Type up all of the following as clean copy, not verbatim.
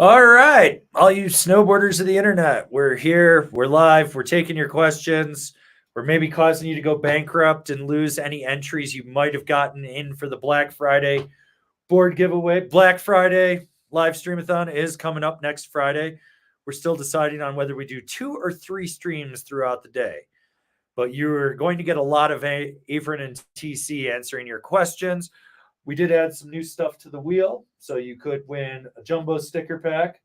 All right, all you snowboarders of the internet, we're here, we're live, we're taking your questions. We're maybe causing you to go bankrupt and lose any entries you might have gotten in for the Black Friday board giveaway. Black Friday live stream-a-thon is coming up next Friday. We're still deciding on whether we do 2 or 3 streams throughout the day. But you're going to get a lot of Avron and TC answering your questions. We did add some new stuff to the wheel, so you could win a jumbo sticker pack.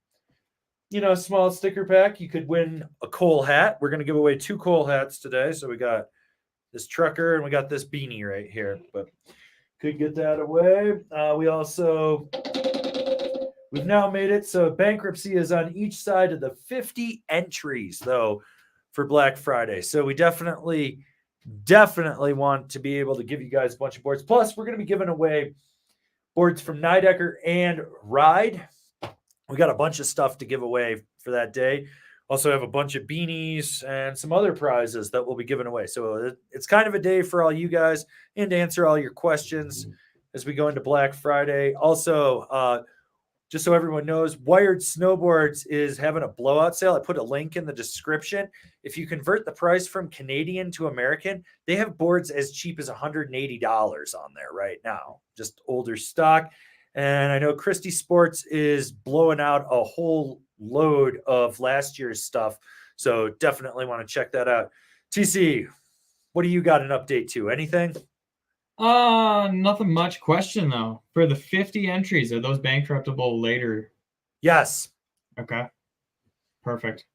You know, a small sticker pack. You could win a Cole hat. We're going to give away 2 Cole hats today. So we got this trucker and we got this beanie right here. But could get that away. We've now made it so bankruptcy is on each side of the 50 entries, though, for Black Friday. So we definitely want to be able to give you guys a bunch of boards. Plus, we're going to be giving away boards from Nidecker and Ride. We got a bunch of stuff to give away for that day. Also have a bunch of beanies and some other prizes that we'll be giving away. So it's kind of a day for all you guys and to answer all your questions as we go into Black Friday. Also, just so everyone knows, Wired Snowboards is having a blowout sale. I put a link in the description. If you convert the price from Canadian to American, they have boards as cheap as $180 on there right now. Just older stock. And I know Christie Sports is blowing out a whole load of last year's stuff. So definitely want to check that out. TC, what do you got an update to? Anything? Nothing much. Question though. For the 50 entries, are those bankruptable later? Yes. Okay. Perfect.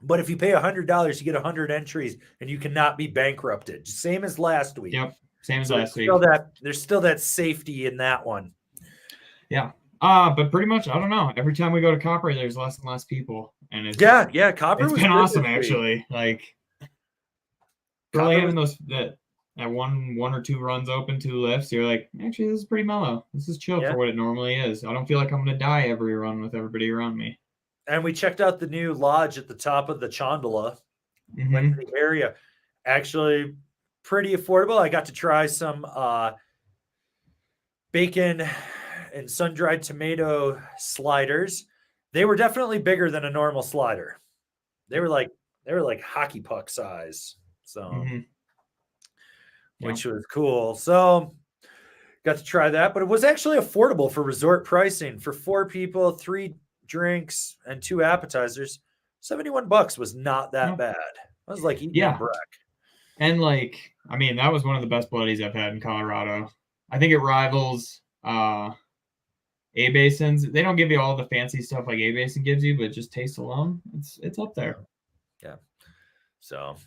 But if you pay $100, you get 100 entries and you cannot be bankrupted. Same as last week. Yep. Same as last week. There's still that safety in that one. Yeah. But pretty much, I don't know. Every time we go to Copper, there's less and less people. And it's Copper it's was been awesome actually. Like really having those that one or two runs open, 2 lifts, you're like, actually, this is pretty mellow. This is chill for what it normally is. I don't feel like I'm going to die every run with everybody around me. And we checked out the new lodge at the top of the Chondola. Went to the area. Actually, pretty affordable. I got to try some bacon and sun-dried tomato sliders. They were definitely bigger than a normal slider. They were like hockey puck size. So... which was cool. So got to try that, but it was actually affordable for resort pricing for 4 people, 3 drinks and 2 appetizers. $71 was not that bad. I was like eating a brick. And like, I mean, that was one of the best bloodies I've had in Colorado. I think it rivals A-Basins. They don't give you all the fancy stuff like A-Basin gives you, but just taste alone, it's up there. Yeah. So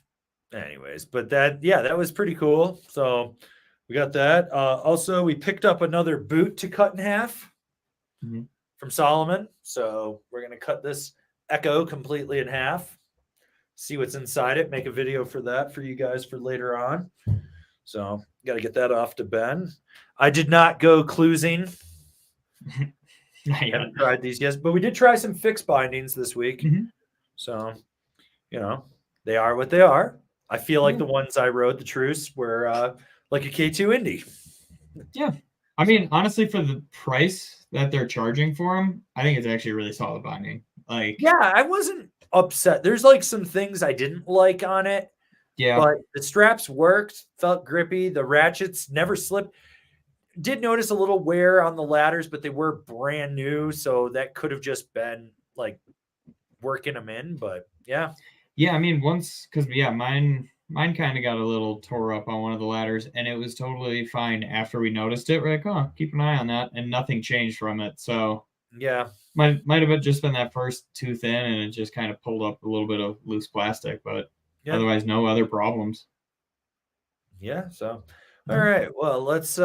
anyways, but that was pretty cool. So we got that. Also, we picked up another boot to cut in half from Solomon. So we're going to cut this Echo completely in half, see what's inside it, make a video for that for you guys for later on. So got to get that off to Ben. I did not go closing. I haven't tried these yet, but we did try some fixed bindings this week. So, they are what they are. I feel like the ones I rode, the Truce, were like a K2 Indy. Yeah. I mean, honestly, for the price that they're charging for them, I think it's actually a really solid binding. Like, yeah, I wasn't upset. There's like some things I didn't like on it. Yeah. But the straps worked, felt grippy. The ratchets never slipped. Did notice a little wear on the ladders, but they were brand new. So that could have just been like working them in. But yeah. Yeah, I mean, mine kind of got a little tore up on one of the ladders, and it was totally fine after we noticed it. We're like, oh, keep an eye on that, and nothing changed from it. So yeah, might have just been that first tooth in, and it just kind of pulled up a little bit of loose plastic, but otherwise, no other problems. Yeah. So, all right. Well, let's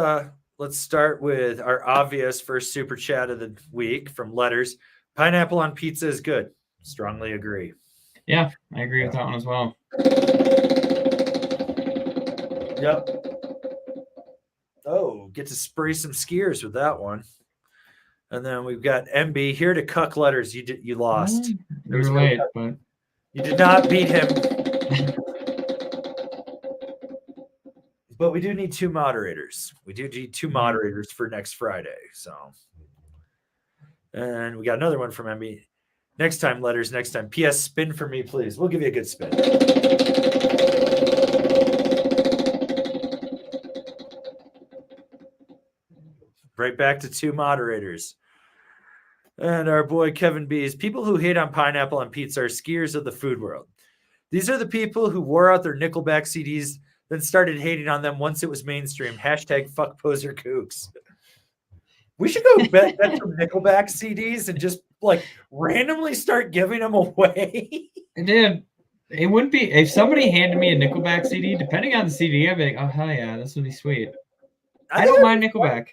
start with our obvious first super chat of the week from Letters. Pineapple on pizza is good. Strongly agree. Yeah, I agree with that one as well. Yep. Oh, get to spray some skiers with that one. And then we've got MB here to cuck Letters. You lost. You're late, but you did not beat him. But we do need 2 moderators. We do need 2 moderators for next Friday. So And we got another one from Emmy. Next time, letters. Next time. P.S. Spin for me, please. We'll give you a good spin. Right back to 2 moderators. And our boy Kevin B is people who hate on pineapple on pizza are skiers of the food world. These are the people who wore out their Nickelback CDs, then started hating on them once it was mainstream. Hashtag fuck poser kooks. We should go bet some Nickelback CDs and just like randomly start giving them away. Dude, it wouldn't be if somebody handed me a Nickelback CD, depending on the CD, I'd be like, oh hell yeah, this would be sweet. I don't mind Nickelback.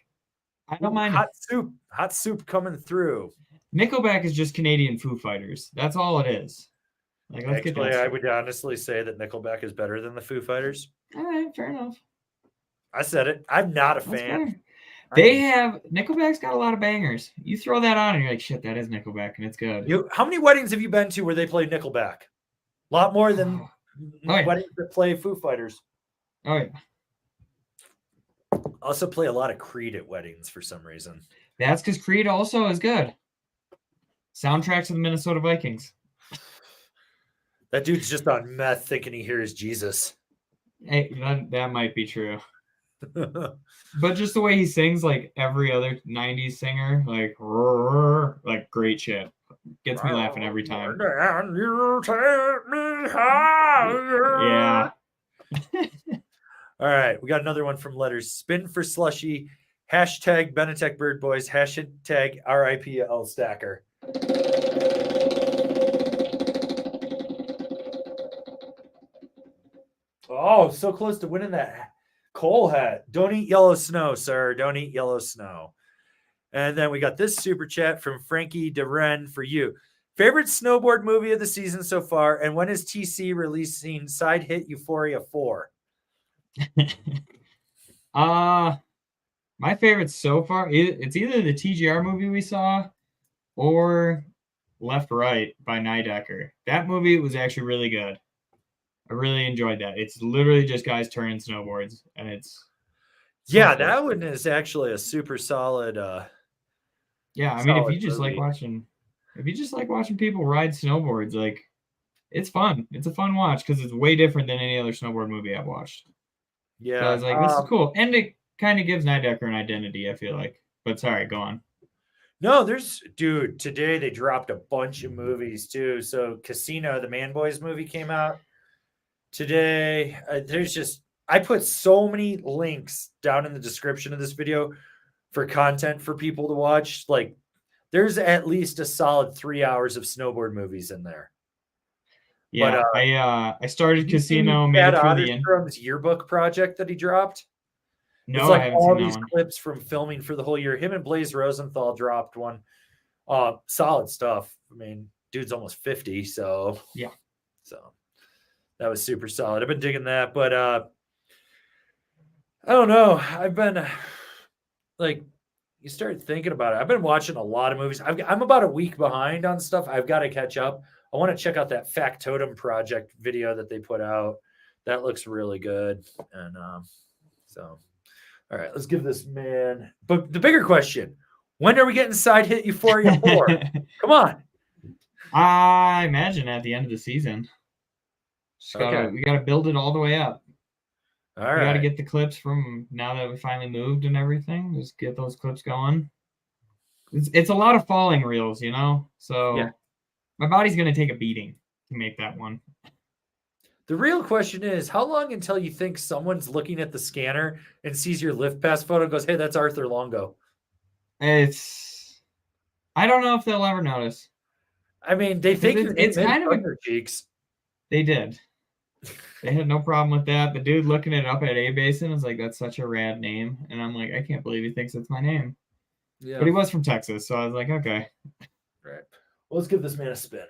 I don't mind hot soup coming through. Nickelback is just Canadian Foo Fighters. That's all it is. Like, let's Actually, I would honestly say that Nickelback is better than the Foo Fighters. All right, fair enough. I said it. I'm not a fan. Nickelback's got a lot of bangers. You throw that on and you're like, shit, that is Nickelback, and it's good. How many weddings have you been to where they play Nickelback? A lot more than weddings that play Foo Fighters. Oh yeah. Also play a lot of Creed at weddings for some reason. That's because Creed also is good. Soundtracks of the Minnesota Vikings. That dude's just on meth thinking he hears Jesus. Hey, that might be true. But just the way he sings, like every other 90s singer, like great shit. Gets me laughing every time. You take me higher. Yeah. All right, we got another one from letters. Spin for slushy. Hashtag Benetek Bird Boys. Hashtag RIPL Stacker. Oh, so close to winning that Cole hat. Don't eat yellow snow, sir. Don't eat yellow snow. And then we got this super chat from Frankie DeRen for you. Favorite snowboard movie of the season so far, and when is TC releasing Side Hit Euphoria 4? My favorite so far, it's either the TGR movie we saw or Left Right by Nidecker. That movie was actually really good. I really enjoyed that. It's literally just guys turning snowboards, and it's that one is actually a super solid. Yeah, I mean, if you just like watching people ride snowboards, like it's fun. It's a fun watch because it's way different than any other snowboard movie I've watched. Yeah, so I was like, this is cool, and it kind of gives Nidecker an identity. I feel like, but sorry, go on. No, today they dropped a bunch of movies too. So Casino, the Man Boys movie came out today. I put so many links down in the description of this video for content for people to watch. Like there's at least a solid 3 hours of snowboard movies in there. Yeah, but, I started Casino. Made it through the end. Yearbook project that he dropped. No, it's like I haven't all seen these clips from filming for the whole year. Him and Blaze Rosenthal dropped one. Solid stuff. I mean, dude's almost 50, so yeah. So that was super solid. I've been digging that, but I don't know. I've been like, you start thinking about it. I've been watching a lot of movies. I'm about a week behind on stuff. I've got to catch up. I want to check out that Factotum project video that they put out. That looks really good. And so, all right, let's give this man. But the bigger question, when are we getting Side Hit Euphoria 4? Come on. I imagine at the end of the season. We got to build it all the way up. All right. We got to get the clips from now that we finally moved and everything. Just get those clips going. It's a lot of falling reels, you know? So yeah. My body's going to take a beating to make that one. The real question is, how long until you think someone's looking at the scanner and sees your lift pass photo and goes, hey, that's Arthur Longo? I don't know if they'll ever notice. I mean, they think it's kind of your cheeks. They did. They had no problem with that. The dude looking it up at A Basin was like, that's such a rad name. And I'm like, I can't believe he thinks it's my name. Yeah. But he was from Texas, so I was like, okay. Right. Well, let's give this man a spin.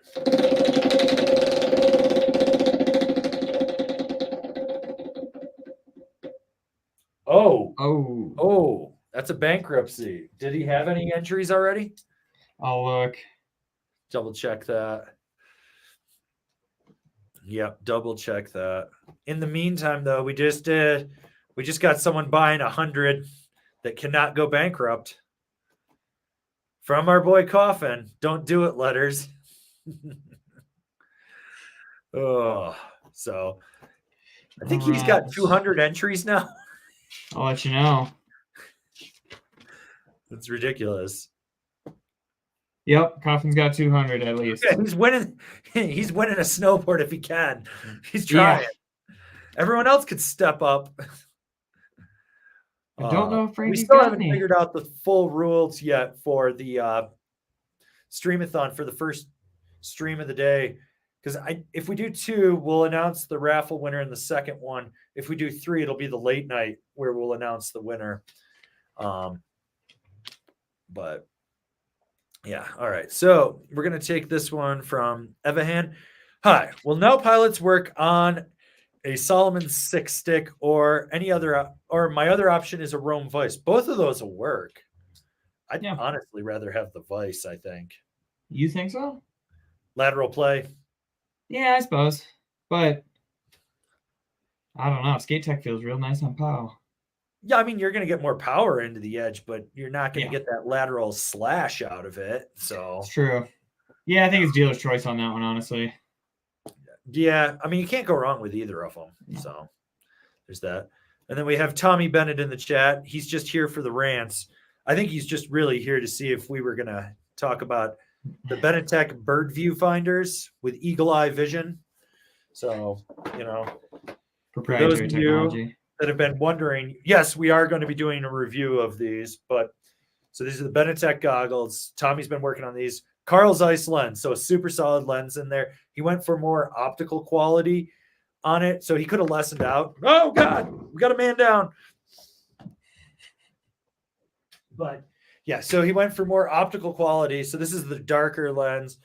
Oh, that's a bankruptcy. Did he have any entries already? I'll look. Double check that. Yep, double check that. In the meantime, though, we just got someone buying 100 that cannot go bankrupt. From our boy Coffin. Don't do it, letters. Oh, so I think he's got 200 entries now. I'll let you know. That's ridiculous. Yep, Coffin's got 200 at least. Yeah, he's winning. He's winning a snowboard if he can. He's trying. Yeah. Everyone else could step up. I don't know if we still haven't figured out the full rules yet for the stream-a-thon for the first stream of the day. Because if we do 2, we'll announce the raffle winner in the second one. If we do 3, it'll be the late night where we'll announce the winner. But yeah, all right. So we're going to take this one from Evahan. Hi, will now pilots work on a Solomon 6-stick or any other, or my other option is a Rome Vice? Both of those will work. I'd honestly rather have the Vice, I think. You think so? Lateral play. Yeah, I suppose. But I don't know. Skate Tech feels real nice on POW. Yeah, I mean, you're going to get more power into the edge, but you're not going to get that lateral slash out of it. So it's true. Yeah, I think it's dealer's choice on that one, honestly. Yeah, I mean, you can't go wrong with either of them. Yeah. So there's that. And then we have Tommie Bennet in the chat. He's just here for the rants. I think he's just really here to see if we were going to talk about the Benetek bird viewfinders with eagle eye vision. So, you know, for those of you that have been wondering, yes, we are going to be doing a review of these. But so these are the Benetek goggles. Tommie's been working on these. Carl's Ice lens, so a super solid lens in there. He went for more optical quality on it, so he could have lessened out. Oh, God, we got a man down. But, yeah, so he went for more optical quality. So this is the darker lens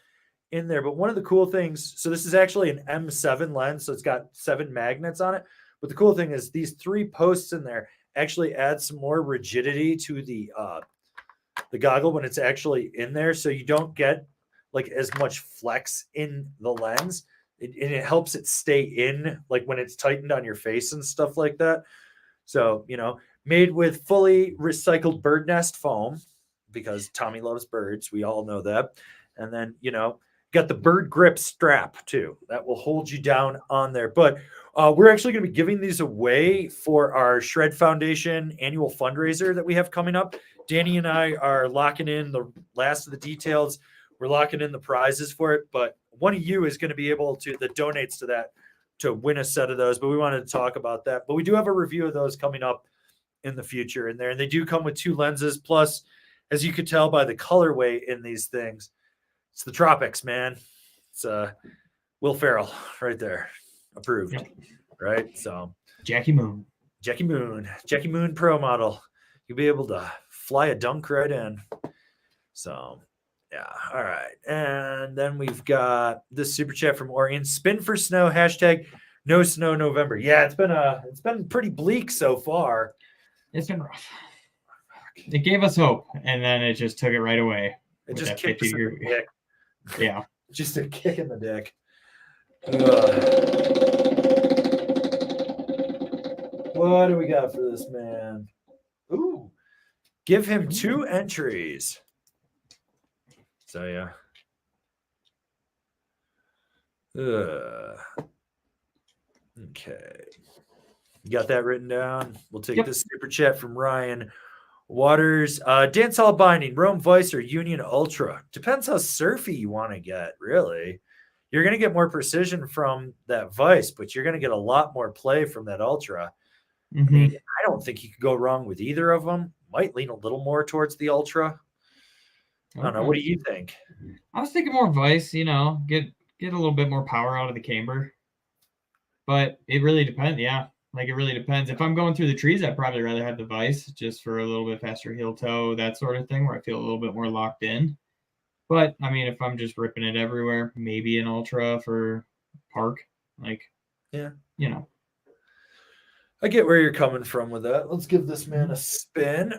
in there. But one of the cool things, so this is actually an M7 lens, so it's got 7 magnets on it. But the cool thing is these 3 posts in there actually add some more rigidity to the goggle when it's actually in there, so you don't get like as much flex in the lens, and it helps it stay in like when it's tightened on your face and stuff like that. So, you know, made with fully recycled bird nest foam, because Tommie loves birds, we all know that. And then, you know, got the bird grip strap too that will hold you down on there. But we're actually going to be giving these away for our Shred Foundation annual fundraiser that we have coming up. Danny and I are locking in the last of the details. We're locking in the prizes for it, but one of you is going to be able to, that donates to that, to win a set of those. But we wanted to talk about that. But we do have a review of those coming up in the future in there. And they do come with 2 lenses. Plus, as you could tell by the colorway in these things, it's the tropics, man. It's Will Ferrell right there. Approved. Yep. Right? So Jackie Moon Pro model. You'll be able to fly a dunk right in. So yeah. All right. And then we've got this super chat from Orion. Spin for snow, hashtag no snow November. Yeah, it's been pretty bleak so far. It's been rough. It gave us hope, and then it just took it right away. It just kicked us in the dick. Yeah. Just a kick in the dick. What do we got for this man? Ooh. Give him 2 entries. So, yeah. Okay. You got that written down? We'll take this super chat from Ryan Waters. Dance Hall Binding, Rome Vice or Union Ultra. Depends how surfy you want to get, really. You're going to get more precision from that Vice, but you're going to get a lot more play from that Ultra. Mm-hmm. I mean, I don't think you could go wrong with either of them. Might lean a little more towards the Ultra. I don't know. What do you think? I was thinking more Vice, you know, get a little bit more power out of the camber. But it really depends, yeah. Like, it really depends. If I'm going through the trees, I'd probably rather have the Vice just for a little bit faster heel toe, that sort of thing, where I feel a little bit more locked in. But, I mean, if I'm just ripping it everywhere, maybe an Ultra for park. Like, yeah, you know. I get where you're coming from with that. Let's give this man a spin.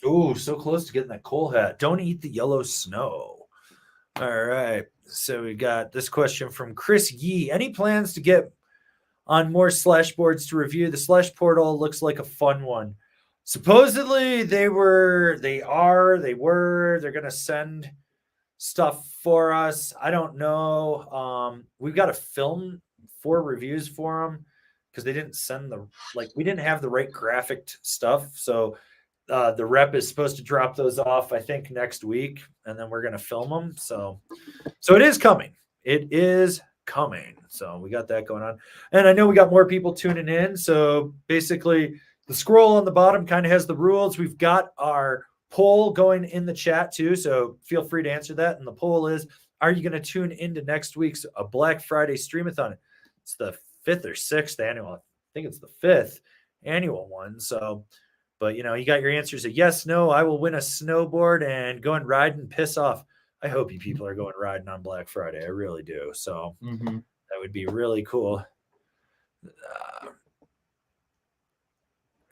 Ooh, so close to getting that coal hat. Don't eat the yellow snow. All right. So we got this question from Chris Yee. Any plans to get on more slash boards to review. The slash portal looks like a fun one. Supposedly they're going to send stuff for us. I don't know. We've got to film 4 reviews for them because they didn't send we didn't have the right graphic stuff. So the rep is supposed to drop those off, I think, next week, and then we're going to film them. So it is coming. It is coming. So we got that going on. And I know we got more people tuning in. So basically the scroll on the bottom kind of has the rules. We've got our poll going in the chat too. So feel free to answer that. And the poll is, are you going to tune into next week's Black Friday Stream-a-thon? It's the 5th or 6th annual. I think it's the 5th annual one. So, but you got your answers of yes, no, I will win a snowboard and go and ride and piss off. I hope you people are going riding on Black Friday. I really do. So that would be really cool.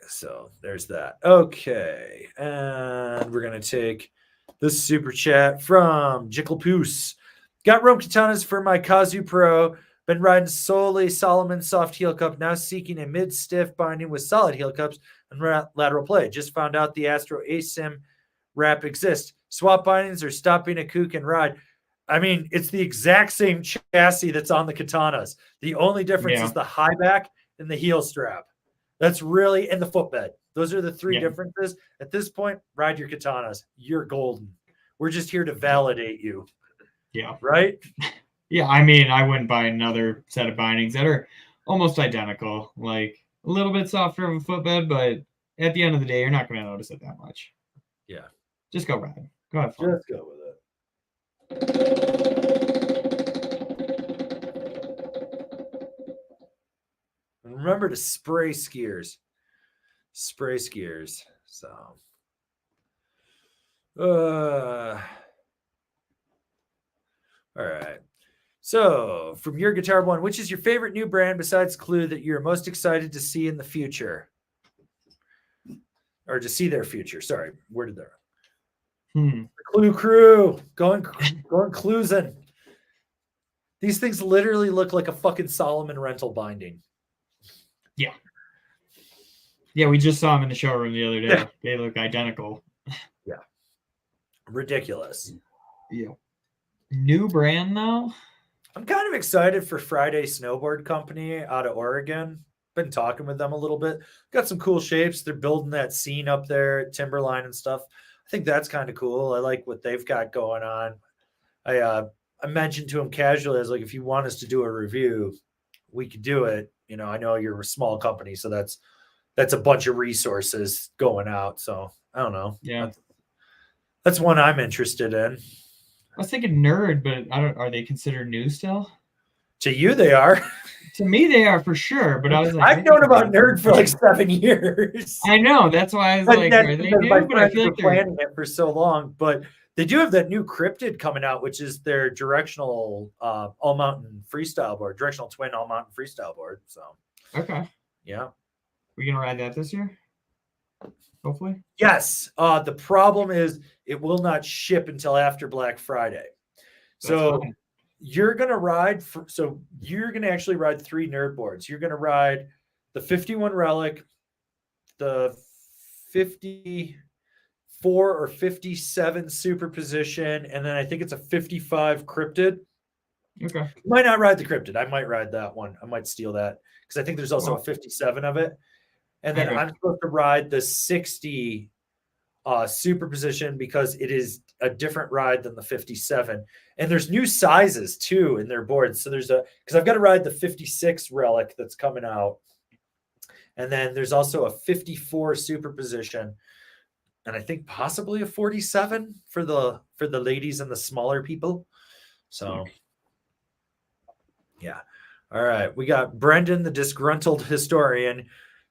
So there's that. Okay. And we're going to take this super chat from Jickle Poos. Got Rome Katanas for my Kazu Pro. Been riding solely Solomon soft heel cup. Now seeking a mid-stiff binding with solid heel cups and lateral play. Just found out the Astro ASIM wrap exists. Swap bindings or stopping a kook and ride. I mean, it's the exact same chassis that's on the Katanas. The only difference is the high back and the heel strap. That's really in the footbed. Those are the 3 differences. At this point, ride your Katanas. You're golden. We're just here to validate you. Yeah. Right? Yeah, I mean, I wouldn't buy another set of bindings that are almost identical. Like a little bit softer of a footbed, but at the end of the day, you're not going to notice it that much. Yeah. Just go ride. Go have fun. Just go with it. Remember to spray skiers. Spray skiers. So. All right. So, from your Guitar One, which is your favorite new brand besides Clue that you're most excited to see in the future? Or to see their future. Sorry, worded there. The Clue crew going cluesing. These things literally look like a fucking Solomon rental binding. Yeah. Yeah, we just saw them in the showroom the other day. Yeah. They look identical. Yeah. Ridiculous. Yeah. New brand though? I'm kind of excited for Friday Snowboard Company out of Oregon. Been talking with them a little bit. Got some cool shapes. They're building that scene up there at Timberline and stuff. I think that's kind of cool. I like what they've got going on. I mentioned to him casually, I was like, if you want us to do a review, we could do it. I know you're a small company, so that's a bunch of resources going out. So I don't know. Yeah. That's one I'm interested in. I was thinking Nerd, but are they considered new still? To you, they are. To me, they are for sure. But I was like, I've known about Nerd for like 7 years. I know. That's why I was like, are they new? But I feel like they're planning it for so long. But they do have that new Cryptid coming out, which is their directional all mountain freestyle board, directional twin all mountain freestyle board. So okay, yeah, we gonna ride that this year? Hopefully. Yes. The problem is it will not ship until after Black Friday. So you're going to ride. You're going to actually ride 3 nerd boards. You're going to ride the 51 Relic, the 54 or 57 Superposition, and then I think it's a 55 Cryptid. Okay. You might not ride the Cryptid. I might ride that one. I might steal that because I think there's also a 57 of it. And then I'm supposed to ride the 60 Superposition because it is a different ride than the 57. And there's new sizes too in their boards. So because I've got to ride the 56 Relic that's coming out. And then there's also a 54 Superposition. And I think possibly a 47 for the ladies and the smaller people. So yeah. All right. We got Brendan, the disgruntled historian.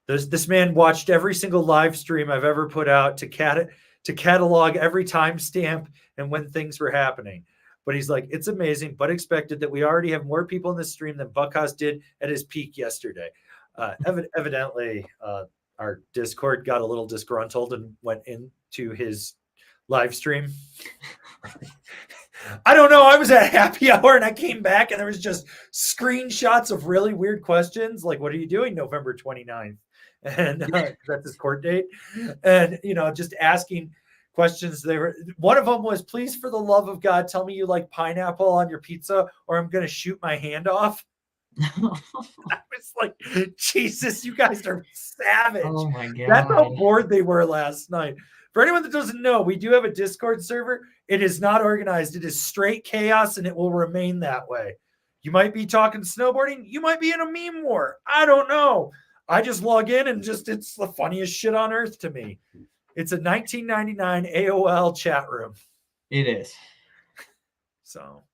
This man watched every single live stream I've ever put out to catalog every timestamp and when things were happening. But he's like, it's amazing, but expected that we already have more people in this stream than Buckhouse did at his peak yesterday. Evidently, our Discord got a little disgruntled and went into his live stream. I don't know. I was at happy hour and I came back and there was just screenshots of really weird questions. Like, what are you doing November 29th? And that's his court date. And, just asking questions. One of them was, please, for the love of God, tell me you like pineapple on your pizza or I'm going to shoot my hand off. I was like, Jesus, you guys are savage. Oh my God. That's how bored they were last night. For anyone that doesn't know, we do have a Discord server. It is not organized. It is straight chaos, and it will remain that way. You might be talking snowboarding. You might be in a meme war. I don't know. I just log in and it's the funniest shit on earth to me. It's a 1999 AOL chat room. It is. So,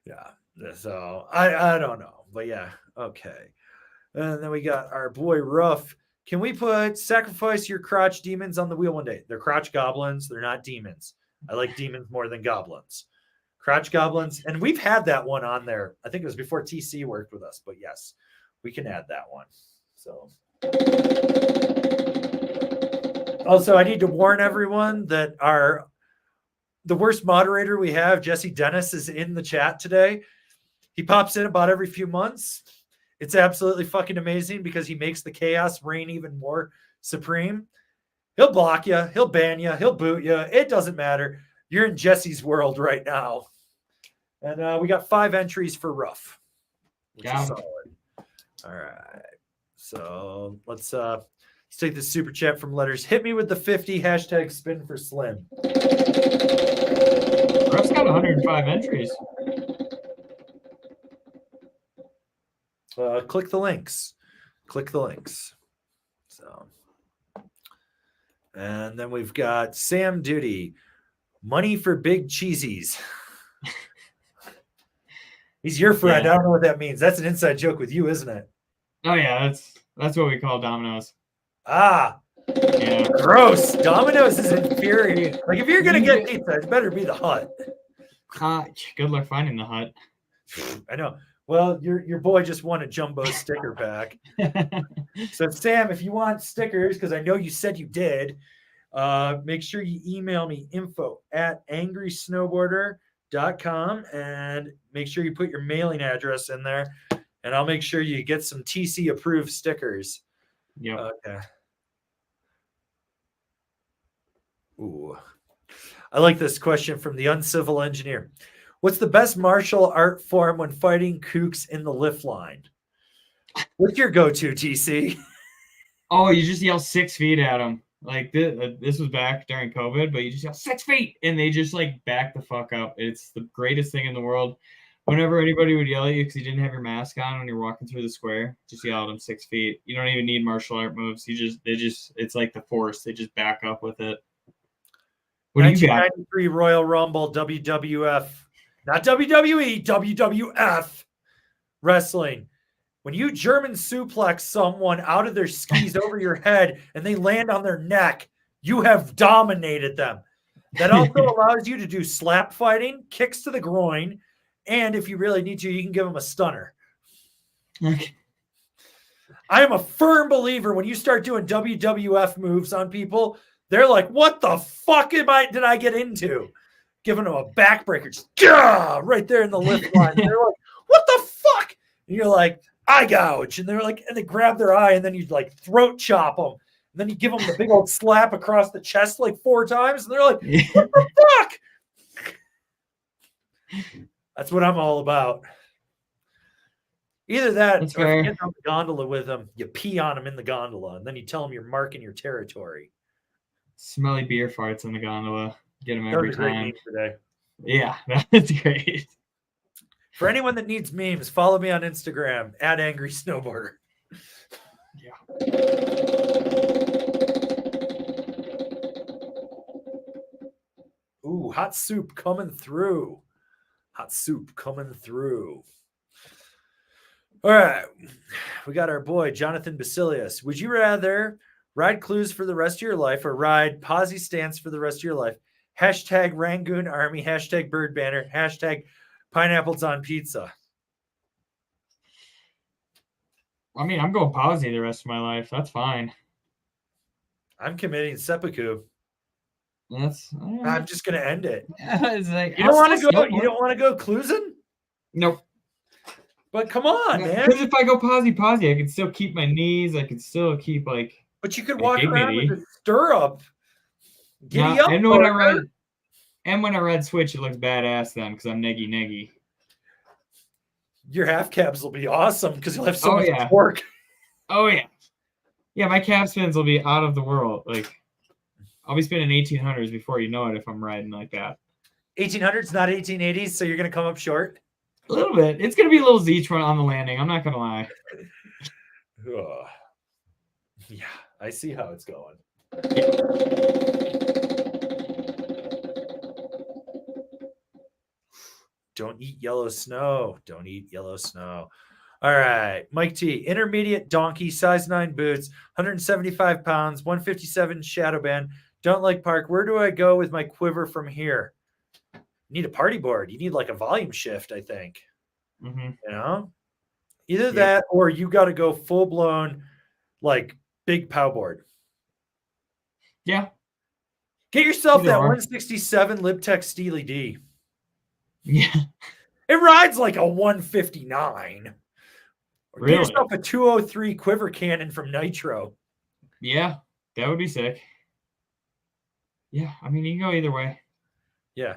yeah. So, I don't know. But, yeah. Okay. And then we got our boy Ruff. Can we put sacrifice your crotch demons on the wheel one day? They're crotch goblins. They're not demons. I like demons more than goblins. Crotch goblins. And we've had that one on there. I think it was before TC worked with us. But yes, we can add that one. So. Also, I need to warn everyone that the worst moderator we have, Jesse Dennis, is in the chat today. He pops in about every few months. It's absolutely fucking amazing because he makes the chaos reign even more supreme. He'll block you. He'll ban you. He'll boot you. It doesn't matter. You're in Jesse's world right now. And we got 5 entries for Ruff. Which is solid. All right. So let's take the super chat from letters. Hit me with the 50 hashtag spin for Slim. Ruff's got 105 entries. Click the links. Click the links. So, and then we've got Sam Duty. Money for big cheesies. He's your friend. Yeah. I don't know what that means. That's an inside joke with you, isn't it? Oh yeah, that's what we call Domino's. Ah, yeah. Gross. Domino's is infuriating. Like if you're gonna get pizza, it better be the Hut. Good luck finding the Hut. I know. Well, your boy just won a jumbo sticker pack. So, Sam, if you want stickers, because I know you said you did, make sure you email me info@angrysnowboarder.com and make sure you put your mailing address in there, and I'll make sure you get some TC approved stickers. Yeah. Okay. Ooh. I like this question from the Uncivil Engineer. What's the best martial art form when fighting kooks in the lift line? What's your go-to, TC? Oh, you just yell 6 feet at them. Like this was back during COVID, but you just yell 6 feet and they just like back the fuck up. It's the greatest thing in the world. Whenever anybody would yell at you because you didn't have your mask on when you're walking through the square, just yell at them 6 feet. You don't even need martial art moves. It's like the Force. They just back up with it. What do you got? 1993 Royal Rumble WWF. Not WWE, WWF wrestling. When you German suplex someone out of their skis over your head and they land on their neck, you have dominated them. That also allows you to do slap fighting, kicks to the groin, and if you really need to, you can give them a stunner. Okay. I am a firm believer when you start doing WWF moves on people, they're like, what the fuck did I get into? Giving them a backbreaker, just right there in the lift line. And they're like, what the fuck? And you're like, eye gouge. And they're like, and they grab their eye, and then you like throat chop them. And then you give them the big old slap across the chest like 4 times. And they're like, what the fuck? That's what I'm all about. Either that or if you get on the gondola with them, you pee on them in the gondola. And then you tell them you're marking your territory. Smelly beer farts in the gondola. Get them every time. Today. Yeah, that's great. For anyone that needs memes, follow me on Instagram @AngrySnowboarder. Yeah. Ooh, hot soup coming through. Hot soup coming through. All right. We got our boy, Jonathan Basilius. Would you rather ride clues for the rest of your life or ride Posy Stance for the rest of your life? Hashtag Rangoon Army, hashtag Bird Banner, hashtag Pineapples on Pizza. I mean, I'm going Posy the rest of my life. That's fine. I'm committing seppuku. I'm just gonna end it. It's like, You don't want to go. You don't want to go cruising. Nope. But come on, man. Because if I go posy, I can still keep my knees. I can still keep like. But you could walk around with a stirrup. Giddy up, and when I ride switch, it looks badass then because I'm neggy. Your half cabs will be awesome because you'll have so much yeah. torque. Oh yeah, yeah. My cab spins will be out of the world. Like I'll be spinning 1800s before you know it if I'm riding like that. 1800s, not 1880s. So you're gonna come up short. A little bit. It's gonna be a little Zeech on the landing. I'm not gonna lie. Yeah, I see how it's going. Don't eat yellow snow. Don't eat yellow snow. All right. Mike T. Intermediate donkey, size 9 boots, 175 pounds, 157 shadow band. Don't like park. Where do I go with my quiver from here? You need a party board. You need like a volume shift, I think. Mm-hmm. You know? Either that or you got to go full blown like big pow board. Yeah. Get yourself that 167 Libtech Steely D. Yeah. It rides like a 159. Or get yourself a 203 quiver cannon from Nitro. Yeah, that would be sick. Yeah, I mean, you can go either way. Yeah.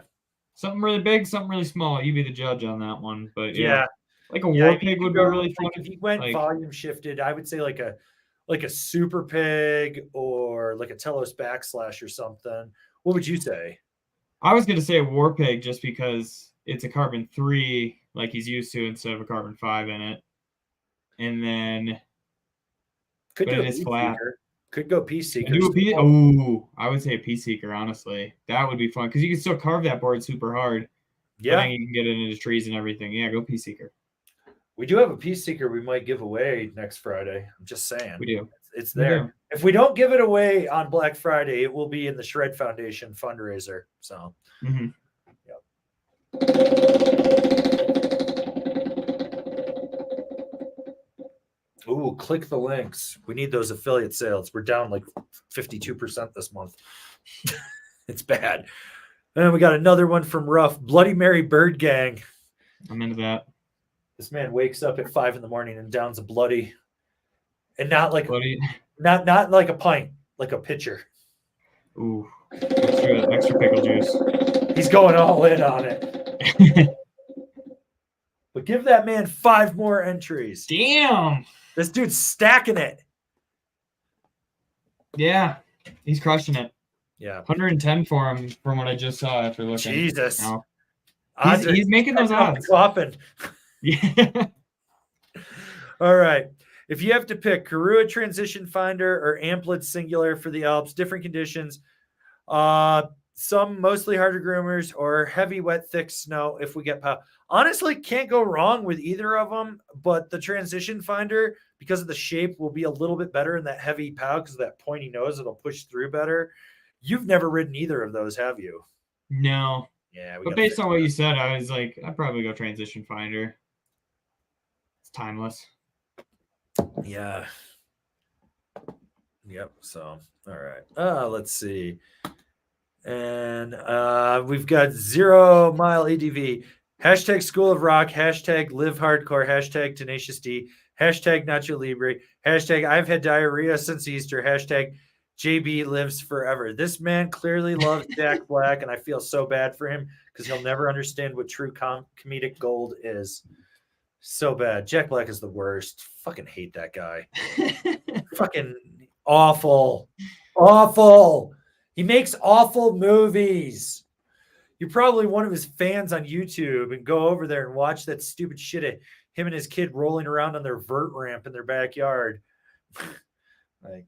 Something really big, something really small. You be the judge on that one. But yeah. Like a war war pig would be really fun. If you went volume shifted, I would say like a super pig or like a Telos backslash or something. What would you say? I was gonna say a war pig just because it's a carbon 3 like he's used to instead of a carbon 5 in it. And then could but go it is flat. Could go Peace Seeker. I would say a Peace Seeker, honestly. That would be fun because you can still carve that board super hard. Yeah. But then you can get it into trees and everything. Yeah, go Peace Seeker. We do have a Peace Seeker we might give away next Friday. I'm just saying. We do. It's there. If we don't give it away on Black Friday, it will be in the Shred Foundation fundraiser. So, Ooh, click the links. We need those affiliate sales. We're down like 52% this month. It's bad. And we got another one from Ruff. Bloody Mary Bird Gang. I'm into that. This man wakes up at 5 a.m. and downs a bloody, and not like not like a pint, like a pitcher. Ooh, extra pickle juice. He's going all in on it. But give that man 5 more entries. Damn. This dude's stacking it. Yeah, he's crushing it. Yeah. 110 for him from what I just saw after looking. Jesus. No. He's making those odds. Yeah. All right. If you have to pick Karua Transition Finder or Amplid Singular for the Alps, different conditions, some mostly harder groomers or heavy, wet, thick snow if we get pow. Honestly, can't go wrong with either of them, but the Transition Finder, because of the shape, will be a little bit better in that heavy pow because of that pointy nose. It'll push through better. You've never ridden either of those, have you? No. Yeah. But based on what you said, I was like, I'd probably go Transition Finder. It's timeless. Yeah. Yep. So, all right. Let's see. And we've got 0 Mile ADV. Hashtag School of Rock. Hashtag Live Hardcore. Hashtag Tenacious D. Hashtag Nacho Libre. Hashtag I've had diarrhea since Easter. Hashtag JB lives forever. This man clearly loves Jack Black, and I feel so bad for him because he'll never understand what true comedic gold is. So bad. Jack Black is the worst. Fucking hate that guy. Fucking awful. Awful. He makes awful movies. You're probably one of his fans on YouTube and go over there and watch that stupid shit of him and his kid rolling around on their vert ramp in their backyard. Like,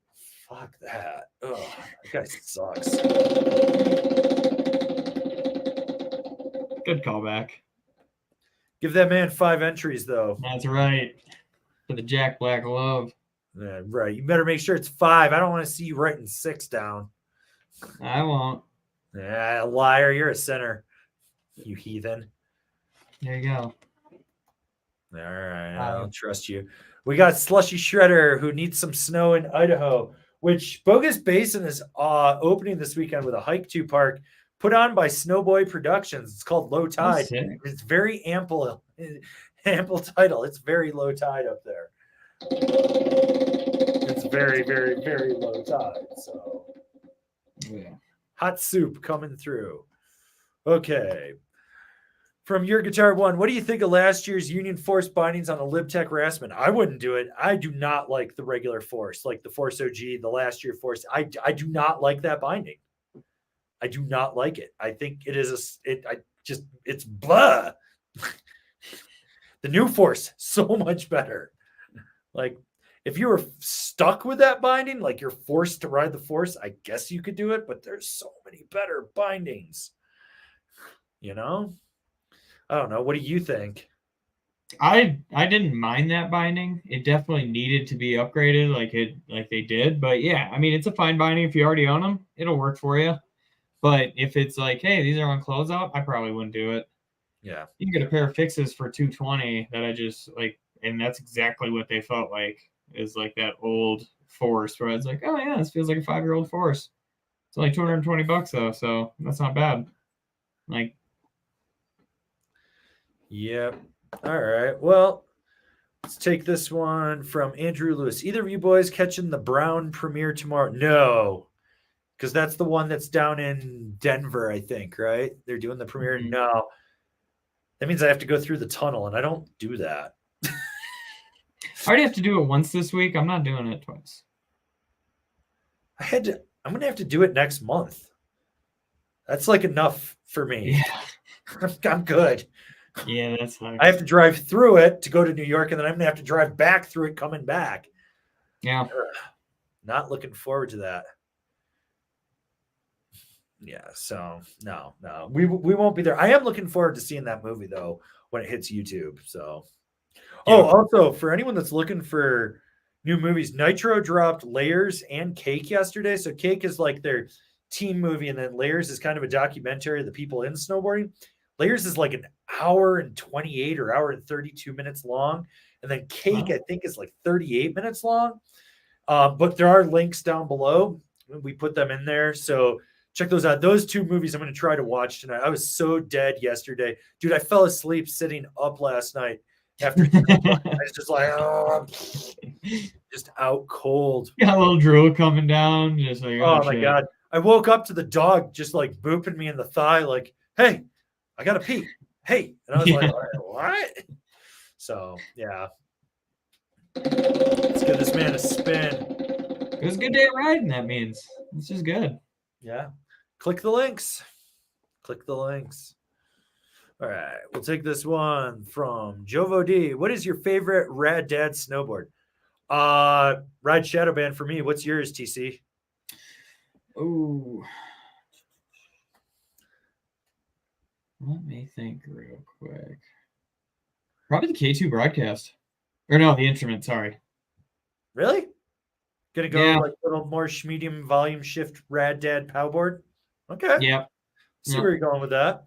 fuck that. Ugh, that guy sucks. Good callback. Give that man 5 entries, though. That's right. For the Jack Black love. Yeah, right. You better make sure it's 5. I don't want to see you writing 6 down. I won't. Yeah, liar. You're a sinner, you heathen. There you go. All right. I don't trust you. We got Slushy Shredder who needs some snow in Idaho. which Bogus Basin is opening this weekend with a hike to park put on by Snowboy Productions. It's called Low Tide. It's very ample title. It's very low tide up there. It's very, very, very low tide. So, yeah. Hot soup coming through. Okay. From Your Guitar One, what do you think of last year's Union Force bindings on a LibTech Rassman? I wouldn't do it. I do not like the regular Force, like the Force OG, the last year Force. I do not like that binding. I do not like it. I think it is it's blah. The new Force, so much better. Like, if you were stuck with that binding, like you're forced to ride the Force, I guess you could do it, but there's so many better bindings. You know? I don't know. What do you think? I didn't mind that binding. It definitely needed to be upgraded like they did. But yeah, I mean, it's a fine binding. If you already own them, it'll work for you. But if it's like, hey, these are on closeout, I probably wouldn't do it. Yeah. You can get a pair of fixes for $220 that I just like, and that's exactly what they felt like, is like that old Force where it's like, oh yeah, this feels like a 5-year-old Force. It's only $220 though, so that's not bad. Like, yep. All right. Well, let's take this one from Andrew Lewis. Either of you boys catching the Brown premiere tomorrow? No, because that's the one that's down in Denver, I think, right? They're doing the premiere. Mhm. No. That means I have to go through the tunnel, and I don't do that. I already have to do it once this week. I'm not doing it twice. I'm going to have to do it next month. That's like enough for me. Yeah. I'm good. Yeah, that's nice. I have to drive through it to go to New York, and then I'm going to have to drive back through it coming back. Yeah. Not looking forward to that. Yeah, so no, we won't be there. I am looking forward to seeing that movie though when it hits YouTube. So, Yeah. Oh, also for anyone that's looking for new movies, Nitro dropped Layers and Cake yesterday. So Cake is like their team movie, and then Layers is kind of a documentary of the people in snowboarding. Layers is like an hour and 28 or hour and 32 minutes long, and then Cake I think is like 38 minutes long. But there are links down below. We put them in there, so check those out. Those two movies I'm going to try to watch tonight. I was so dead yesterday. Dude, I fell asleep sitting up last night after I was just like, oh, just out cold. Got a little drool coming down. Just like, oh my God. I woke up to the dog just like booping me in the thigh, like, hey, I got to pee. Hey. And I was like, what? So, yeah. Let's give this man a spin. It was a good day of riding, that means. It's just good. Yeah. Click the links. Click the links. All right. We'll take this one from Jovo D. What is your favorite Rad Dad snowboard? Ride Shadow Band for me. What's yours, TC? Oh. Let me think real quick. Probably the K2 broadcast. Or no, the instrument, sorry. Really? Gonna go like a little more medium volume shift Rad Dad powboard? Okay. Yep. See where you're going with that.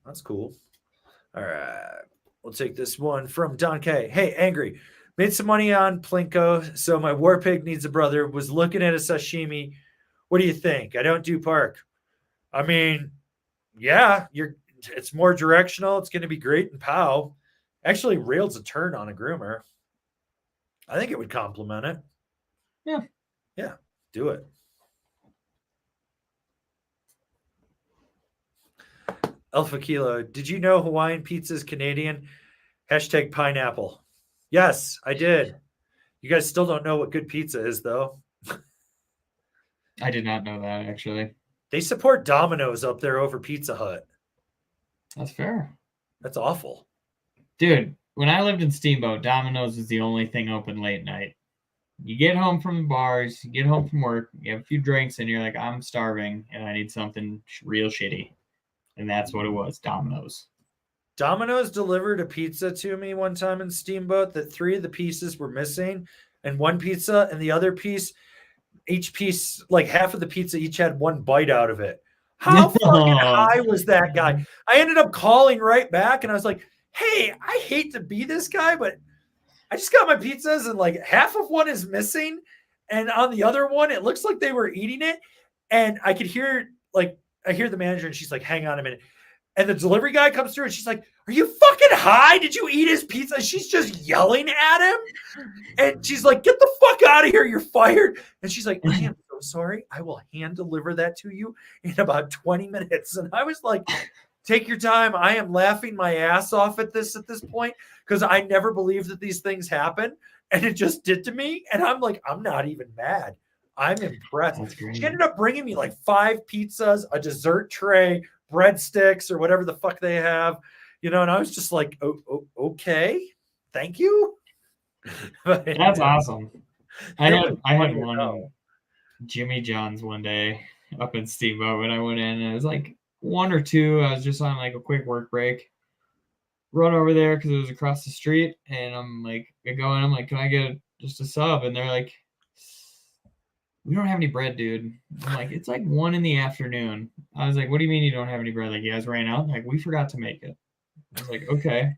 That's cool. All right. We'll take this one from Don K. Hey, Angry. Made some money on Plinko, so my war pig needs a brother. Was looking at a sashimi. What do you think? I don't do park. I mean, yeah, it's more directional. It's going to be great in POW. Actually, rails a turn on a groomer. I think it would complement it. Yeah, do it. Alpha Kilo, did you know Hawaiian pizza is Canadian? # pineapple. Yes, I did. You guys still don't know what good pizza is, though. I did not know that, actually. They support Domino's up there over Pizza Hut. That's fair. That's awful. Dude, when I lived in Steamboat, Domino's was the only thing open late night. You get home from the bars, you get home from work, you have a few drinks, and you're like, I'm starving, and I need something real shitty. And that's what it was, Domino's. Domino's delivered a pizza to me one time in Steamboat that 3 of the pieces were missing, and one pizza and the other piece, each piece, like half of the pizza, each had one bite out of it. How fucking high was that guy? I ended up calling right back, and I was like, hey, I hate to be this guy, but I just got my pizzas and like half of one is missing. And on the other one, it looks like they were eating it. And I could hear, like, I hear the manager and she's like, hang on a minute. And the delivery guy comes through and she's like, are you fucking high? Did you eat his pizza? And she's just yelling at him. And she's like, get the fuck out of here. You're fired. And she's like, I am so sorry. I will hand deliver that to you in about 20 minutes. And I was like, take your time. I am laughing my ass off at this point because I never believed that these things happen. And it just did to me. And I'm like, I'm not even mad. I'm impressed. She ended up bringing me like 5 pizzas, a dessert tray, breadsticks, or whatever the fuck they have, you know. And I was just like, oh, okay, thank you. That's awesome. I had one in Jimmy John's one day up in Steamboat when I went in. And it was like 1 or 2. I was just on like a quick work break. Run over there because it was across the street, and I'm like, I'm like, can I get just a sub? And they're like, we don't have any bread, dude. I'm like, it's like 1 p.m. I was like, what do you mean you don't have any bread? Like, you guys ran out? Like, we forgot to make it. I was like, okay.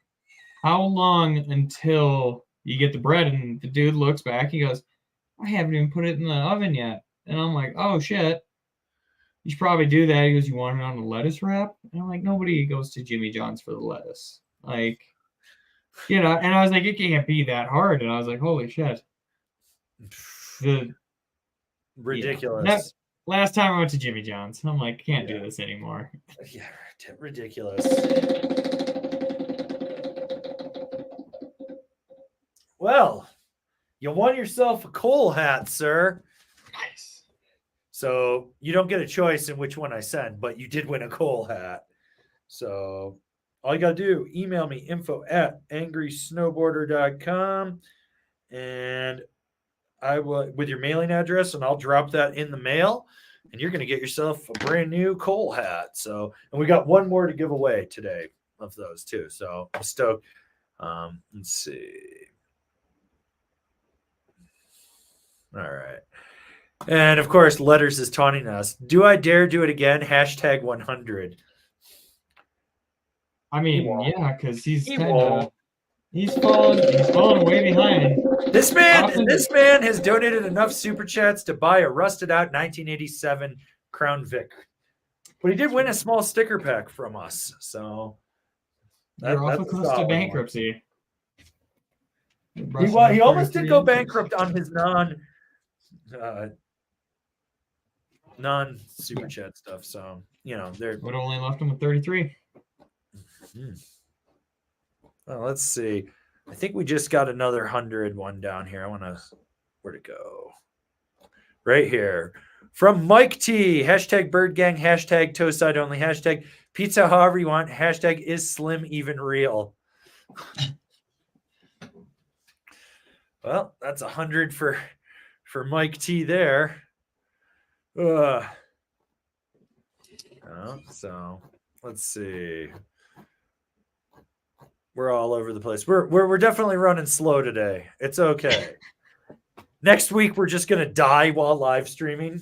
How long until you get the bread? And the dude looks back. He goes, I haven't even put it in the oven yet. And I'm like, oh, shit. You should probably do that. He goes, you want it on a lettuce wrap? And I'm like, nobody goes to Jimmy John's for the lettuce. Like, you know, and I was like, it can't be that hard. And I was like, holy shit. Ridiculous. Yeah. Last time I went to Jimmy John's, I'm like, can't do this anymore. Yeah, ridiculous. Well, you won yourself a Cole hat, sir. Nice. So you don't get a choice in which one I send, but you did win a Cole hat. So all you got to do, email me, info@angrysnowboarder.com, and I will, with your mailing address, and I'll drop that in the mail, and you're going to get yourself a brand new Cole hat. So, and we got one more to give away today of those too. So I'm stoked. Let's see. All right. And of course, Letters is taunting us. Do I dare do it again? #100. I mean, yeah, because he's falling way behind. This man has donated enough super chats to buy a rusted out 1987 Crown Vic. But he did win a small sticker pack from us. So you're awful close to bankruptcy. He almost did go bankrupt on his non super chat stuff. So, you know, they're would only left him with 33. Well, let's see. I think we just got another 100 one down here. Where'd it go? Right here. From Mike T. #BirdGang, #ToeSide only, #pizza however you want, #is slim even real. Well, that's 100 for Mike T there. So let's see. We're all over the place. We're definitely running slow today. It's okay. Next week we're just gonna die while live streaming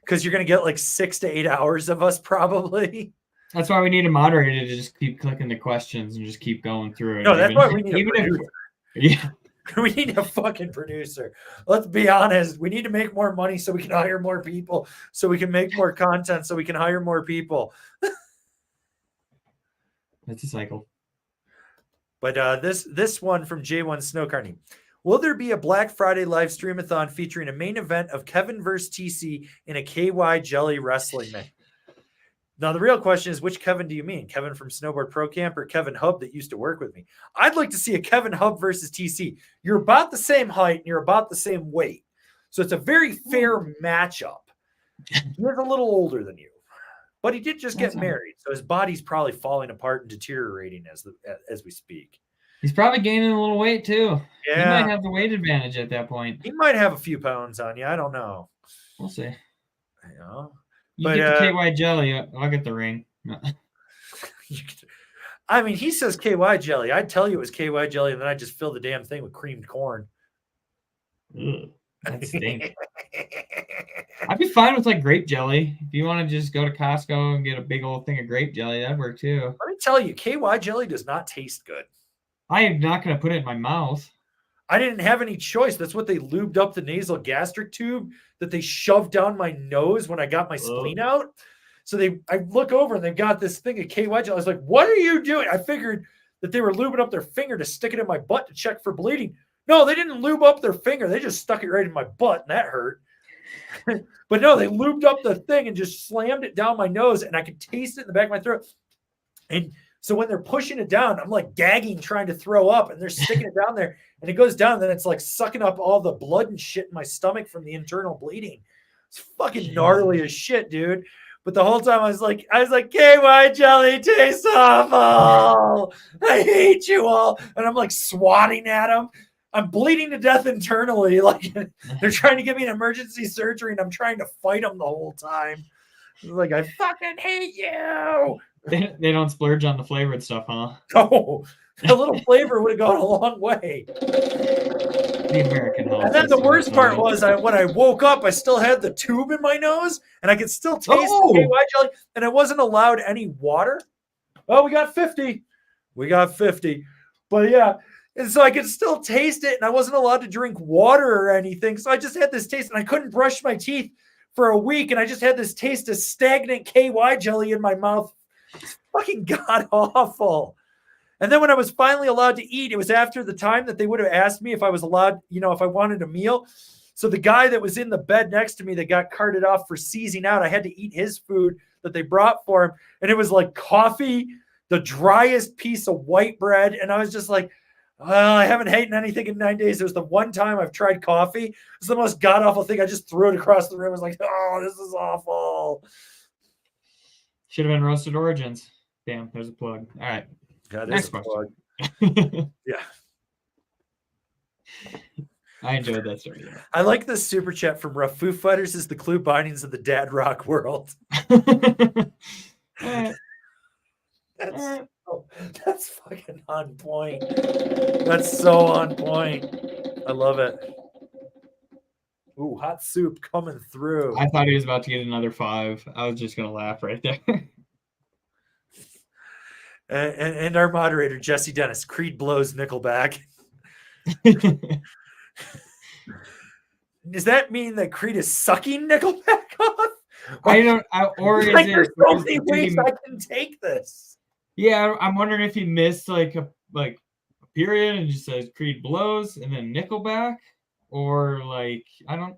because you're gonna get like 6 to 8 hours of us probably. That's why we need a moderator to just keep clicking the questions and just keep going through it. No, that's why we need a producer. Yeah. We need a fucking producer. Let's be honest. We need to make more money so we can hire more people, so we can make more content, so we can hire more people. That's a cycle. But this one from J1 Snow Carney. Will there be a Black Friday live stream-a-thon featuring a main event of Kevin versus TC in a KY Jelly wrestling match? Now, the real question is, which Kevin do you mean? Kevin from Snowboard Pro Camp or Kevin Hub that used to work with me? I'd like to see a Kevin Hub versus TC. You're about the same height and you're about the same weight. So it's a very fair matchup. He's a little older than you, but he did just get married. So his body's probably falling apart and deteriorating as we speak. He's probably gaining a little weight too. Yeah. He might have the weight advantage at that point. He might have a few pounds on you. I don't know. We'll see. You know? You get the KY jelly, I'll get the ring. I mean, he says KY jelly. I'd tell you it was KY jelly, and then I'd just fill the damn thing with creamed corn. Ugh, that stinks. I'd be fine with like grape jelly. If you want to just go to Costco and get a big old thing of grape jelly, that'd work too. Let me tell you, KY jelly does not taste good. I am not going to put it in my mouth. I didn't have any choice. That's what they lubed up the nasal gastric tube that they shoved down my nose when I got my spleen out. So I look over and they've got this thing of KY gel. I was like, what are you doing? I figured that they were lubing up their finger to stick it in my butt to check for bleeding. No, they didn't lube up their finger. They just stuck it right in my butt, and that hurt. But no, they lubed up the thing and just slammed it down my nose, and I could taste it in the back of my throat. And so when they're pushing it down, I'm like gagging, trying to throw up, and they're sticking it down there, and it goes down, and then it's like sucking up all the blood and shit in my stomach from the internal bleeding. It's fucking gnarly as shit, dude. But the whole time I was like, KY jelly tastes awful. I hate you all. And I'm like swatting at them. I'm bleeding to death internally. Like they're trying to give me an emergency surgery and I'm trying to fight them the whole time. Like, I fucking hate you. They don't splurge on the flavored stuff, huh? No, a little flavor would have gone a long way. The American health. And then the worst part was when I woke up, I still had the tube in my nose and I could still taste the KY jelly and I wasn't allowed any water. Oh, we got 50. But yeah. And so I could still taste it and I wasn't allowed to drink water or anything. So I just had this taste and I couldn't brush my teeth for a week. And I just had this taste of stagnant KY jelly in my mouth. It's fucking god awful. And then when I was finally allowed to eat, it was after the time that they would have asked me if I was allowed, if I wanted a meal. So the guy that was in the bed next to me that got carted off for seizing out, I had to eat his food that they brought for him. And it was like coffee, the driest piece of white bread. And I was just like, well, I haven't eaten anything in 9 days. It was the one time I've tried coffee. It's the most god-awful thing. I just threw it across the room. I was like, oh, this is awful. Should have been Roasted Origins. Damn, there's a plug. All right. Next question. Yeah. I enjoyed that story. I like this super chat from Rough. Foo Fighters is the Clue Bindings of the dad rock world. That's fucking on point. That's so on point. I love it. Ooh, hot soup coming through. I thought he was about to get another 5. I was just going to laugh right there. And our moderator, Jesse Dennis, Creed blows Nickelback. Does that mean that Creed is sucking Nickelback off? Or is like, it? There's so many ways I can take this. Yeah, I'm wondering if he missed like a period and just says Creed blows and then Nickelback, or like I don't,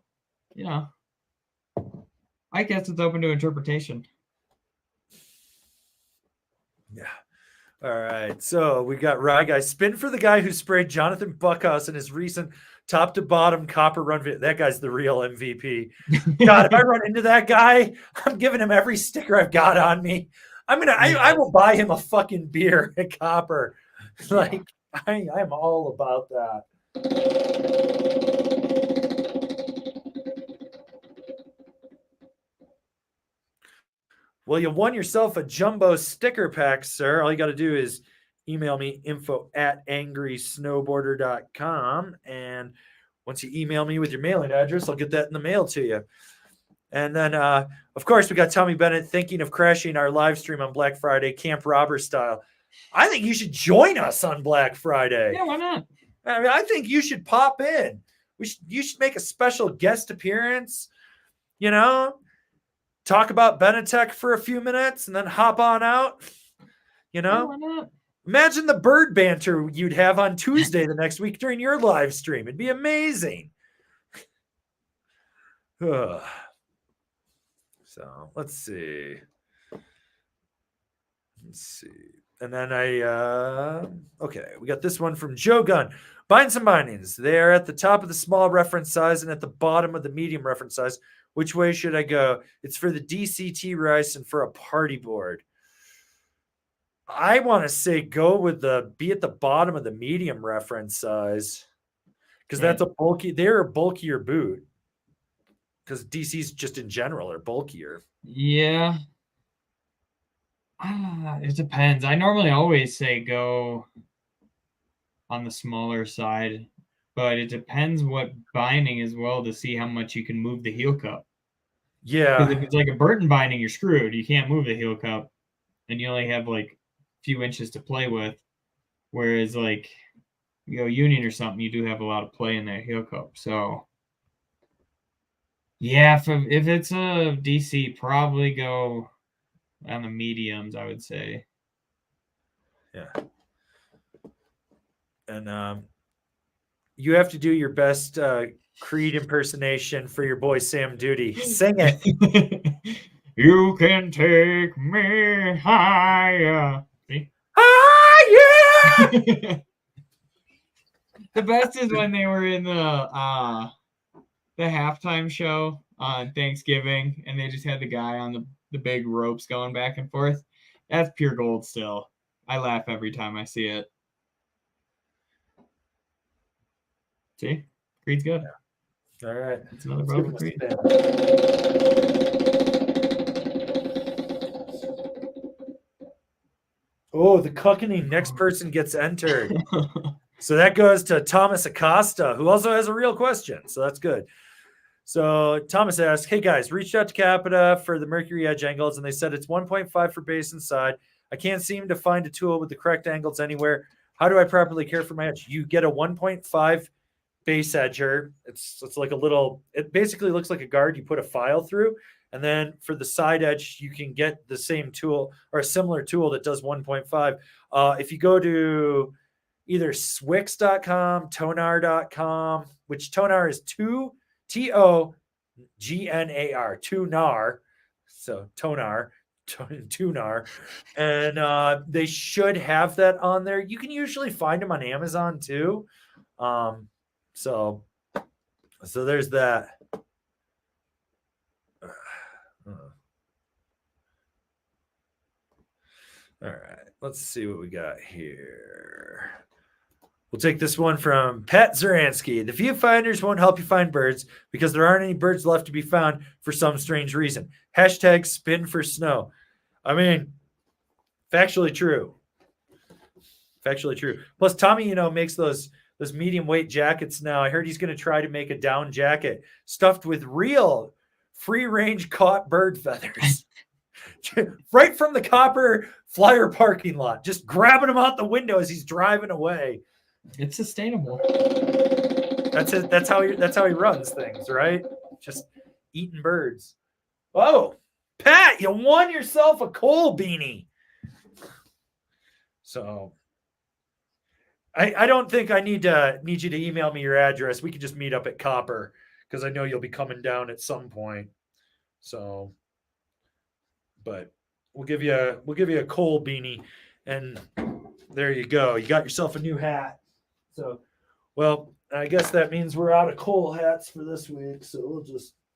I guess it's open to interpretation. Yeah. All right. So we got Rye Guy. Spin for the guy who sprayed Jonathan Buckhouse in his recent top to bottom copper run video. That guy's the real MVP. God, if I run into that guy, I'm giving him every sticker I've got on me. I will buy him a fucking beer at Copper. Like, I'm all about that. Well, you won yourself a jumbo sticker pack, sir. All you got to do is email me info@angrysnowboarder.com. And once you email me with your mailing address, I'll get that in the mail to you. And then, of course, we got Tommie Bennet thinking of crashing our live stream on Black Friday, Camp Robber style. I think you should join us on Black Friday. Yeah, why not? I mean, I think you should pop in. You should make a special guest appearance, talk about Benetek for a few minutes and then hop on out, Yeah, why not? Imagine the bird banter you'd have on Tuesday the next week during your live stream. It'd be amazing. So let's see. And then okay, we got this one from Joe Gunn. Binds and bindings. They are at the top of the small reference size and at the bottom of the medium reference size. Which way should I go? It's for the DCT rice and for a party board. I want to say be at the bottom of the medium reference size because that's they're a bulkier boot. Because DCs just in general are bulkier. Yeah. It depends. I normally always say go on the smaller side, but it depends what binding as well to see how much you can move the heel cup. Yeah. Because if it's like a Burton binding, you're screwed. You can't move the heel cup, and you only have like a few inches to play with. Whereas like you go union or something, you do have a lot of play in that heel cup. So yeah, if it's a DC, probably go on the mediums, I would say. Yeah. And you have to do your best Creed impersonation for your boy Sam Duty. Sing it. You can take me higher. See? Ah, yeah! The best is when they were in the halftime show on Thanksgiving, and they just had the guy on the big ropes going back and forth. That's pure gold still. I laugh every time I see it. See? Creed's good. All right. It's another broken Creed. Oh, the cuckening next person gets entered. So that goes to Thomas Acosta, who also has a real question. So that's good. So Thomas asked, hey guys, reached out to Capita for the Mercury Edge angles, and they said it's 1.5 for base and side. I can't seem to find a tool with the correct angles anywhere. How do I properly care for my edge? You get a 1.5 base edger. It's like a little, it basically looks like a guard you put a file through. And then for the side edge, you can get the same tool or a similar tool that does 1.5. If you go to either Swix.com, Tonar.com, which Tonar is Tognar, Tunar. So Tonar, and they should have that on there. You can usually find them on Amazon too. So there's that. All right, let's see what we got here. We'll take this one from Pat Zaransky. The viewfinders won't help you find birds because there aren't any birds left to be found for some strange reason. Hashtag spin for snow. I mean, factually true. Factually true. Plus, Tommie, makes those medium weight jackets now. I heard he's going to try to make a down jacket stuffed with real free range caught bird feathers. Right from the Copper Flyer parking lot, just grabbing him out the window as he's driving away. It's sustainable. That's it. That's how he runs things, right? Just eating birds. Oh, Pat, you won yourself a coal beanie. So I don't think I need you to email me your address. We can just meet up at Copper because I know you'll be coming down at some point. So, but we'll give you a coal beanie, and there you go. You got yourself a new hat. So, well, I guess that means we're out of coal hats for this week. So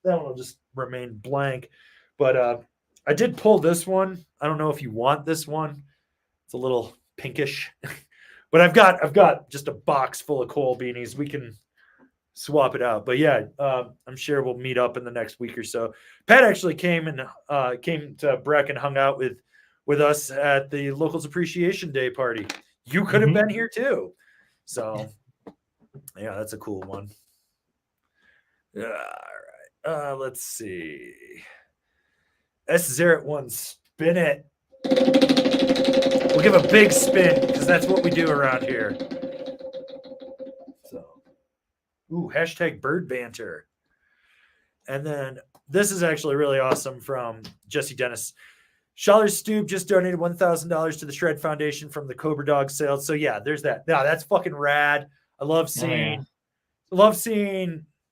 that one will just remain blank. But I did pull this one. I don't know if you want this one. It's a little pinkish, but I've got just a box full of coal beanies. We can swap it out. But yeah, I'm sure we'll meet up in the next week or so. Pat actually came to Breck and hung out with us at the Locals Appreciation Day party. You could have been here too. So yeah, that's a cool one. All right. Let's see. S01 spin it. We'll give a big spin because that's what we do around here. So, hashtag bird banter. And then this is actually really awesome from Jesse Dennis. Schaller's Stube just donated $1,000 to the Shred Foundation from the Cobra Dog sales. So yeah, there's that. No, that's fucking rad. I love seeing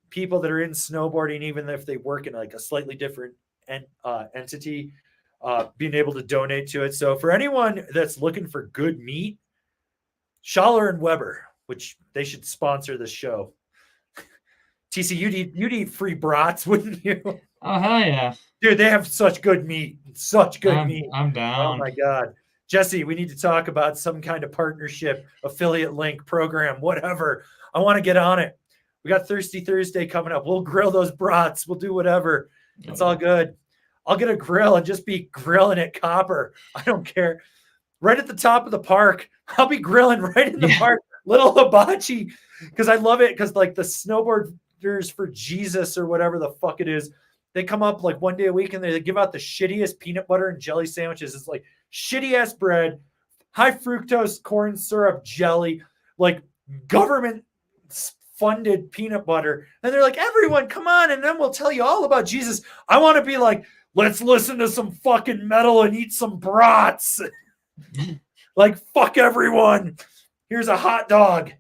people that are in snowboarding, even if they work in like a slightly different entity, being able to donate to it. So for anyone that's looking for good meat, Schaller and Weber, which they should sponsor this show. TC, you'd eat free brats, wouldn't you? Oh, hell yeah. Dude, they have such good meat. Such good meat. I'm down. Oh, my God. Jesse, we need to talk about some kind of partnership, affiliate link program, whatever. I want to get on it. We got Thirsty Thursday coming up. We'll grill those brats. We'll do whatever. It's all good. I'll get a grill and just be grilling at Copper. I don't care. Right at the top of the park. I'll be grilling right in the park. Little hibachi. Because I love it. Because like the snowboarders for Jesus or whatever the fuck it is, they come up like one day a week and they give out the shittiest peanut butter and jelly sandwiches. It's like shitty ass bread, high fructose corn syrup jelly. Like government funded peanut butter. And they're like, everyone, come on. And then we'll tell you all about Jesus. I want to be like, let's listen to some fucking metal and eat some brats. Like, fuck everyone. Here's a hot dog.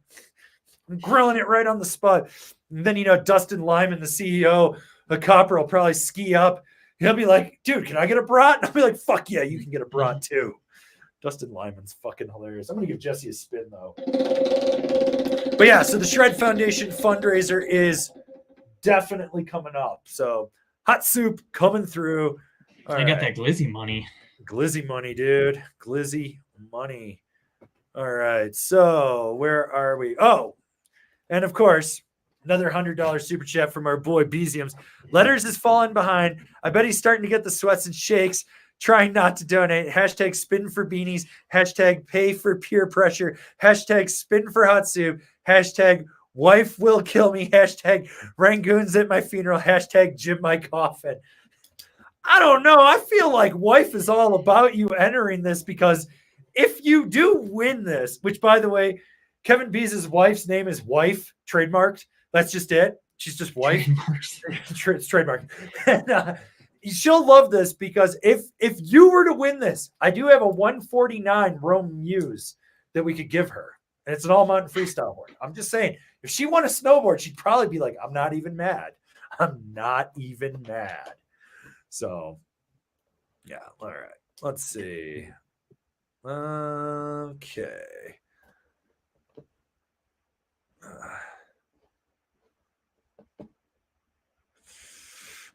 I'm grilling it right on the spot. And then, Dustin Lyman, the CEO of Copper, will probably ski up. He'll be like, dude, can I get a brat? And I'll be like, fuck yeah, you can get a brat too. Dustin Lyman's fucking hilarious. I'm going to give Jesse a spin, though. But yeah, so the Shred Foundation fundraiser is definitely coming up. So hot soup coming through. I got that glizzy money. Glizzy money, dude. Glizzy money. All right. So where are we? Oh, and of course, another $100 super chat from our boy Beziums. Letters is falling behind. I bet he's starting to get the sweats and shakes. Trying not to donate. Hashtag spin for beanies. Hashtag pay for peer pressure. Hashtag spin for hot soup. Hashtag wife will kill me. Hashtag Rangoons at my funeral. Hashtag Jim my coffin. I don't know. I feel like wife is all about you entering this, because if you do win this, which by the way, Kevin Bees' wife's name is Wife, trademarked. That's just it. She's just wife. It's trademarked. And, she'll love this, because if you were to win this, I do have a 149 Rome Muse that we could give her. And it's an all-mountain freestyle board. I'm just saying, if she won a snowboard, she'd probably be like, I'm not even mad. I'm not even mad. So, yeah. All right. Let's see. Okay.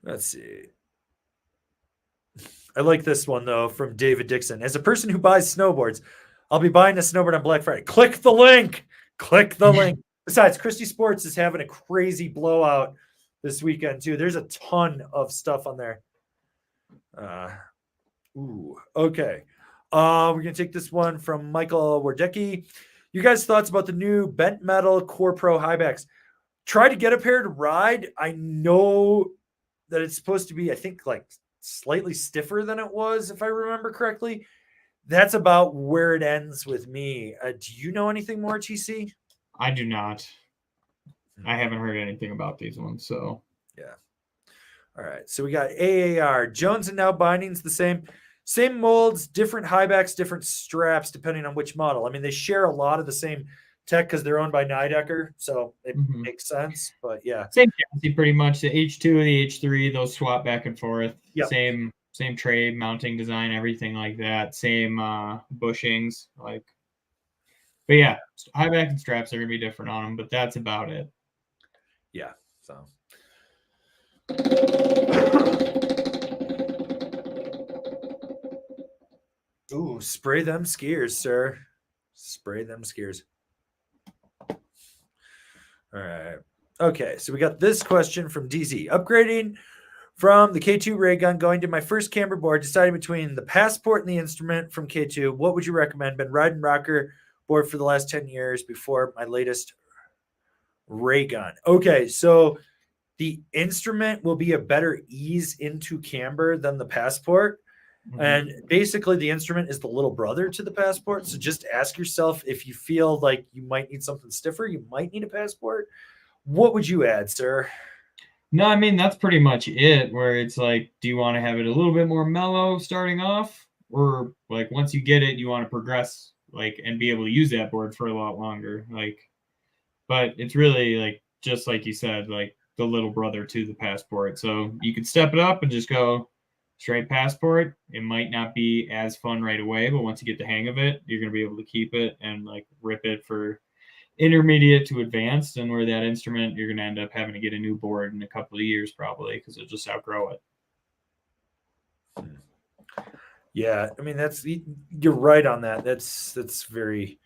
Let's see. I like this one, though, from David Dixon. As a person who buys snowboards, I'll be buying a snowboard on Black Friday. Click the link. Click the link. Besides, Christie Sports is having a crazy blowout this weekend, too. There's a ton of stuff on there. Okay. We're going to take this one from Michael Wardecki. You guys' thoughts about the new Bent Metal Core Pro high backs? Try to get a pair to ride. I know that it's supposed to be, I think, like slightly stiffer than it was, if I remember correctly. That's about where it ends with me. Do you know anything more, TC? I do not. I haven't heard anything about these ones, so. Yeah. All right. So we got AAR. Jones and Now bindings the same molds, different high backs, different straps, depending on which model. I mean, they share a lot of the same tech because they're owned by Nidecker, so it makes sense. But yeah, same chassis pretty much. The H2 and the H3, those swap back and forth. Yep. Same tray, mounting design, everything like that. Same bushings, like. But yeah, high back and straps are gonna be different on them, but that's about it. Yeah. So. Ooh, spray them skiers, sir. Spray them skiers. All right. Okay, so we got this question from DZ. Upgrading from the K2 ray gun, going to my first camber board, deciding between the Passport and the Instrument from K2. What would you recommend? Been riding rocker board for the last 10 years before my latest ray gun. Okay, so the Instrument will be a better ease into camber than the Passport. And basically the Instrument is the little brother to the Passport. So just ask yourself, if you feel like you might need something stiffer, you might need a Passport. What would you add, sir? No, I mean, that's pretty much it, where it's like, do you want to have it a little bit more mellow starting off? Or like once you get it, you want to progress like and be able to use that board for a lot longer. Like, but it's really like, just like you said, like the little brother to the Passport. So you could step it up and just go straight Passport. It might not be as fun right away, but once you get the hang of it, you're going to be able to keep it and like rip it for intermediate to advanced. And where that Instrument, you're going to end up having to get a new board in a couple of years probably, because it'll just outgrow it. Yeah, I mean, you're right on that. That's very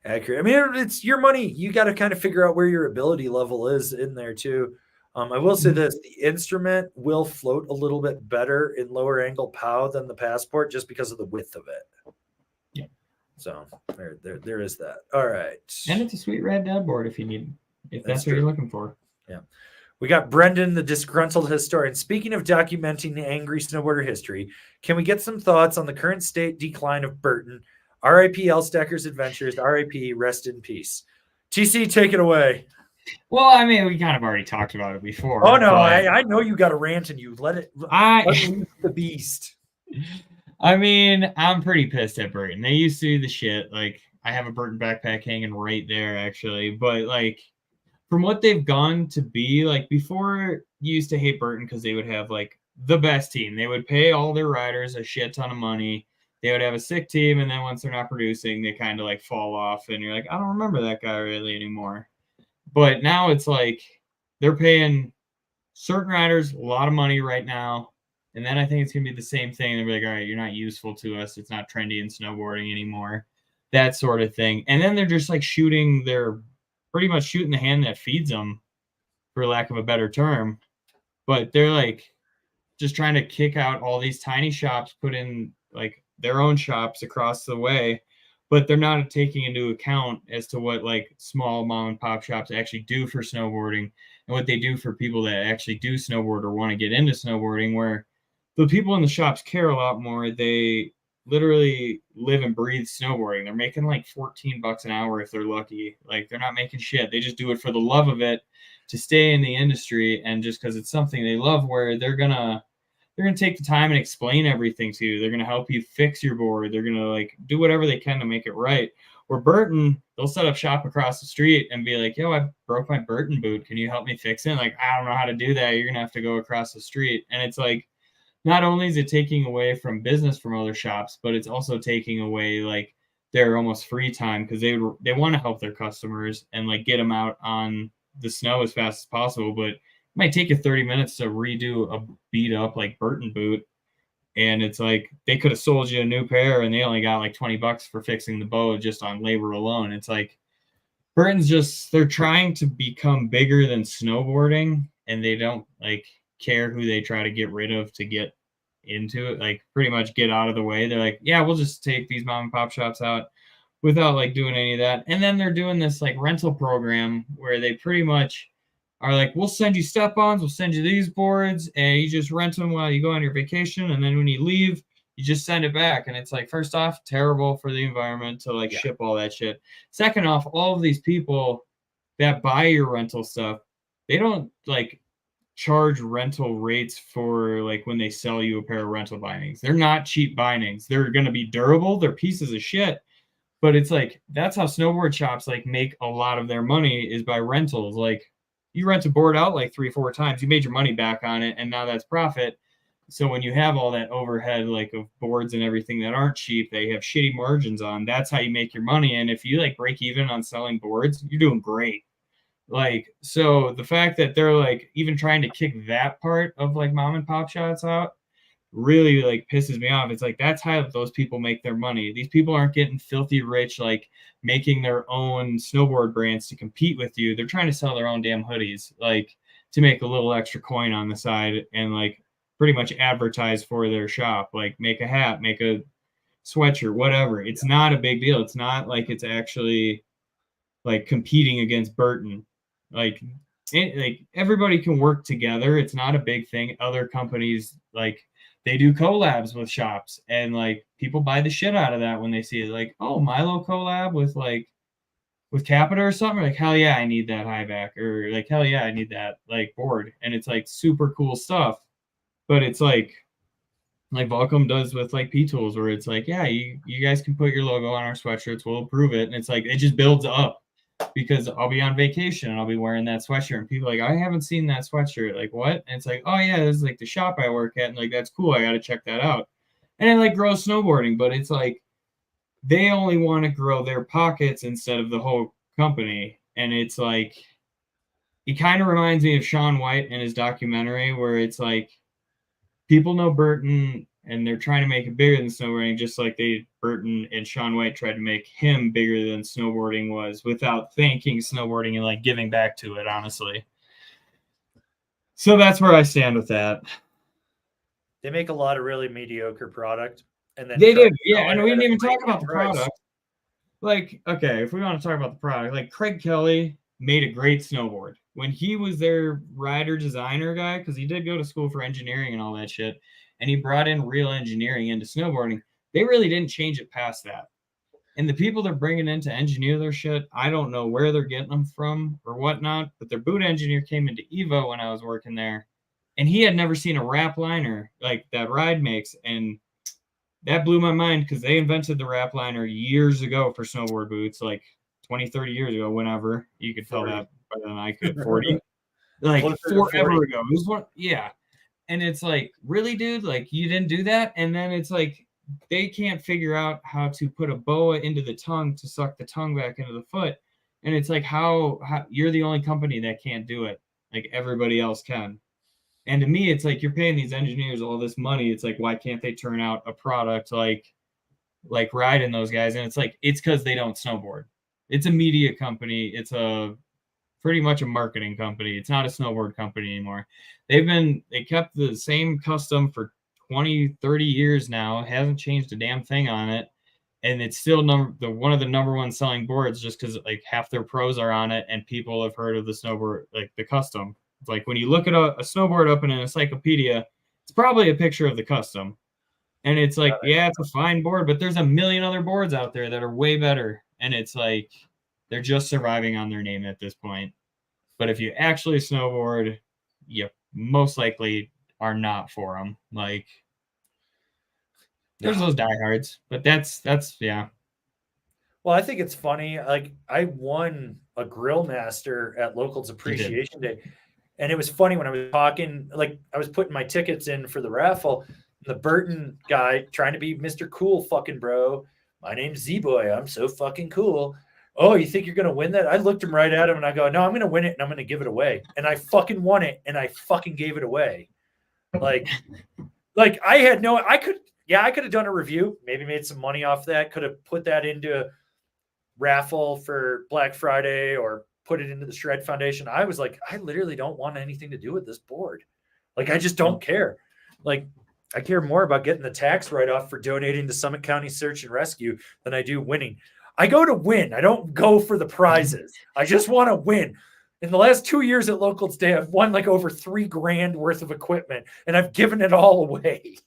accurate. I mean, it's your money. You got to kind of figure out where your ability level is in there too. I will say this: the Instrument will float a little bit better in lower angle POW than the Passport, just because of the width of it. Yeah. So there is that. All right. And it's a sweet red dad board if that's what you're looking for. Yeah. We got Brendan, the disgruntled historian. Speaking of documenting the angry snowboarder history, can we get some thoughts on the current state decline of Burton? R.I.P. L Stacker's Adventures. R.I.P. Rest in peace. TC, take it away. Well, I mean, we kind of already talked about it before. Oh no, I know you got a rant in you. Let unleash the beast. I mean, I'm pretty pissed at Burton. They used to do the shit. Like, I have a Burton backpack hanging right there, actually. But, like, from what they've gone to be, like, before, you used to hate Burton because they would have, like, the best team. They would pay all their riders a shit ton of money. They would have a sick team, and then once they're not producing, they kind of, like, fall off. And you're like, I don't remember that guy really anymore. But now it's like they're paying certain riders a lot of money right now. And then I think it's going to be the same thing. They'll be like, all right, you're not useful to us. It's not trendy in snowboarding anymore. That sort of thing. And then they're just like pretty much shooting the hand that feeds them, for lack of a better term. But they're like just trying to kick out all these tiny shops, put in like their own shops across the way. But they're not taking into account as to what like small mom and pop shops actually do for snowboarding and what they do for people that actually do snowboard or want to get into snowboarding, where the people in the shops care a lot more. They literally live and breathe snowboarding. They're making like $14 an hour if they're lucky. Like, they're not making shit. They just do it for the love of it, to stay in the industry, and just because it's something they love, where they're gonna take the time and explain everything to you. They're gonna help you fix your board. They're gonna like do whatever they can to make it right. Or Burton, they'll set up shop across the street and be like, yo, I broke my Burton boot. Can you help me fix it? Like, I don't know how to do that. You're gonna have to go across the street. And it's like, not only is it taking away from business from other shops, but it's also taking away like their almost free time, because they want to help their customers and like get them out on the snow as fast as possible. But it might take you 30 minutes to redo a beat up like Burton boot. And it's like, they could have sold you a new pair and they only got like $20 for fixing the bow just on labor alone. It's like, Burton's they're trying to become bigger than snowboarding, and they don't like care who they try to get rid of to get into it, like pretty much get out of the way. They're like, yeah, we'll just take these mom and pop shops out without like doing any of that. And then they're doing this like rental program where they pretty much are like, we'll send you step-ons, we'll send you these boards, and you just rent them while you go on your vacation, and then when you leave, you just send it back. And it's like, first off, terrible for the environment to like ship all that shit. Second off, all of these people that buy your rental stuff, they don't like charge rental rates for like when they sell you a pair of rental bindings. They're not cheap bindings. They're going to be durable. They're pieces of shit. But it's like, that's how snowboard shops like make a lot of their money, is by rentals. Like, you rent a board out like 3 or 4 times, you made your money back on it, and now that's profit. So when you have all that overhead like of boards and everything that aren't cheap, they have shitty margins on, that's how you make your money. And if you like break even on selling boards, you're doing great. Like, so the fact that they're like even trying to kick that part of like mom and pop shots out really like pisses me off. It's like, that's how those people make their money. These people aren't getting filthy rich like making their own snowboard brands to compete with you. They're trying to sell their own damn hoodies, like to make a little extra coin on the side and like pretty much advertise for their shop, like make a hat, make a sweatshirt, whatever. It's not a big deal. It's not like it's actually like competing against Burton. Like everybody can work together. It's not a big thing. Other companies, like, they do collabs with shops, and like people buy the shit out of that when they see it. Like, oh, Milo collab with Capita or something. Like, hell yeah, I need that high back, or like, hell yeah, I need that like board. And it's like super cool stuff. But it's like Volcom does with like P Tools, where it's like, yeah, you guys can put your logo on our sweatshirts, we'll approve it. And it's like, it just builds up, because I'll be on vacation and I'll be wearing that sweatshirt, and people are like, I haven't seen that sweatshirt. Like, what? And it's like, oh yeah, this is like the shop I work at, and like, that's cool, I got to check that out. And it like grows snowboarding. But it's like, they only want to grow their pockets instead of the whole company. And it's like, it kind of reminds me of Shaun White and his documentary, where it's like, people know Burton and they're trying to make it bigger than snowboarding, just like Burton and Shaun White tried to make him bigger than snowboarding was, without thanking snowboarding and like giving back to it, honestly. So that's where I stand with that. They make a lot of really mediocre product, and then they do, yeah. And we didn't even talk about the product. Like, okay, if we want to talk about the product, like Craig Kelly made a great snowboard when he was their rider designer guy, because he did go to school for engineering and all that shit, and he brought in real engineering into snowboarding. They really didn't change it past that. And the people they're bringing in to engineer their shit, I don't know where they're getting them from or whatnot, but their boot engineer came into Evo when I was working there, and he had never seen a wrap liner like that Ride makes. And that blew my mind because they invented the wrap liner years ago for snowboard boots, like 20, 30 years ago, whenever. You could tell 40. that better than I could. 40. Like forever ago. It was one, yeah. And it's like, really, dude? Like, you didn't do that? And then it's like, they can't figure out how to put a boa into the tongue to suck the tongue back into the foot. And it's like, how you're the only company that can't do it. Like, everybody else can. And to me, it's like, you're paying these engineers all this money. It's like, why can't they turn out a product like Ride and those guys? And it's like, it's because they don't snowboard. It's a media company. It's pretty much a marketing company. It's not a snowboard company anymore. They kept the same custom for 20, 30 years now. It hasn't changed a damn thing on it. And it's still one of the number one selling boards just because like half their pros are on it and people have heard of the snowboard, like the custom. It's like when you look at a snowboard up in an encyclopedia, it's probably a picture of the custom. And it's like, yeah, it's a fine board, but there's a million other boards out there that are way better. And it's like, they're just surviving on their name at this point. But if you actually snowboard, you most likely are not for them. Like, there's those diehards, but that's yeah. Well, I think it's funny. Like, I won a Grill Master at Locals Appreciation Day, and it was funny when I was talking. Like, I was putting my tickets in for the raffle, and the Burton guy trying to be Mr. Cool, fucking bro. My name's Z-Boy. I'm so fucking cool. Oh, you think you're going to win that? I looked him right at him and I go, no, I'm going to win it and I'm going to give it away. And I fucking won it and I fucking gave it away. Like I had I could have done a review, maybe made some money off that. Could have put that into raffle for Black Friday or put it into the Shred Foundation. I was like, I literally don't want anything to do with this board. Like, I just don't care. Like, I care more about getting the tax write-off for donating to Summit County Search and Rescue than I do winning. I go to win. I don't go for the prizes. I just want to win. In the last 2 years at Locals Day, I've won like over $3,000 worth of equipment, and I've given it all away.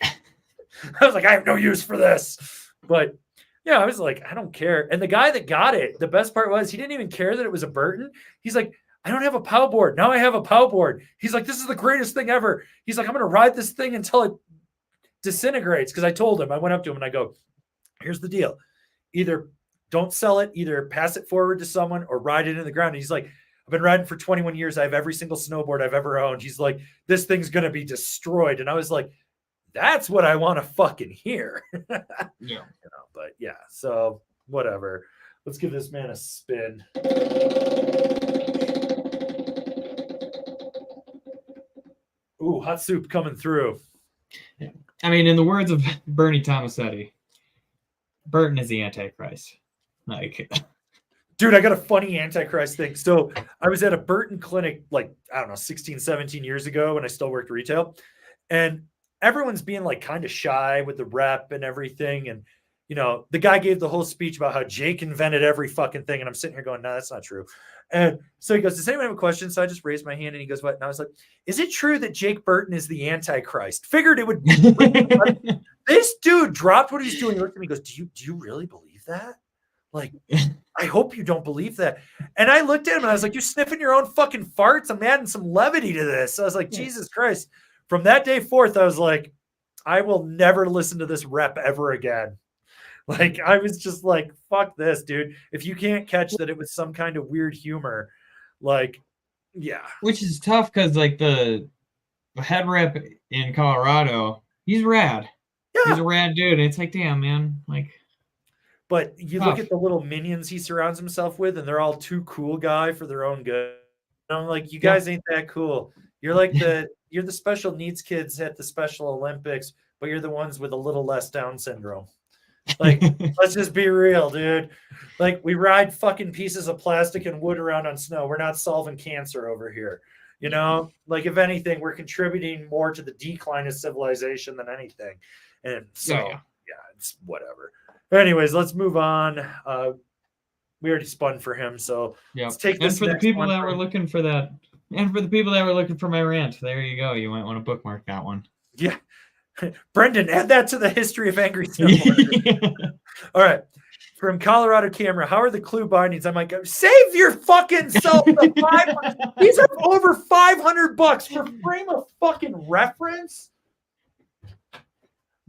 I was like, I have no use for this. But yeah, I was like, I don't care. And the guy that got it, the best part was he didn't even care that it was a Burton. He's like, I don't have a POW board. Now I have a POW board. He's like, this is the greatest thing ever. He's like, I'm going to ride this thing until it disintegrates. Because I told him, I went up to him and I go, here's the deal. Either don't sell it, either pass it forward to someone or ride it in the ground. And he's like, I've been riding for 21 years. I have every single snowboard I've ever owned. He's like, this thing's going to be destroyed. And I was like, that's what I want to fucking hear. Yeah. But yeah, so whatever. Let's give this man a spin. Ooh, hot soup coming through. Yeah. I mean, in the words of Bernie Tomasetti, Burton is the Antichrist. Like, dude, I got a funny Antichrist thing. So I was at a Burton clinic, like, I don't know, 16, 17 years ago when I still worked retail. And everyone's being like kind of shy with the rep and everything. And, you know, the guy gave the whole speech about how Jake invented every fucking thing. And I'm sitting here going, no, that's not true. And so he goes, does anyone have a question? So I just raised my hand and he goes, what? And I was like, is it true that Jake Burton is the Antichrist? Figured it would. This dude dropped what he's doing. He looked at me and goes, do you really believe that? Like, I hope you don't believe that. And I looked at him and I was like, you're sniffing your own fucking farts. I'm adding some levity to this. So I was like, Jesus Christ. From that day forth, I was like, I will never listen to this rep ever again. Like, I was just like, fuck this, dude. If you can't catch that it was some kind of weird humor, like, yeah. Which is tough because, like, the head rep in Colorado, he's rad. Yeah. He's a rad dude. And it's like, damn, man. Like, but you look at the little minions he surrounds himself with, and they're all too cool guy for their own good. And I'm like, you guys ain't that cool. You're like you're the special needs kids at the Special Olympics, but you're the ones with a little less Down syndrome. Like, let's just be real, dude. Like, we ride fucking pieces of plastic and wood around on snow. We're not solving cancer over here. You know, like, if anything, we're contributing more to the decline of civilization than anything. And so, yeah, it's whatever. Anyways, let's move on. We already spun for him, so let's take this. And for the people that were looking for that, and for the people that were looking for my rant, there you go. You might want to bookmark that one. Yeah. Brendan, add that to the history of angry snowboarders. All right. From Colorado Camera, how are the clue bindings? I'm like, save your fucking self. These are over $500 for frame of fucking reference.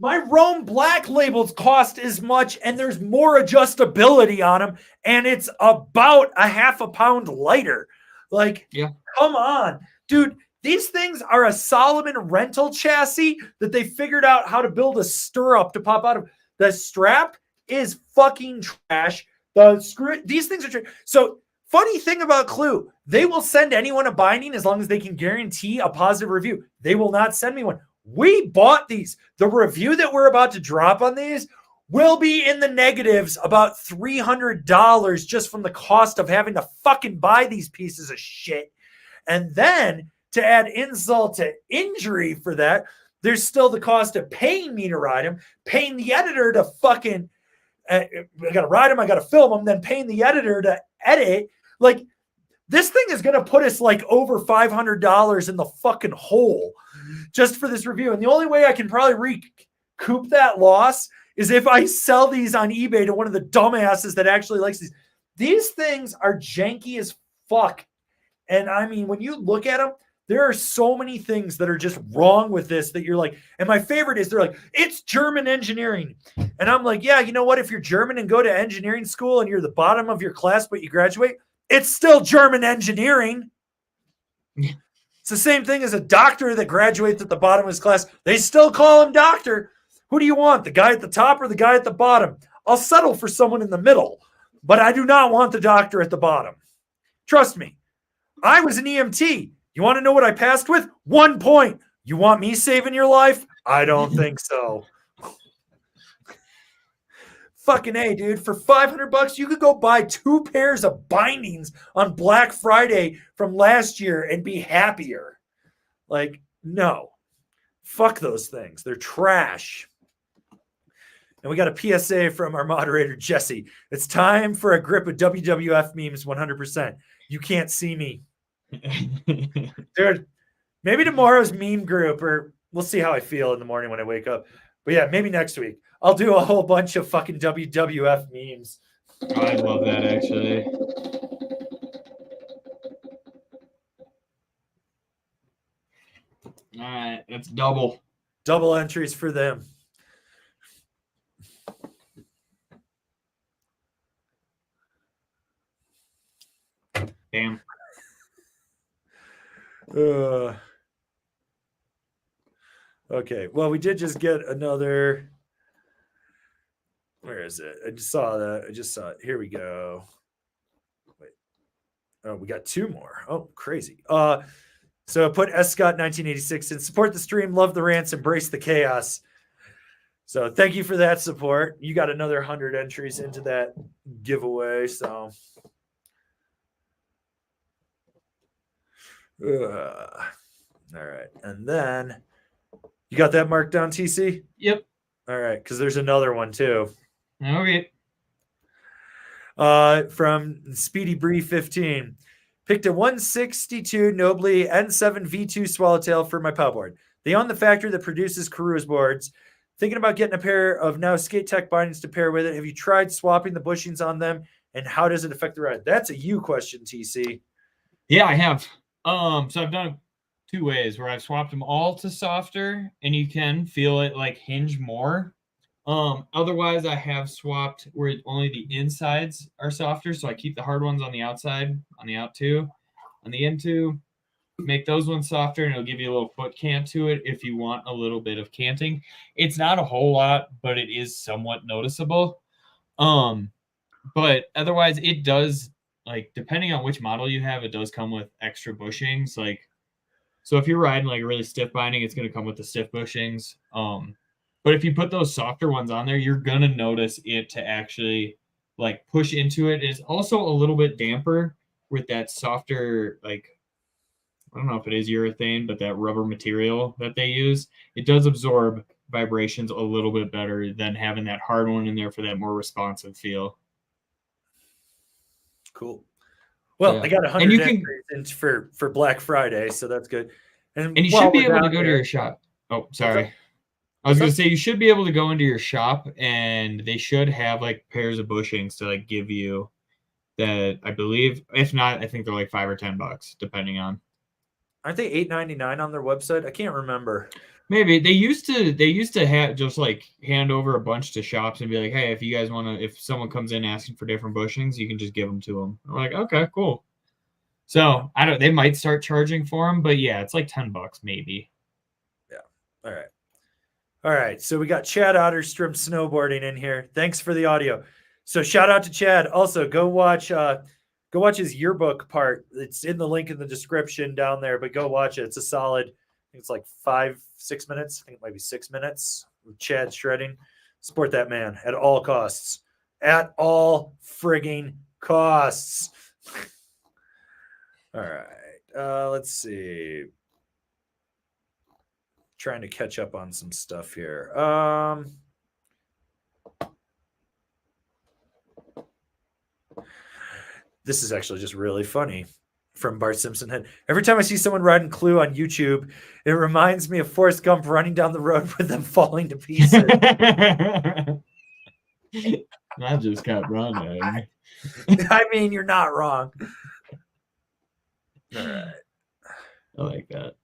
My Rome Black labels cost as much, and there's more adjustability on them, and it's about a half a pound lighter. Like, come on, dude. These things are a Solomon rental chassis that they figured out how to build a stirrup to pop out of. The strap is fucking trash. These things are trash. So, funny thing about Clue, they will send anyone a binding as long as they can guarantee a positive review. They will not send me one. We bought these. The review that we're about to drop on these will be in the negatives, about $300 just from the cost of having to fucking buy these pieces of shit. And then to add insult to injury for that, there's still the cost of paying me to ride them, paying the editor to fucking, I got to ride them, I got to film them, then paying the editor to edit. Like, this thing is going to put us like over $500 in the fucking hole just for this review. And the only way I can probably recoup that loss is if I sell these on eBay to one of the dumbasses that actually likes these. These things are janky as fuck. And I mean, when you look at them, there are so many things that are just wrong with this that you're like, and my favorite is they're like, it's German engineering. And I'm like, yeah, you know what? If you're German and go to engineering school and you're the bottom of your class, but you graduate, it's still German engineering. It's the same thing as a doctor that graduates at the bottom of his class. They still call him doctor. Who do you want? The guy at the top or the guy at the bottom? I'll settle for someone in the middle, but I do not want the doctor at the bottom. Trust me. I was an EMT. You want to know what I passed with? 1 point. You want me saving your life? I don't think so. Fucking A, dude. For $500, you could go buy 2 pairs of bindings on Black Friday from last year and be happier. Like, no. Fuck those things. They're trash. And we got a PSA from our moderator, Jesse. It's time for a grip of WWF memes 100%. You can't see me. Dude, maybe tomorrow's meme group, or we'll see how I feel in the morning when I wake up. But yeah, maybe next week. I'll do a whole bunch of fucking WWF memes. Oh, I love that, actually. All right, that's double. Double entries for them. Damn. Okay, well, we did just get another. Where is it? I just saw that. I just saw it. Here we go. Wait. Oh, we got 2 more. Oh, crazy. So I put S. Scott 1986 in. Support the stream, love the rants, embrace the chaos. So thank you for that support. You got another 100 entries into that giveaway. So all right. And then you got that marked down, TC? Yep. All right, because there's another one too. Okay. From Speedy Bree 15. Picked a 162 Nobly N7 V2 Swallowtail for my powboard. They own the factory that produces cruise boards. Thinking about getting a pair of now Skate Tech bindings to pair with it. Have you tried swapping the bushings on them, and how does it affect the ride? That's a you question, TC. Yeah, I have. So I've done it 2 ways where I've swapped them all to softer, and you can feel it like hinge more. Otherwise, I have swapped where only the insides are softer, so I keep the hard ones on the outside, on the out 2, on the in 2. Make those ones softer, and it'll give you a little foot cant to it if you want a little bit of canting. It's not a whole lot, but it is somewhat noticeable. But otherwise, it does, like, depending on which model you have, it does come with extra bushings. Like, so if you're riding like a really stiff binding, it's going to come with the stiff bushings. But if you put those softer ones on there, you're going to notice it to actually like push into it. It's also a little bit damper with that softer, like, I don't know if it is urethane, but that rubber material that they use, it does absorb vibrations a little bit better than having that hard one in there for that more responsive feel. Cool. Well, yeah. I got 100 entries for Black Friday, so that's good. And you should be able to go to your shop. Oh, sorry. I was gonna say you should be able to go into your shop and they should have like pairs of bushings to like give you that. I believe, if not, I think they're like $5 or $10 depending on. Aren't they $8.99 on their website? I can't remember. Maybe they used to have just like hand over a bunch to shops and be like, hey, if you guys want to, if someone comes in asking for different bushings, you can just give them to them. We're like, okay, cool. So I don't. They might start charging for them, but yeah, it's like $10 maybe. Yeah. All right. So we got Chad Otterstrom snowboarding in here. Thanks for the audio. So shout out to Chad. Also, go watch his yearbook part. It's in the link in the description down there, but go watch it. It's a solid. I think it's like 5-6 minutes. I think it might be 6 minutes with Chad shredding. Support that man at all costs. At all frigging costs. All right. Let's see. Trying to catch up on some stuff here. This is actually just really funny from Bart Simpson Head. Every time I see someone riding Clue on YouTube, it reminds me of Forrest Gump running down the road with them falling to pieces. I just kept running. I mean, you're not wrong. All right. I like that.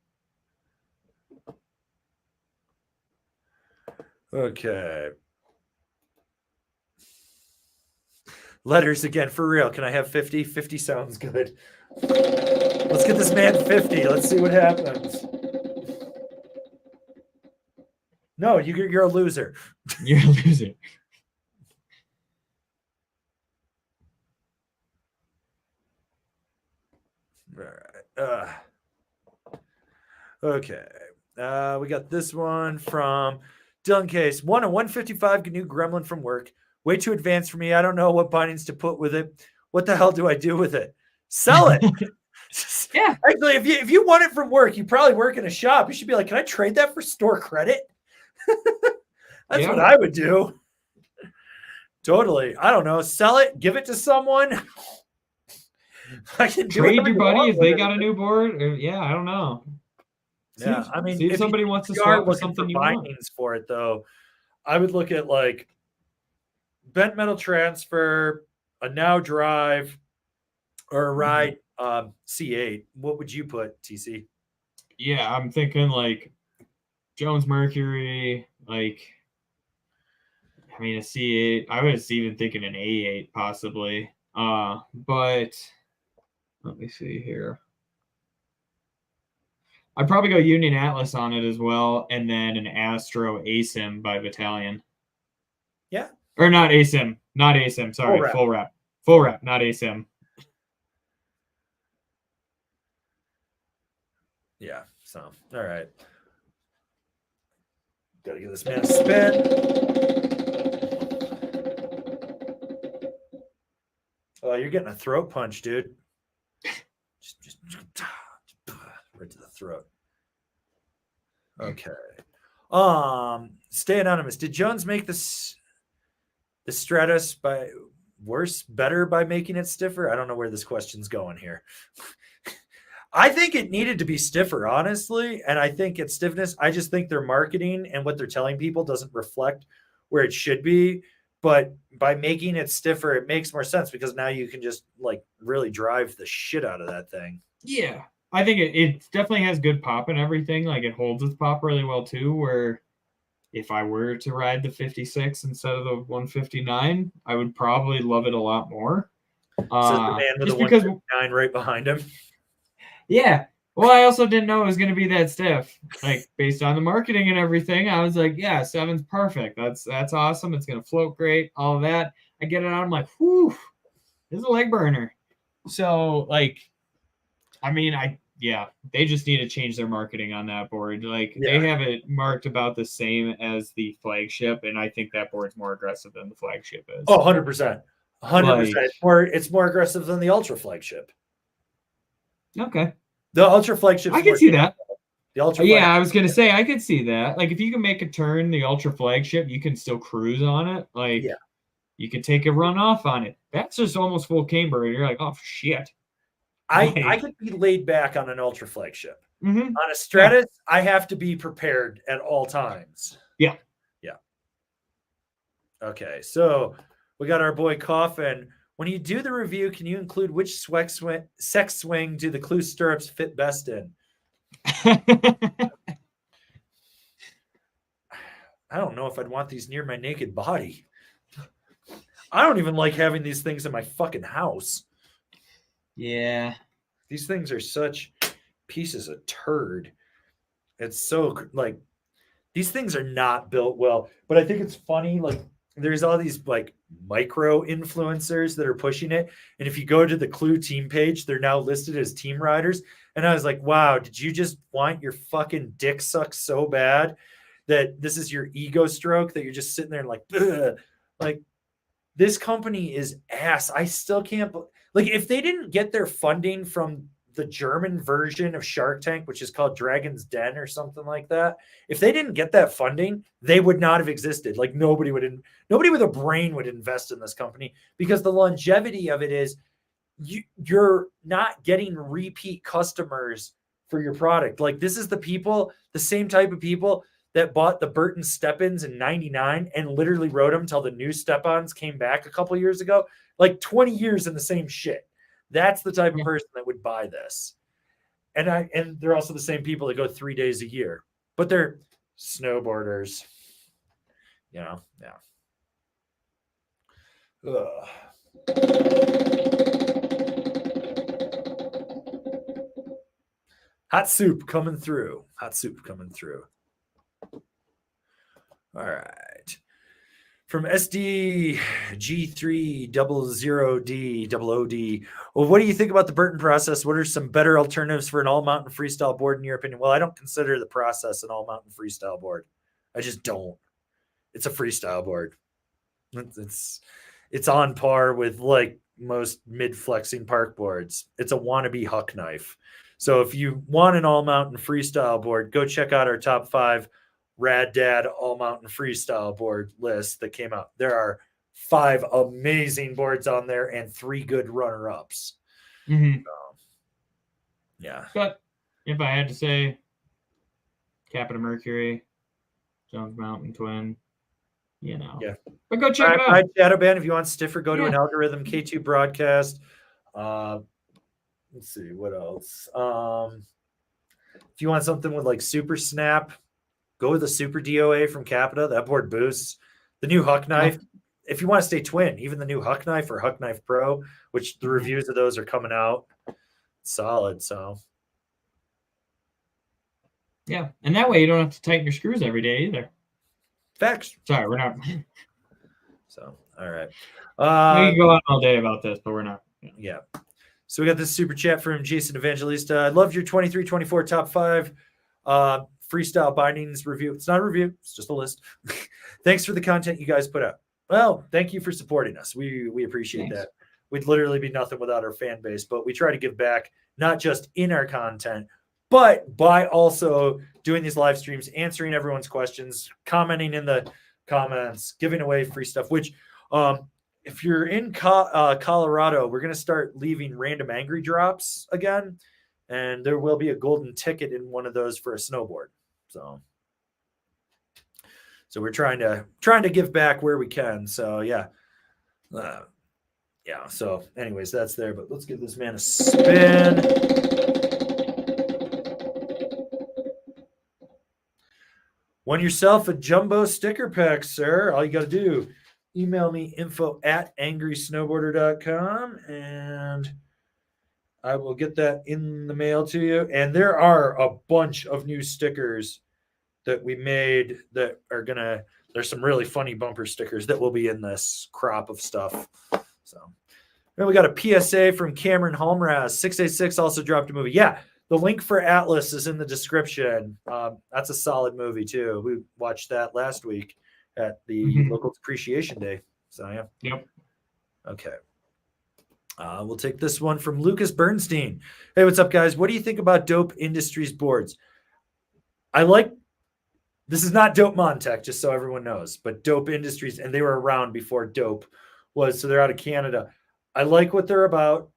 Okay. Letters again, for real. Can I have 50? 50 sounds good. Let's get this man 50. Let's see what happens. No, you're a loser. You're a loser. All right. Okay. We got this one from Dylan Case. One, a 155 GNU Gremlin from work. Way too advanced for me. I don't know what bindings to put with it. What the hell do I do with it? Sell it. Yeah. Actually, if you want it from work, you probably work in a shop. You should be like, can I trade that for store credit? That's what I would do. Totally. I don't know. Sell it. Give it to someone. I can trade your buddy if they got a new board. Or, yeah, I don't know. Yeah, I mean, see if somebody wants to swap with something you want. Bindings for it, though, I would look at like bent metal transfer, a now drive, or a ride C8. What would you put, TC? Yeah, I'm thinking like Jones Mercury, like I mean a C8. I was even thinking an A8 possibly. But let me see here. I'd probably go Union Atlas on it as well, and then an Astro ASIM by Battalion. Yeah. Or not ASIM. Not ASIM. Sorry. Full wrap. Full wrap, not ASIM. Yeah. So, all right. Got to give this man a spin. Oh, you're getting a throat punch, dude. Just right to the throat. Okay. Stay anonymous. Did Jones make the Stratus better by making it stiffer? I don't know where this question's going here. I think it needed to be stiffer, honestly, and I think its stiffness, I just think their marketing and what they're telling people doesn't reflect where it should be. But by making it stiffer, it makes more sense because now you can just like really drive the shit out of that thing. Yeah. I think it definitely has good pop and everything. Like it holds its pop really well too, where if I were to ride the 56 instead of the 159, I would probably love it a lot more. So the man with the 159 right behind him. Yeah. Well, I also didn't know it was going to be that stiff. Like based on the marketing and everything, I was like, yeah, 7's perfect. That's awesome. It's going to float great. All of that. I get it out. I'm like, whew, this is a leg burner. So like, I mean, they just need to change their marketing on that board. Like they have it marked about the same as the flagship. And I think that board's more aggressive than the flagship is. Oh, 100%. 100%. It's more aggressive than the Ultra flagship. Okay. The Ultra flagship. I can see that. The Ultra. Yeah, I was gonna say I could see that. Like if you can make a turn, the Ultra flagship, you can still cruise on it. Like you could take a run off on it. That's just almost full camber, and you're like, oh shit. I could be laid back on an Ultra flagship. Mm-hmm. On a Stratus, I have to be prepared at all times. Yeah. Yeah. Okay, so we got our boy Coffin. When you do the review, can you include which sex swing do the Clue stirrups fit best in? I don't know if I'd want these near my naked body. I don't even like having these things in my fucking house. Yeah. These things are such pieces of turd. It's so like these things are not built well. But I think it's funny. Like there's all these like micro influencers that are pushing it. And if you go to the Clue team page, they're now listed as team riders. And I was like, wow, did you just want your fucking dick sucked so bad that this is your ego stroke that you're just sitting there and like, ugh. Like this company is ass. I still can't like if they didn't get their funding from the German version of Shark Tank, which is called Dragon's Den or something like that. If they didn't get that funding, they would not have existed. Like nobody with a brain would invest in this company because the longevity of it is you're not getting repeat customers for your product. Like this is the same type of people that bought the Burton Step-ins in 99 and literally rode them till the new Step-ons came back a couple years ago, like 20 years in the same shit. That's the type of person that would buy this. And they're also the same people that go 3 days a year, but they're snowboarders, yeah. Ugh. Hot soup coming through. All right. From SDG300D. Well, what do you think about the Burton process? What are some better alternatives for an all-mountain freestyle board in your opinion? Well, I don't consider the process an all-mountain freestyle board. I just don't. It's a freestyle board. It's on par with like most mid-flexing park boards. It's a wannabe huck knife. So if you want an all-mountain freestyle board, go check out our top 5 Rad Dad all mountain freestyle board list that came out. There are 5 amazing boards on there and 3 good runner ups. Mm-hmm. Yeah. But if I had to say, Capita Mercury, Jones Mountain Twin, Yeah. But go check it out. Shadow Band, if you want stiffer, go to an Algorithm K2 broadcast. Let's see what else. If you want something with like super snap, go with the Super DOA from Capita. That board boosts. The new Huck Knife. If you want to stay twin, even the new Huck Knife or Huck Knife Pro, which the reviews of those are coming out, solid. So, yeah, and that way you don't have to tighten your screws every day either. Facts. Sorry, we're not. So, all right. We can go on all day about this, but we're not. Yeah. So we got this super chat from Jason Evangelista. I loved your 23-24 top 5 freestyle bindings review. It's not a review. It's just a list. Thanks for the content you guys put out. Well, thank you for supporting us. We appreciate that. We'd literally be nothing without our fan base, but we try to give back, not just in our content, but by also doing these live streams, answering everyone's questions, commenting in the comments, giving away free stuff, which if you're in Colorado, we're going to start leaving random angry drops again, and there will be a golden ticket in one of those for a snowboard. So we're trying to give back where we can. So yeah. So anyways, that's there, but let's give this man a spin. Won yourself a jumbo sticker pack, sir. All you got to do, email me info@angrysnowboarder.com and I will get that in the mail to you. And there are a bunch of new stickers that we made that are there's some really funny bumper stickers that will be in this crop of stuff. So then we got a PSA from Cameron Holmraz. 686 also dropped a movie. Yeah, the link for Atlas is in the description. That's a solid movie too. We watched that last week at the local depreciation day. So yeah. Yep. Okay. We'll take this one from Lucas Bernstein. Hey, what's up, guys? What do you think about Dope Industries boards? This is not Dope Montech, just so everyone knows, but Dope Industries, and they were around before Dope was, so they're out of Canada. I like what they're about.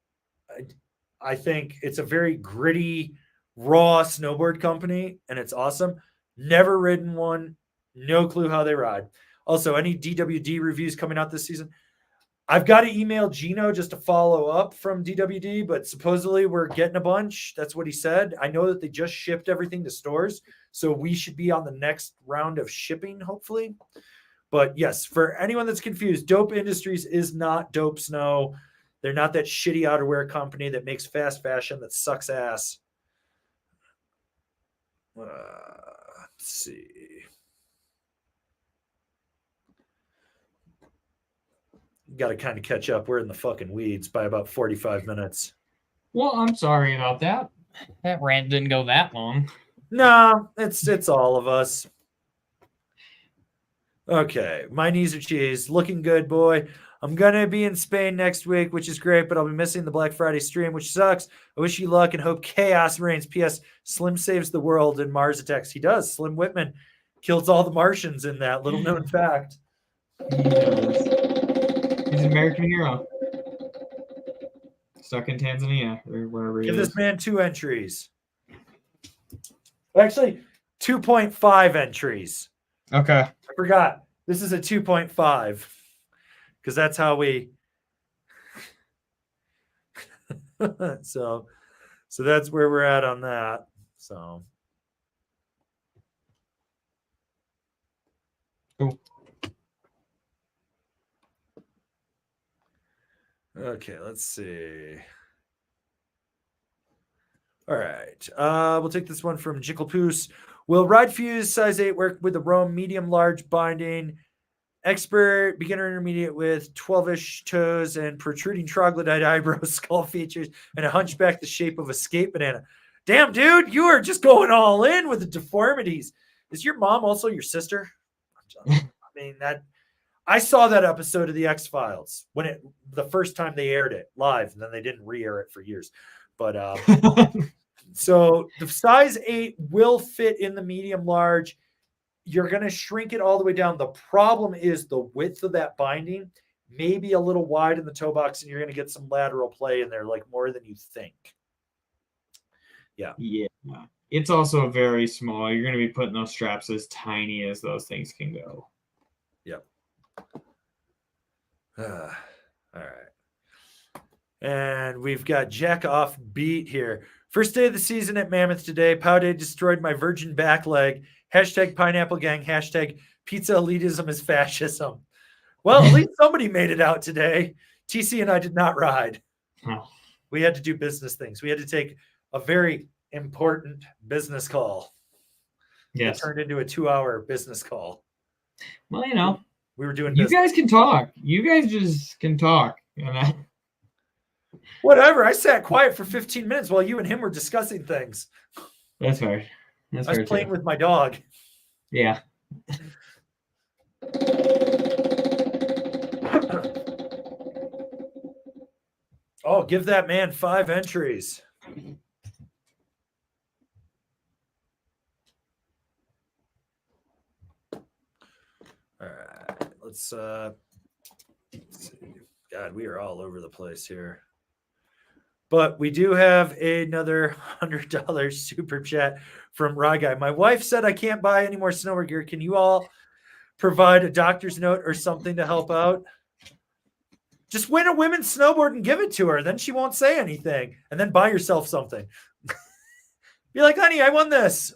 I think it's a very gritty, raw snowboard company, and it's awesome. Never ridden one. No clue how they ride. Also, any DWD reviews coming out this season? I've got to email Gino just to follow up from DWD, but supposedly we're getting a bunch. That's what he said. I know that they just shipped everything to stores, so we should be on the next round of shipping, hopefully. But yes, for anyone that's confused, Dope Industries is not Dope Snow. They're not that shitty outerwear company that makes fast fashion that sucks ass. Let's see. Got to kind of catch up. We're in the fucking weeds by about 45 minutes. Well, I'm sorry about that. That rant didn't go that long. No, it's all of us. Okay, my knees are cheese. Looking good, boy. I'm going to be in Spain next week, which is great, but I'll be missing the Black Friday stream, which sucks. I wish you luck and hope chaos reigns. P.S. Slim saves the world in Mars Attacks. He does. Slim Whitman kills all the Martians in that. Little known fact. He does. He's an American hero. Stuck in Tanzania or wherever he is. Give this man 2 entries. Actually, 2.5 entries. Okay. I forgot. This is a 2.5 because that's how we. so that's where we're at on that. So. Cool. Okay, let's see. All right. We'll take this one from Jicklepoos. Will Ride Fuse size 8 work with the Rome medium large binding? Expert, beginner, intermediate with 12-ish toes and protruding troglodyte eyebrows, skull features, and a hunchback the shape of a skate banana. Damn, dude, you are just going all in with the deformities. Is your mom also your sister? I mean, that I saw that episode of the X-Files when the first time they aired it live, and then they didn't re-air it for years. But so the size 8 will fit in the medium large. You're going to shrink it all the way down. The problem is the width of that binding may be a little wide in the toe box, and you're going to get some lateral play in there, like more than you think. Yeah. Yeah. It's also very small. You're going to be putting those straps as tiny as those things can go. Yep. All right. And we've got Jack off beat here. First day of the season at Mammoth today. Powday destroyed my virgin back leg. Hashtag pineapple gang. Hashtag pizza elitism is fascism. Well, at least somebody made it out today. TC and I did not ride. Oh. We had to do business things. We had to take a very important business call. Yes. It turned into a 2-hour business call. Well, you know. We were doing You business. guys can talk. You guys just can talk. Whatever. I sat quiet for 15 minutes while you and him were discussing things. That's fair. That's I was playing too. with my dog. Yeah. Oh, give that man 5 entries. All right. Let's see. God, we are all over the place here. But we do have another $100 super chat from Rye Guy. My wife said I can't buy any more snowboard gear. Can you all provide a doctor's note or something to help out? Just win a women's snowboard and give it to her. Then she won't say anything. And then buy yourself something. Be like, honey, I won this.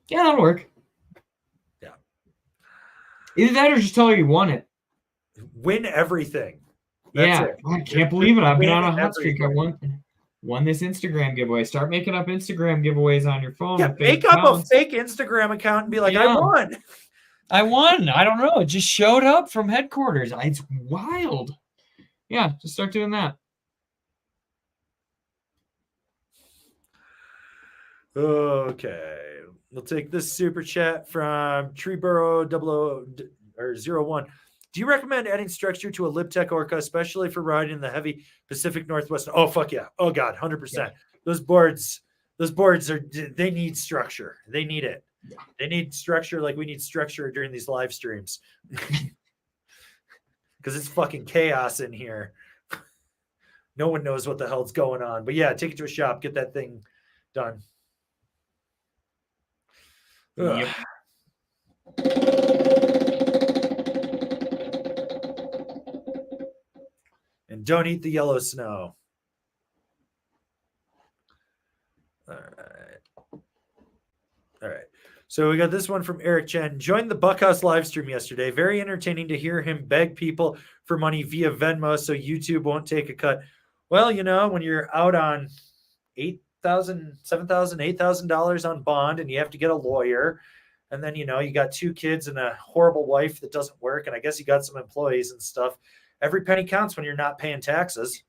Yeah, that'll work. Yeah. Either that or just tell her you won it. Win everything. That's yeah. it. I can't believe it. I've been Win on a hot streak. I won this Instagram giveaway. Start making up Instagram giveaways on your phone. Yeah, make up a fake Instagram account and be like, I won. I won. I don't know. It just showed up from headquarters. It's wild. Yeah, just start doing that. Okay. We'll take this super chat from Treeborough 01. Do you recommend adding structure to a Libtech Orca, especially for riding in the heavy Pacific Northwest? Oh, fuck yeah. Oh, God, 100%. Yeah. Those boards they need structure. They need it. Yeah. They need structure like we need structure during these live streams. Because it's fucking chaos in here. No one knows what the hell's going on. But yeah, take it to a shop. Get that thing done. Yep. And don't eat the yellow snow. All right. So we got this one from Eric Chen. Joined the Buckhouse live stream yesterday. Very entertaining to hear him beg people for money via Venmo so YouTube won't take a cut. Well, you know, when you're out on $8,000, $7,000, $8,000 on bond and you have to get a lawyer, and then, you know, you got 2 kids and a horrible wife that doesn't work, and I guess you got some employees and stuff. Every penny counts when you're not paying taxes.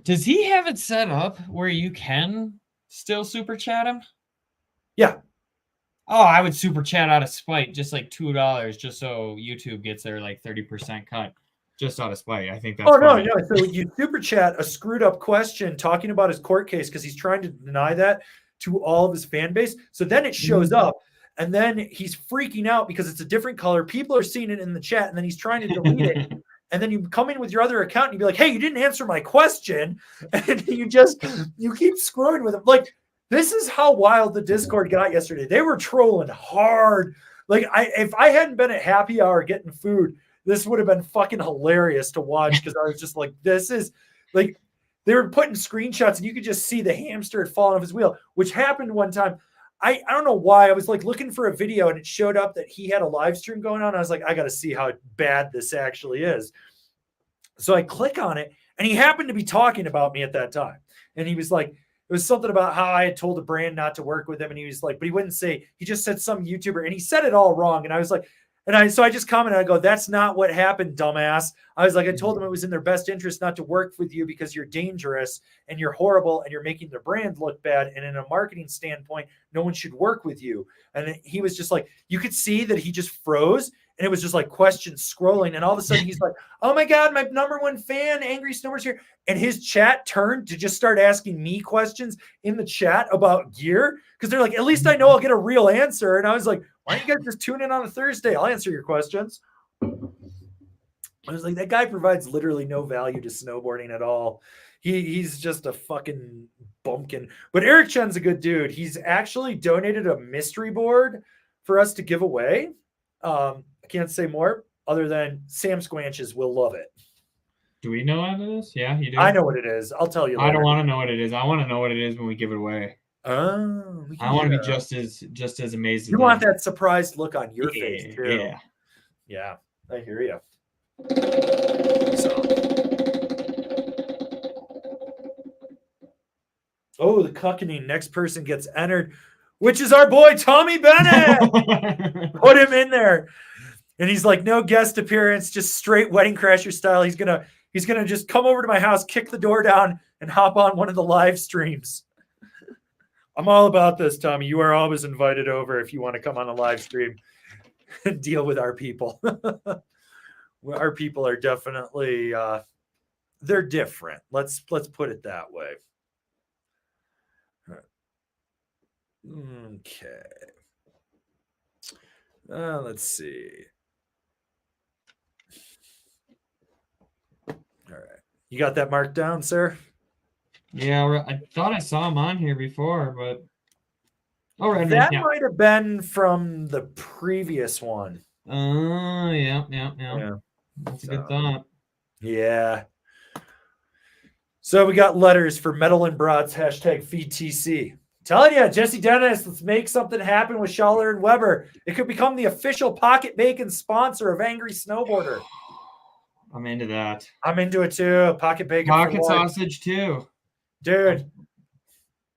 Does he have it set up where you can still super chat him? Yeah. Oh, I would super chat out of spite, just like $2, just so YouTube gets their like 30% cut, just out of spite. I think that's. Oh funny. no! So you super chat a screwed up question talking about his court case because he's trying to deny that to all of his fan base. So then it shows up, and then he's freaking out because it's a different color. People are seeing it in the chat, and then he's trying to delete it. And then you come in with your other account and you be like, "Hey, you didn't answer my question," and you keep screwing with him. Like, this is how wild the Discord got yesterday. They were trolling hard. Like, if I hadn't been at happy hour getting food, this would have been fucking hilarious to watch because I was just like, this is like, they were putting screenshots and you could just see the hamster had fallen off his wheel, which happened one time. I don't know why. I was like looking for a video and it showed up that he had a live stream going on. I was like, I got to see how bad this actually is. So I click on it and he happened to be talking about me at that time. And he was like, it was something about how I had told a brand not to work with him. And he was like, but he wouldn't say, he just said some YouTuber and he said it all wrong. And I was like, so I just commented, I go, that's not what happened, dumbass. I was like, I told them it was in their best interest not to work with you because you're dangerous and you're horrible and you're making their brand look bad. And in a marketing standpoint, no one should work with you. And he was just like, you could see that he just froze and it was just like questions scrolling. And all of a sudden he's like, oh my God, my #1 fan, Angry Snowboard's here. And his chat turned to just start asking me questions in the chat about gear. Cause they're like, at least I know I'll get a real answer. And I was like, why don't you guys just tune in on a Thursday? I'll answer your questions. I was like, that guy provides literally no value to snowboarding at all. He's just a fucking bumpkin. But Eric Chen's a good dude. He's actually donated a mystery board for us to give away. I can't say more other than Sam Squanches will love it. Do we know what it is? Yeah, you do. I know what it is. I'll tell you later. I don't want to know what it is. I want to know what it is when we give it away. Oh, I want to be just as amazed. You want that surprised look on your face too. Yeah, I hear you. So. Oh, the cuckening. Next person gets entered, which is our boy Tommie Bennet. Put him in there, and he's like, no guest appearance, just straight Wedding Crasher style. He's gonna just come over to my house, kick the door down, and hop on one of the live streams. I'm all about this, Tommie. You are always invited over if you want to come on a live stream and deal with our people. Our people are definitely they're different. Let's put it that way. Okay. Let's see. All right. You got that marked down, sir? Yeah, I thought I saw him on here before, but that might have been from the previous one. Oh, yeah. That's a good thought. Yeah. So we got letters for Metal and Broads, #VTC. Telling you, Jesse Dennis, let's make something happen with Schaller and Weber. It could become the official Pocket Bacon sponsor of Angry Snowboarder. I'm into that. I'm into it too. Pocket Bacon. Pocket sausage too. Dude,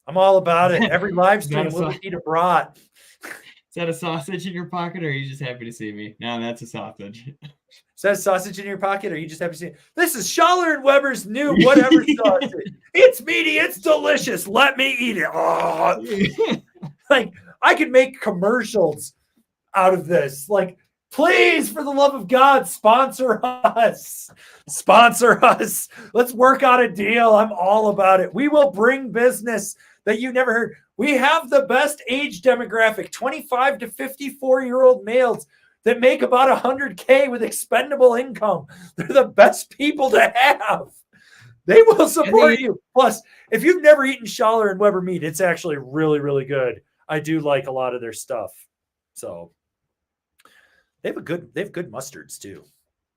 I'm all about it. Every live stream will eat a brat. Is that a sausage in your pocket, or are you just happy to see me? No, that's a sausage. Is that a sausage in your pocket, or are you just happy to see me? This is Schaller and Weber's new whatever sausage. It's meaty. It's delicious. Let me eat it. Oh. Like, I could make commercials out of this. Like, please, for the love of God, sponsor us. Sponsor us. Let's work out a deal. I'm all about it. We will bring business that you never heard. We have the best age demographic, 25 to 54-year-old males that make about $100K with expendable income. They're the best people to have. They will support you. Plus, if you've never eaten Schaller and Weber meat, it's actually really, really good. I do like a lot of their stuff. So they have good mustards too.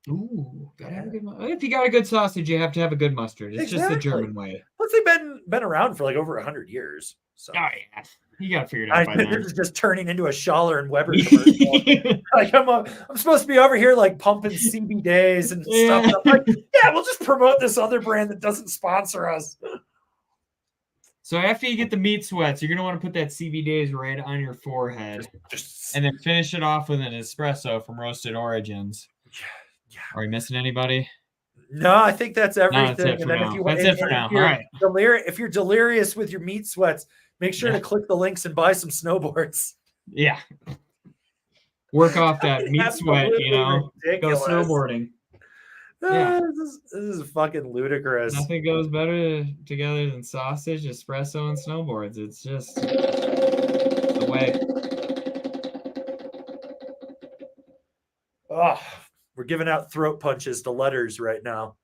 Ooh, gotta have a good. If you got a good sausage, you have to have a good mustard. It's just the German way. Plus, they've been around for like over 100 years. So. Oh yeah, you got to figure it out by then. This is just turning into a Schaller and Weber commercial. Like I'm supposed to be over here like pumping CB days and stuff. And I'm like, yeah, we'll just promote this other brand that doesn't sponsor us. So after you get the meat sweats, you're gonna want to put that CB days right on your forehead, and then finish it off with an espresso from Roasted Origins. Yeah. Are we missing anybody? No, I think that's everything. No, that's it for now. That's it for now. All right. If you're delirious with your meat sweats, make sure to click the links and buy some snowboards. Yeah. Work off that meat sweat, Ridiculous. Go snowboarding. Yeah. This is fucking ludicrous. Nothing goes better together than sausage, espresso, and snowboards. It's just the way. Oh, we're giving out throat punches to letters right now.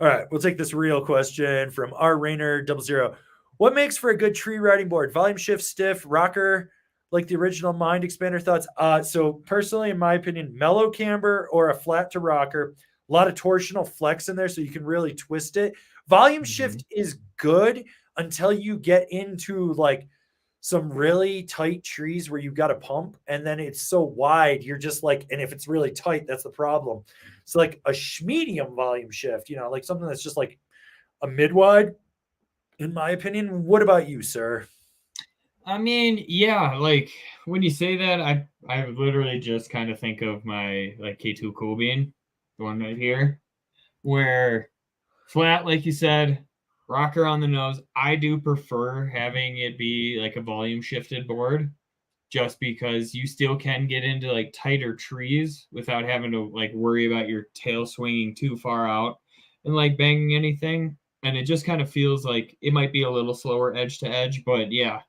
All right, we'll take this real question from R Rainer 00. What makes for a good tree riding board? Volume shift, stiff, rocker, like the original Mind Expander thoughts? So personally, in my opinion, mellow camber or a flat to rocker. A lot of torsional flex in there, so you can really twist it. Volume shift is good until you get into like some really tight trees where you've got to pump, and then it's so wide, you're just like, and if it's really tight, that's the problem. So like a medium volume shift, like something that's just like a mid-wide, in my opinion. What about you, sir? I mean, yeah, like when you say that, I literally just kind of think of my like K2 Cool Bean, the one right here, where flat, like you said, rocker on the nose. I do prefer having it be like a volume shifted board, just because you still can get into like tighter trees without having to like worry about your tail swinging too far out and like banging anything. And it just kind of feels like it might be a little slower edge to edge, but yeah,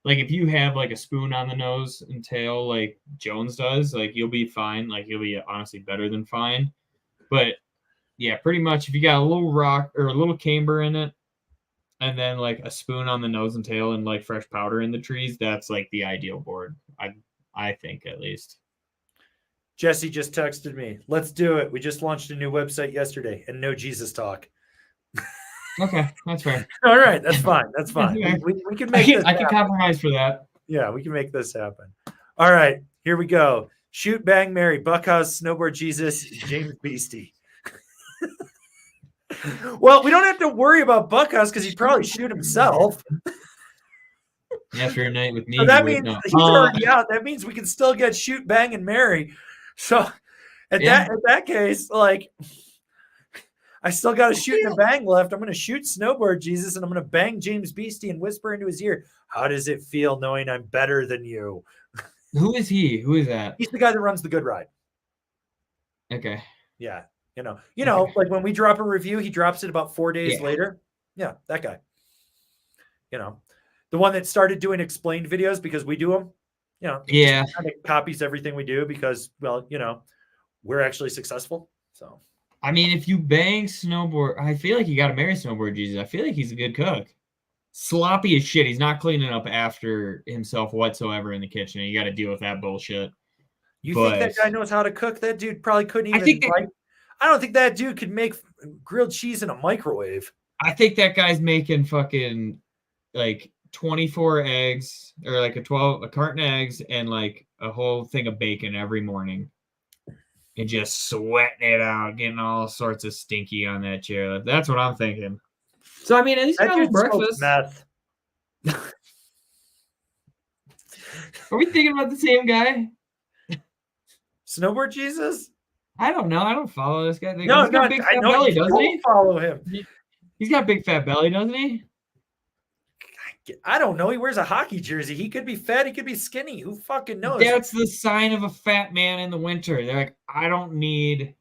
like if you have like a spoon on the nose and tail like Jones does, like you'll be fine. Like you'll be honestly better than fine. But yeah, pretty much if you got a little rock or a little camber in it, and then like a spoon on the nose and tail and like fresh powder in the trees, that's like the ideal board. I think, at least. Jesse just texted me. Let's do it. We just launched a new website yesterday, and no Jesus talk. Okay, that's fair. All right, that's fine. That's fine. We can make this. I can compromise for that. Yeah, we can make this happen. All right, here we go. Shoot, bang, marry, Buckhouse, Snowboard Jesus, James Beastie. Well, we don't have to worry about Buckhouse because he'd probably shoot himself. After a night with me, so that means he's already out. That means we can still get shoot, bang, and marry. So at that case, like, I still got a shoot and a bang left. I'm going to shoot Snowboard Jesus, and I'm going to bang James Beastie and whisper into his ear, "How does it feel knowing I'm better than you?" Who is he? Who is that? He's the guy that runs the Good Ride. Okay. Yeah. Like when we drop a review, he drops it about 4 days later. Yeah, that guy. The one that started doing explained videos because we do them. Yeah. Kind of copies everything we do because, well, we're actually successful. So, I mean, if you bang Snowboard, I feel like you got to marry Snowboard Jesus. I feel like he's a good cook. Sloppy as shit. He's not cleaning up after himself whatsoever in the kitchen. You got to deal with that bullshit. You think that guy knows how to cook? That dude probably couldn't even. I don't think that dude could make grilled cheese in a microwave. I think that guy's making fucking like 24 eggs or like a carton of eggs and like a whole thing of bacon every morning and just sweating it out, getting all sorts of stinky on that chair. That's what I'm thinking. So, I mean, at least have breakfast. Meth. Are we thinking about the same guy? Snowboard Jesus? I don't know. I don't follow this guy. He's got a big fat belly, doesn't he? Follow him. He's got a big fat belly, doesn't he? I don't know. He wears a hockey jersey. He could be fat. He could be skinny. Who fucking knows? That's the sign of a fat man in the winter. They're like, I don't need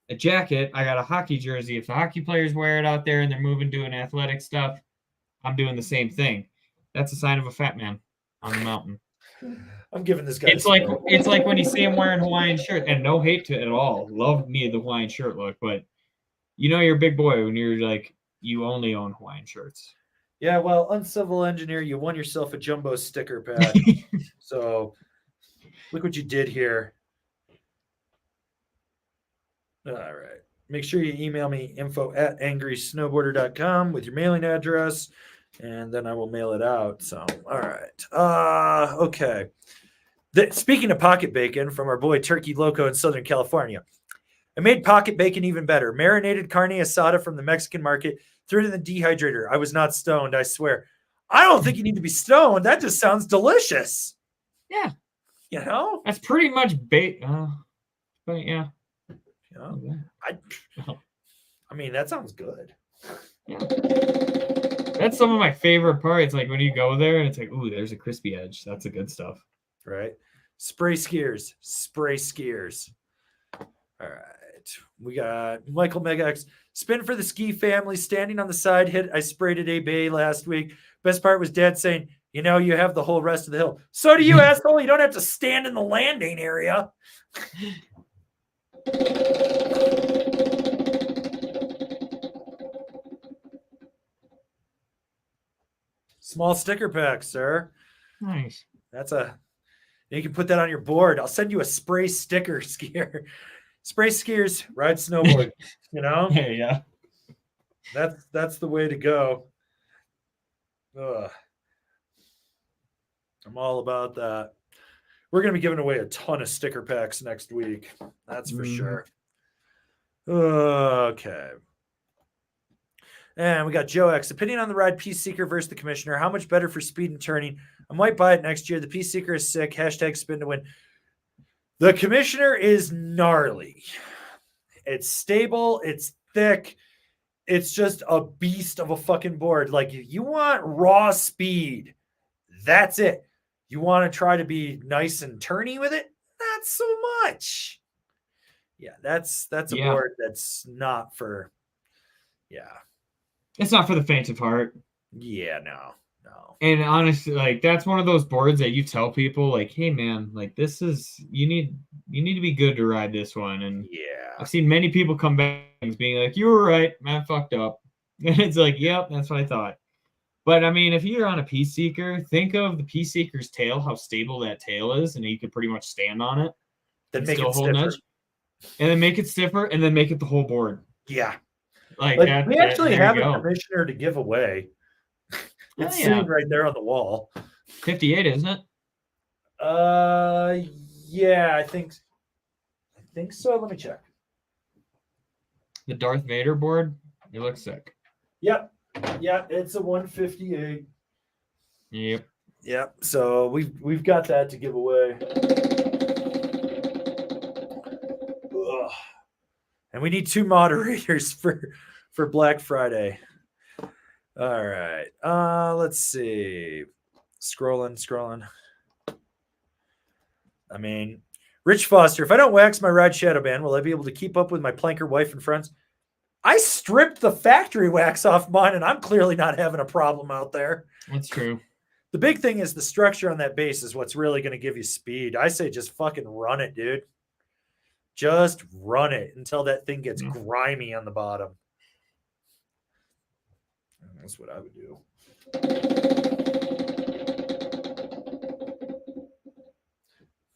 a jacket. I got a hockey jersey. If the hockey players wear it out there and they're moving doing athletic stuff, I'm doing the same thing. That's a sign of a fat man on the mountain. I'm giving this guy. It's like when you see him wearing Hawaiian shirt, and no hate to it at all. Love me the Hawaiian shirt look, but you're a big boy when you're like you only own Hawaiian shirts. Yeah, well, Uncivil Engineer, you won yourself a jumbo sticker pack. So Look what you did here. All right. Make sure you email me info@angrysnowboarder.com with your mailing address, and then I will mail it out. So, all right. Okay. Speaking of pocket bacon from our boy Turkey Loco in Southern California, I made pocket bacon even better. Marinated carne asada from the Mexican market, threw it in the dehydrator. I was not stoned, I swear. I don't think you need to be stoned. That just sounds delicious. Yeah. You know? That's pretty much bait. But yeah. You know? I mean, that sounds good. Yeah. That's some of my favorite parts. Like when you go there and it's like, ooh, there's a crispy edge. That's the good stuff. Right? Spray skiers. Spray skiers. All right. We got Michael Megax. Spin for the ski family. Standing on the side hit. I sprayed at ABA last week. Best part was Dad saying, you know, you have the whole rest of the hill. So do you, asshole. You don't have to stand in the landing area. Small sticker pack, sir. Nice. You can put that on your board. I'll send you a spray sticker skier. Spray skiers, ride snowboard. You know? Yeah. That's the way to go. Ugh. I'm all about that. We're going to be giving away a ton of sticker packs next week. That's for sure. Okay. And we got Joe X. Opinion on the ride Peace Seeker versus the Commissioner. How much better for speed and turning? I might buy it next year. The Peace Seeker is sick. Hashtag spin to win. The Commissioner is gnarly. It's stable. It's thick. It's just a beast of a fucking board. Like, if you want raw speed, that's it. You want to try to be nice and turny with it? Not so much. Yeah, that's a board that's not for, It's not for the faint of heart. Yeah, no. And honestly, like, that's one of those boards that you tell people, like, hey man, like, this is, you need to be good to ride this one. And I've seen many people come back being like, you were right, man, fucked up. And it's like, yep, that's what I thought. But I mean, if you're on a Peace Seeker, think of the Peace Seeker's tail, how stable that tail is, and you could pretty much stand on it. Then make it stiffer. And then make it stiffer, and then make it the whole board. Yeah. Like that, we actually have a Commissioner to give away. It's sitting right there on the wall. 58, isn't it? Yeah, I think so. Let me check. The Darth Vader board, it looks sick. Yep. Yeah, it's a 158. Yep. So we've got that to give away. Ugh. And we need 2 moderators for Black Friday. All right. Let's see. Scrolling. I mean, Rich Foster, if I don't wax my ride shadow band, will I be able to keep up with my planker wife and friends? I stripped the factory wax off mine, and I'm clearly not having a problem out there. That's true. The big thing is the structure on that base is what's really going to give you speed. I say just fucking run it, dude. Just run it until that thing gets grimy on the bottom. That's what I would do.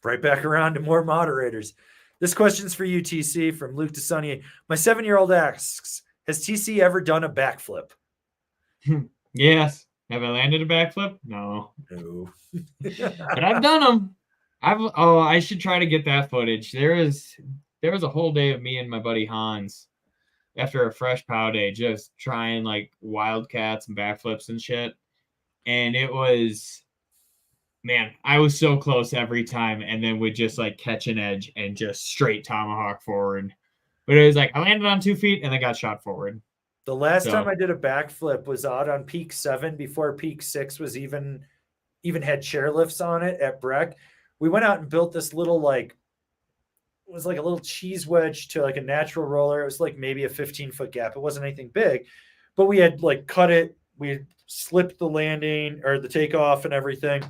Right back around to more moderators. This question's for you, TC, from Luke to Sonny. My 7-year-old asks, has TC ever done a backflip? Yes. Have I landed a backflip? No. But I've done them. I should try to get that footage. There was a whole day of me and my buddy Hans after a fresh pow day just trying like wildcats and backflips and shit. And it was, man, I was so close every time, and then would just like catch an edge and just straight tomahawk forward. But it was like I landed on 2 feet and then got shot forward. The last time I did a backflip was out on Peak 7 before Peak 6 was even had chairlifts on it at Breck. We went out and built this little it was like a little cheese wedge to like a natural roller. It was like maybe a 15-foot gap. It wasn't anything big, but we had like cut it. We had slipped the landing or the takeoff and everything.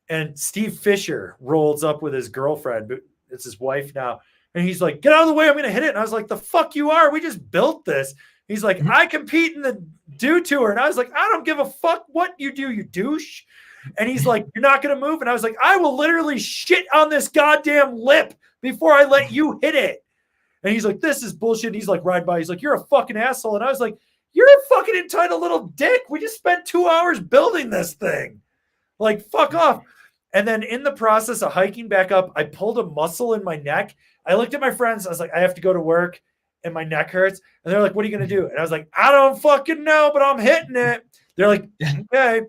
And Steve Fisher rolls up with his girlfriend, but it's his wife now. And he's like, get out of the way. I'm going to hit it. And I was like, the fuck you are. We just built this. He's like, I compete in the Dew Tour. And I was like, I don't give a fuck what you do, you douche. And he's like, you're not going to move. And I was like, I will literally shit on this goddamn lip before I let you hit it. And he's like, this is bullshit. And he's like, ride by. He's like, you're a fucking asshole. And I was like, you're a fucking entitled little dick. We just spent 2 hours building this thing. Like, fuck off. And then in the process of hiking back up, I pulled a muscle in my neck. I looked at my friends. I was like, I have to go to work and my neck hurts. And they're like, what are you going to do? And I was like, I don't fucking know, but I'm hitting it. They're like, okay.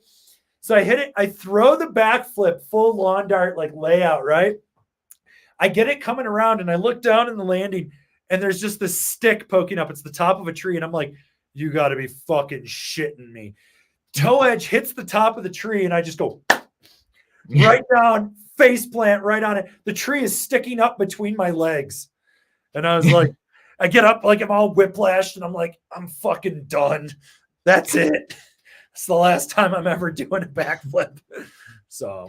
So I hit it. I throw the backflip, full lawn dart, like layout, right? I get it coming around and I look down in the landing and there's just this stick poking up. It's the top of a tree. And I'm like, you got to be fucking shitting me. Toe edge hits the top of the tree and I just go right down, face plant right on it. The tree is sticking up between my legs. And I was like, I get up like I'm all whiplashed and I'm like, I'm fucking done. That's it. It's the last time I'm ever doing a backflip. So,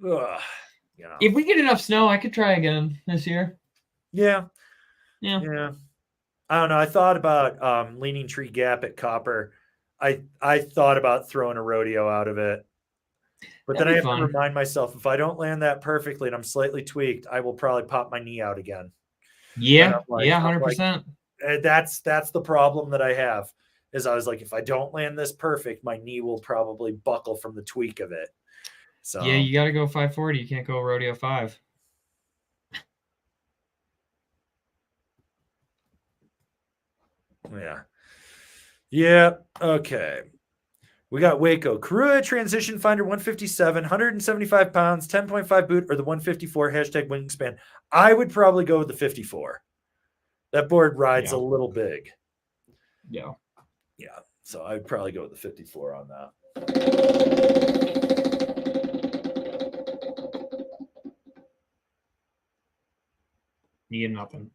you know. If we get enough snow, I could try again this year. Yeah. Yeah. I don't know. I thought about Leaning Tree Gap at Copper. I thought about throwing a rodeo out of it. But then I have to remind myself, if I don't land that perfectly and I'm slightly tweaked, I will probably pop my knee out again. Yeah, 100%. That's the problem that I have. Is I was like, if I don't land this perfect, my knee will probably buckle from the tweak of it. So yeah, you got to go 540. You can't go rodeo 5. Yeah. Okay. We got Waco. Karua Transition Finder 157, 175 pounds, 10.5 boot, or the 154 #wingspan. I would probably go with the 54. That board rides a little big. Yeah. So I would probably go with the 54 on that. You get nothing.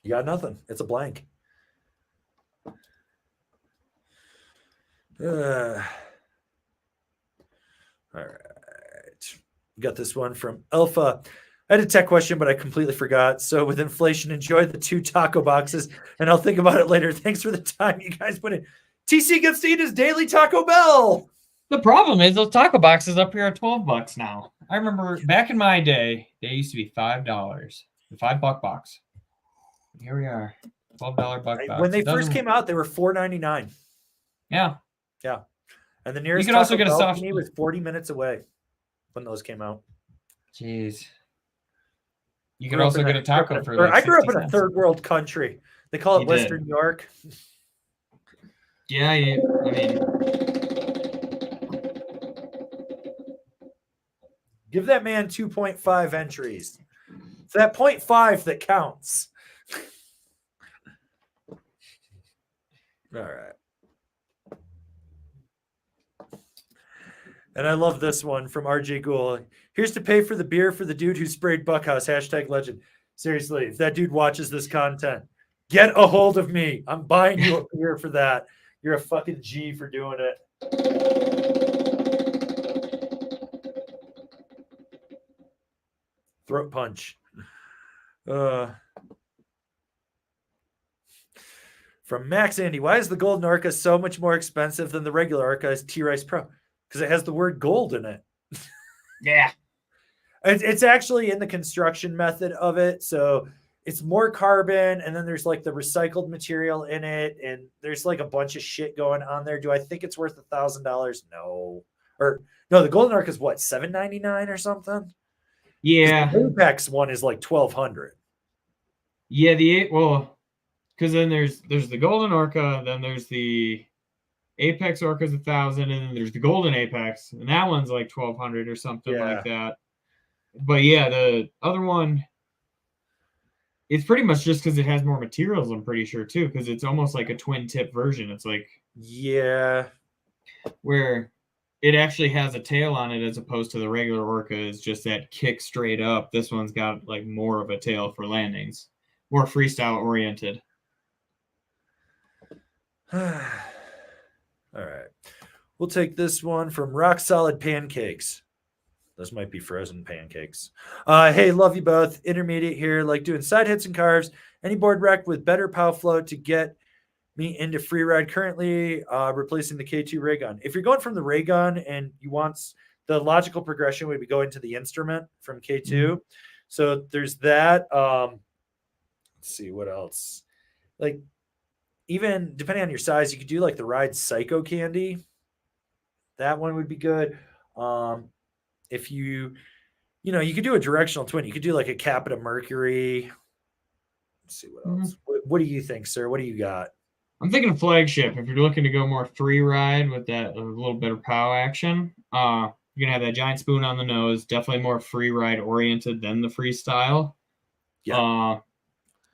You got nothing. It's a blank. All right. Got this one from Alpha. I had a tech question, but I completely forgot. So with inflation, enjoy the 2 taco boxes, and I'll think about it later. Thanks for the time you guys put in. TC gets to eat his daily Taco Bell. The problem is those taco boxes up here are $12 now. I remember back in my day, they used to be $5. The $5 box. Here we are. $12 buck box. When they first came out, they were $4.99. Yeah. And the nearest you can also Taco get a Bell soft to me was 40 minutes away when those came out. Jeez. You can also get a taco for like I grew up in a 60 third world country. They call it Western New York. Yeah, I mean, give that man 2.5 entries. It's that 0.5 that counts. All right. And I love this one from RJ Gould. Here's to pay for the beer for the dude who sprayed Buckhouse. #legend. Seriously, if that dude watches this content, get a hold of me. I'm buying you a beer for that. You're a fucking G for doing it. Throat punch. From Max Andy, why is the Golden Orca so much more expensive than the regular Orca as T-Rice Pro? Because it has the word gold in it. Yeah. It's actually in the construction method of it. So it's more carbon, and then there's like the recycled material in it, and there's like a bunch of shit going on there. Do I think it's worth $1,000? No. Or no, the Golden Orca is what, $799 or something? Yeah. The Apex one is like $1,200. Yeah, because then there's the Golden Orca, then there's the Apex Orca's $1,000, and then there's the Golden Apex, and that one's like $1,200 or something like that. But yeah, the other one, it's pretty much just because it has more materials, I'm pretty sure, too, because it's almost like a twin tip version. It's like, where it actually has a tail on it as opposed to the regular Orca is just that kick straight up. This one's got like more of a tail for landings, more freestyle oriented. All right. We'll take this one from Rock Solid Pancakes. Those might be frozen pancakes. Hey, love you both. Intermediate here, like doing side hits and carves. Any board wreck with better pow flow to get me into free ride currently, replacing the K2 ray gun. If you're going from the ray gun and you want the logical progression would be going to the instrument from K2. So there's that. Let's see what else. Like even depending on your size, you could do like the ride Psycho Candy. That one would be good. If you you could do a directional twin. You could do like a Capita Mercury. Let's see what else. What do you think, sir? What do you got? I'm thinking of flagship. If you're looking to go more free ride with that a little bit of pow action, you're gonna have that giant spoon on the nose. Definitely more free ride oriented than the freestyle. Yeah.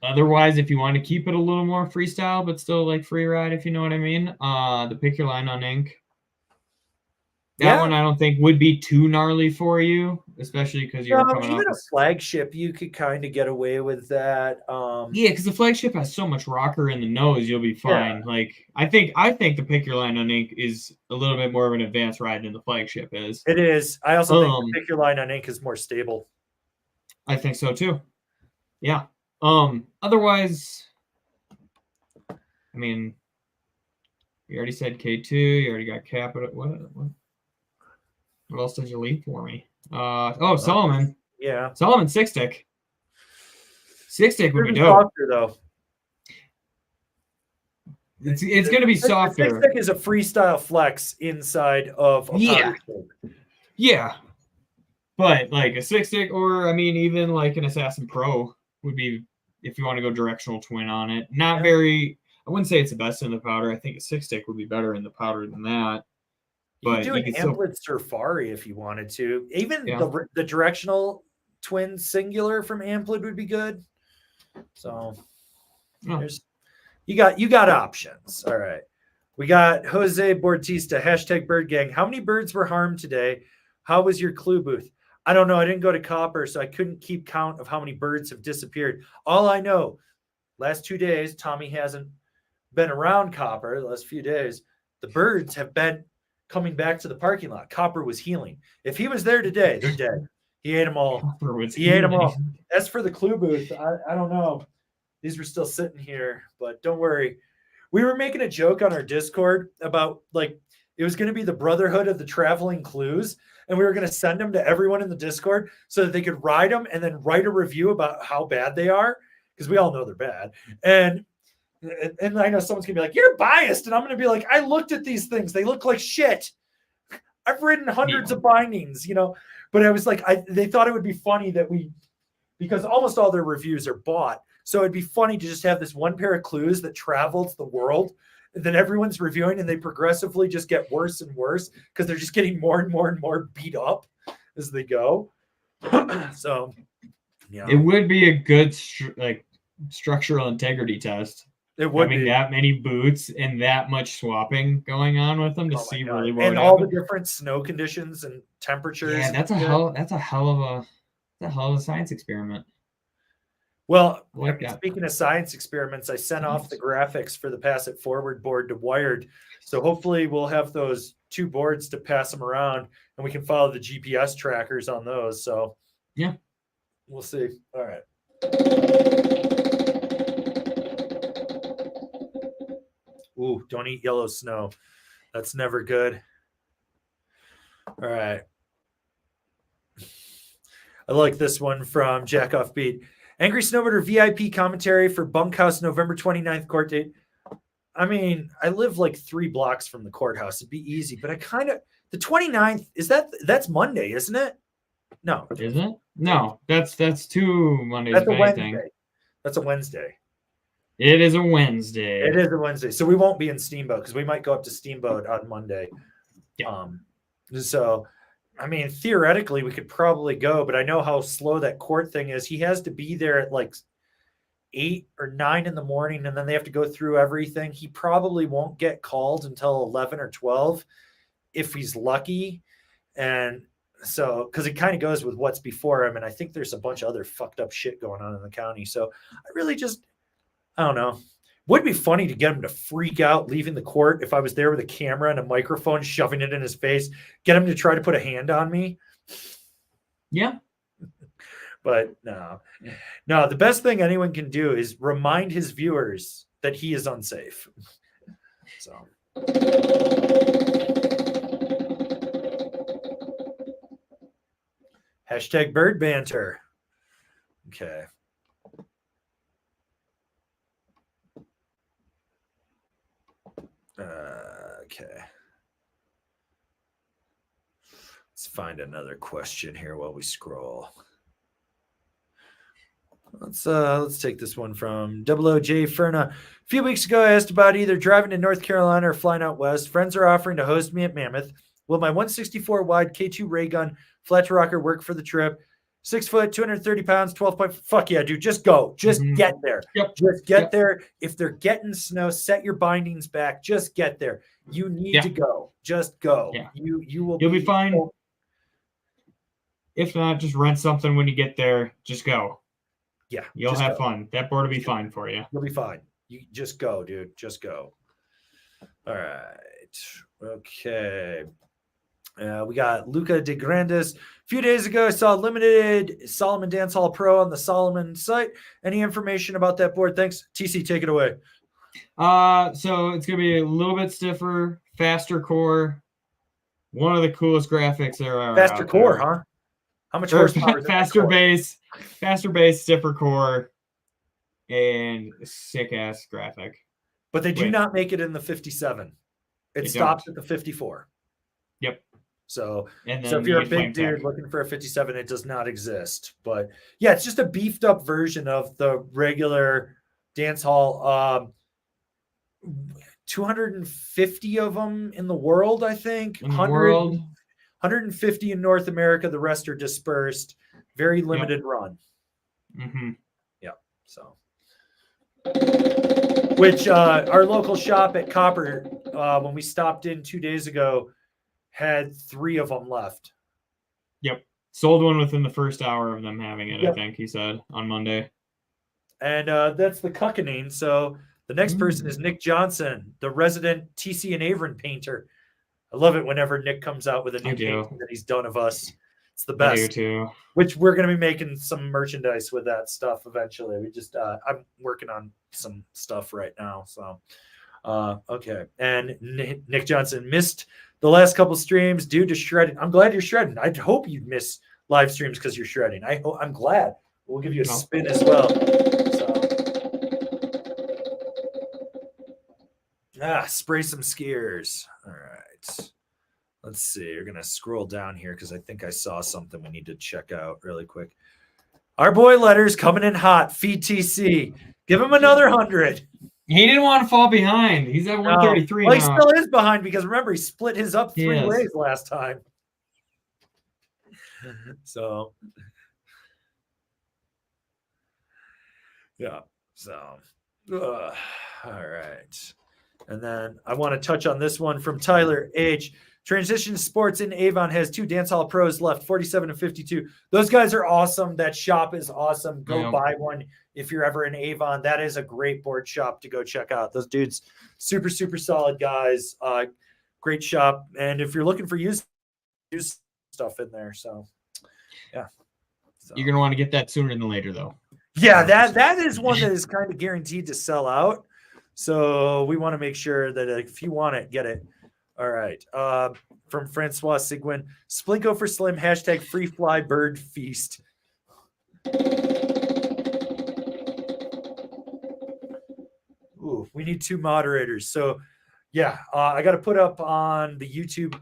Otherwise, if you want to keep it a little more freestyle, but still like free ride, if you know what I mean, the Pick Your Line on Ink. That one I don't think would be too gnarly for you, especially because you're coming even up. A flagship, you could kind of get away with that. Yeah, because the flagship has so much rocker in the nose, you'll be fine. Yeah. Like I think the Pick Your Line on Ink is a little bit more of an advanced ride than the flagship is. It is. I also think the Pick Your Line on Ink is more stable. I think so too. Yeah. Otherwise, I mean, you already said K2. You already got Capita. What else did you leave for me? Solomon. Yeah. Solomon six stick. Six stick would be dope. Softer, though. It's going to be softer. Six stick is a freestyle flex inside of a powder stick. Yeah. But like a six stick, or I mean, even like an Assassin Pro would be if you want to go directional twin on it. Not very. I wouldn't say it's the best in the powder. I think a six stick would be better in the powder than that. But you could do an Amplit Safari if you wanted to. Even the directional twin singular from Amplit would be good. So you got options. All right. We got Jose Bautista, #BirdGang. How many birds were harmed today? How was your clue booth? I don't know. I didn't go to Copper, so I couldn't keep count of how many birds have disappeared. All I know, last 2 days, Tommie hasn't been around Copper. The last few days, the birds have been coming back to the parking lot. Copper was healing. If he was there today, they're dead. He ate them all. Ate them all. As for the clue booth, I don't know. These were still sitting here, but don't worry. We were making a joke on our Discord about like it was going to be the Brotherhood of the Traveling Clues, and we were going to send them to everyone in the Discord so that they could ride them and then write a review about how bad they are, because we all know they're bad. And I know someone's going to be like, you're biased. And I'm going to be like, I looked at these things. They look like shit. I've written hundreds of bindings, but I was like, they thought it would be funny that because almost all their reviews are bought. So it'd be funny to just have this one pair of clues that travels the world that everyone's reviewing, and they progressively just get worse and worse because they're just getting more and more and more beat up as they go. So, yeah. It would be a good structural integrity test. It would having be. That many boots and that much swapping going on with them to see really what and all the different snow conditions and temperatures. Yeah, that's a hell of a science experiment. Well, speaking of science experiments, I sent off the graphics for the Pass It Forward board to Wired. So hopefully we'll have those 2 boards to pass them around, and we can follow the GPS trackers on those. So yeah, we'll see. All right. Ooh, don't eat yellow snow. That's never good. All right. I like this one from Jack Offbeat. Angry Snowboarder VIP commentary for Bunkhouse November 29th court date. I mean, I live like 3 blocks from the courthouse. It'd be easy, but the 29th, that's Monday, isn't it? No. Is it? No, that's 2 Mondays. That's a Wednesday. That's a Wednesday. It is a Wednesday. It is a Wednesday. So we won't be in Steamboat because we might go up to Steamboat on Monday. Yeah. So, I mean, theoretically, we could probably go, but I know how slow that court thing is. He has to be there at like 8 or 9 in the morning, and then they have to go through everything. He probably won't get called until 11 or 12 if he's lucky. And so, because it kind of goes with what's before him, and I think there's a bunch of other fucked up shit going on in the county. So I really I don't know. Would be funny to get him to freak out leaving the court if I was there with a camera and a microphone shoving it in his face, get him to try to put a hand on me. Yeah. But no, the best thing anyone can do is remind his viewers that he is unsafe. So. Hashtag bird banter. Okay. Okay. Let's find another question here while we scroll. Let's take this one from OOJ Ferna. A few weeks ago, I asked about either driving to North Carolina or flying out west. Friends are offering to host me at Mammoth. Will my 164 wide K2 ray gun flat rocker work for the trip? 6 foot, 230 pounds, 12 point. Fuck yeah, dude. Just go. Just get there. Yep. Just get there. If they're getting snow, set your bindings back. Just get there. You need to go. Just go. Yeah. You'll be fine. If not, just rent something when you get there. Just go. Yeah. You'll have fun. That board will be fine for you. You'll be fine. You just go, dude. Just go. All right. Okay. We got Luca De Grandes. A few days ago, I saw limited Solomon Dance Hall Pro on the Solomon site. Any information about that board? Thanks. TC, take it away. So it's going to be a little bit stiffer, faster core. One of the coolest graphics there are. Faster core, huh? How much horsepower is faster base, stiffer core, and sick ass graphic. But they do not make it in the 57. It stops at the 54. Yep. So if you're a big dude looking for a 57, it does not exist. But yeah, it's just a beefed up version of the regular dance hall. 250 of them in the world, I think. 150 in North America. The rest are dispersed. Very limited run. Yeah. So, which our local shop at Copper, when we stopped in 2 days ago, had 3 of them left. Yep. Sold one within the first hour of them having it, I think he said on Monday. And that's the Cuckening. So the next person is Nick Johnson, the resident TC and Avon painter. I love it whenever Nick comes out with a new painting that he's done of us. It's the best. I do too. Which we're going to be making some merchandise with that stuff eventually. We just I'm working on some stuff right now. So okay. And Nick Johnson missed the last couple streams due to shredding. I'm glad you're shredding. I hope you miss live streams because you're shredding. I'm glad. We'll give you a spin as well. So. Spray some skiers. All right. Let's see. We're going to scroll down here because I think I saw something we need to check out really quick. Our boy Letters coming in hot. Feed TC. Give him another 100. He didn't want to fall behind. He's at 133 now. He still is behind because remember, he split his up 3 ways last time. So, yeah. So, all right. And then I want to touch on this one from Tyler H. Transition Sports in Avon has 2 dance hall pros left, 47 and 52. Those guys are awesome. That shop is awesome. Go buy one if you're ever in Avon. That is a great board shop to go check out. Those dudes, super, super solid guys. Great shop. And if you're looking for used stuff in there. So, yeah. So. You're going to want to get that sooner than later, though. Yeah, that is one that is kind of guaranteed to sell out. So we want to make sure that if you want it, get it. All right. From Francois Sigwin, Splinko for Slim, hashtag free fly bird feast. Ooh, we need 2 moderators. So yeah, I got to put up on the YouTube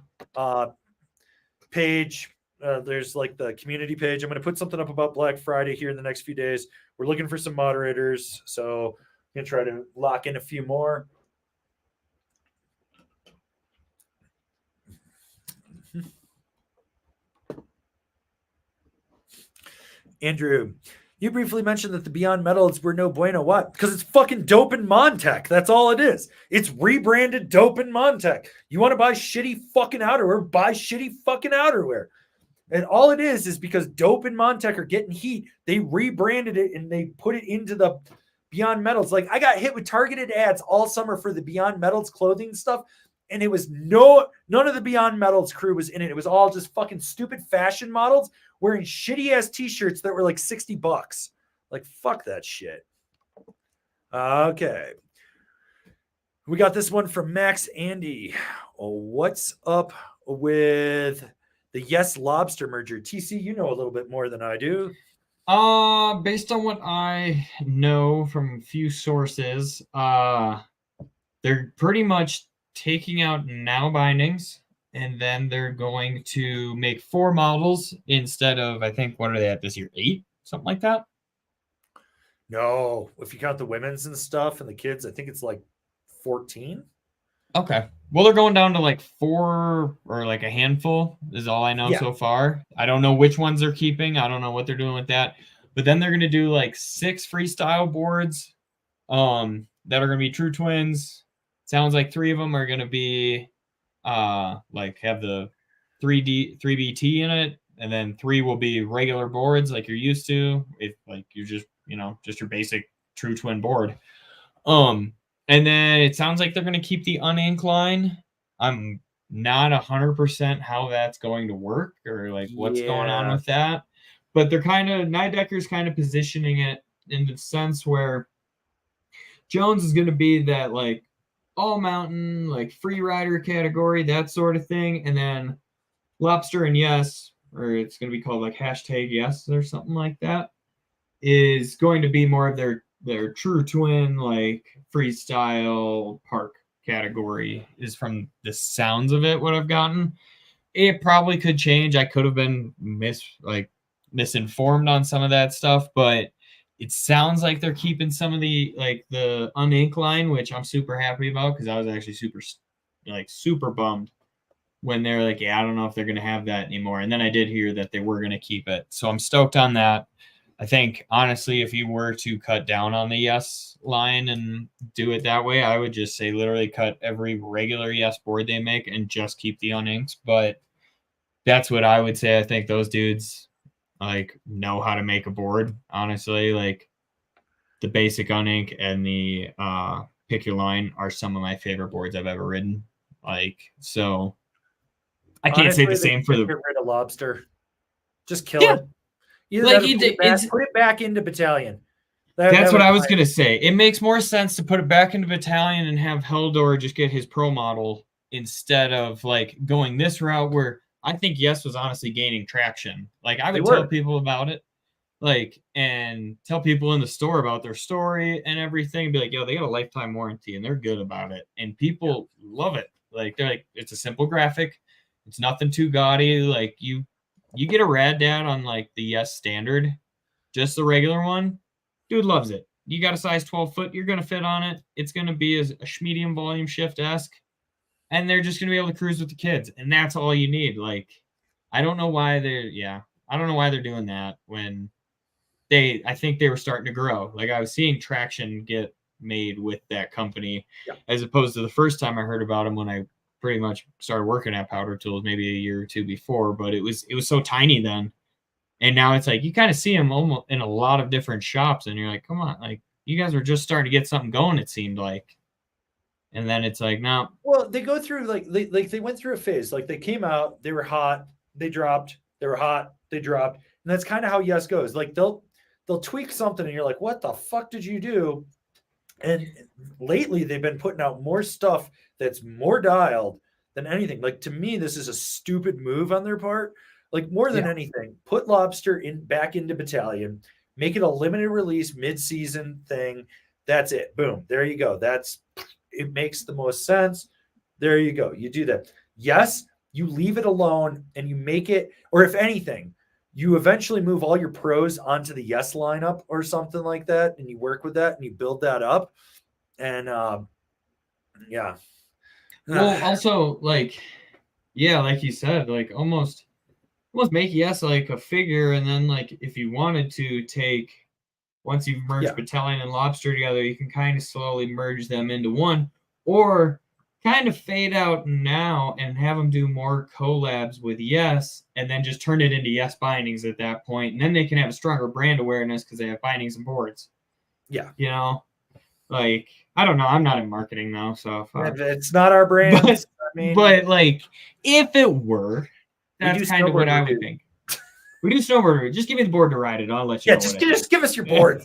page. There's like the community page. I'm going to put something up about Black Friday here in the next few days. We're looking for some moderators. So I'm going to try to lock in a few more. Andrew, you briefly mentioned that the Beyond Metals were no bueno. What? Because it's fucking Dope and Montec. That's all it is. It's rebranded Dope and Montec. You want to buy shitty fucking outerwear? Buy shitty fucking outerwear. And all it is because Dope and Montec are getting heat. They rebranded it and they put it into the Beyond Metals. Like I got hit with targeted ads all summer for the Beyond Metals clothing stuff. And it was none of the Beyond Metals crew was in it. It was all just fucking stupid fashion models wearing shitty ass t-shirts that were like $60. Like, fuck that shit. Okay. We got this one from Max Andy. Oh, what's up with the Yes Lobster merger? TC, you know a little bit more than I do. Based on what I know from a few sources, they're pretty much taking out now bindings, and then they're going to make 4 models instead of, I think, what are they at this year? 8, something like that. No, if you count the women's and stuff and the kids, I think it's like 14. Okay. Well, they're going down to like 4 or like a handful is all I know so far. I don't know which ones they're keeping. I don't know what they're doing with that. But then they're going to do like 6 freestyle boards that are going to be true twins. Sounds like 3 of them are going to be like have the 3BT in it, and then 3 will be regular boards like you're used to. If like you're just, just your basic true twin board. And then it sounds like they're going to keep the unink line. I'm not 100% how that's going to work or like what's going on with that. But they're Nidecker's kind of positioning it in the sense where Jones is going to be that like all mountain, like free rider category, that sort of thing. And then Lobster and Yes, or it's going to be called like #Yes or something like that, is going to be more of their true twin, like freestyle park category, is from the sounds of it what I've gotten. It probably could change. I could have been misinformed on some of that stuff, but it sounds like they're keeping some of the unink line, which I'm super happy about because I was actually super bummed when they're like, yeah, I don't know if they're going to have that anymore. And then I did hear that they were going to keep it. So I'm stoked on that. I think, honestly, if you were to cut down on the Yes line and do it that way, I would just say literally cut every regular Yes board they make and just keep the uninks. But that's what I would say. I think those dudes know how to make a board, honestly. Like the basic unink and the pick your line are some of my favorite boards I've ever ridden. So I can't Honestly, say the same for the get rid of Lobster. Just kill it. Either put it back into Battalion. That's what I was going to say. It makes more sense to put it back into Battalion and have Heldor just get his pro model instead of going this route where I think Yes was honestly gaining traction. I would tell people about it, and tell people in the store about their story and everything. Be like, yo, they got a lifetime warranty and they're good about it. And people love it. They're like, it's a simple graphic. It's nothing too gaudy. You get a rad dad on the Yes standard, just the regular one. Dude loves it. You got a size 12 foot, you're going to fit on it. It's going to be a medium volume shift-esque. And they're just going to be able to cruise with the kids. And that's all you need. I don't know why they're doing that when I think they were starting to grow. I was seeing traction get made with that company as opposed to the first time I heard about them when I pretty much started working at Powder Tools maybe a year or two before, but it was so tiny then. And now it's you kind of see them almost in a lot of different shops and you're like, come on, you guys were just starting to get something going, it seemed like. And then it's no. Well, they go through they went through a phase. They came out, they were hot, they dropped, they were hot, they dropped. And that's kind of how Yes goes. They'll tweak something and you're like, what the fuck did you do? And lately they've been putting out more stuff that's more dialed than anything. To me, this is a stupid move on their part. More than anything, put Lobster back into Battalion, make it a limited release mid-season thing. That's it. Boom. There you go. It makes the most sense. There you go. You do that. Yes, you leave it alone and you make it, or if anything, you eventually move all your pros onto the Yes lineup or something like that, and you work with that and you build that up. And yeah. Well, also like you said, almost make Yes a figure, and then if you wanted to take, once you've merged Battalion and Lobster together, you can kind of slowly merge them into one, or kind of fade out now and have them do more collabs with Yes, and then just turn it into Yes bindings at that point, and then they can have a stronger brand awareness because they have bindings and boards. Yeah. I don't know. I'm not in marketing though, so it's not our brand. But if it were, that's kind of what I would think. We do snowboard. Just give me the board to ride it. I'll let you know. Just give us your board.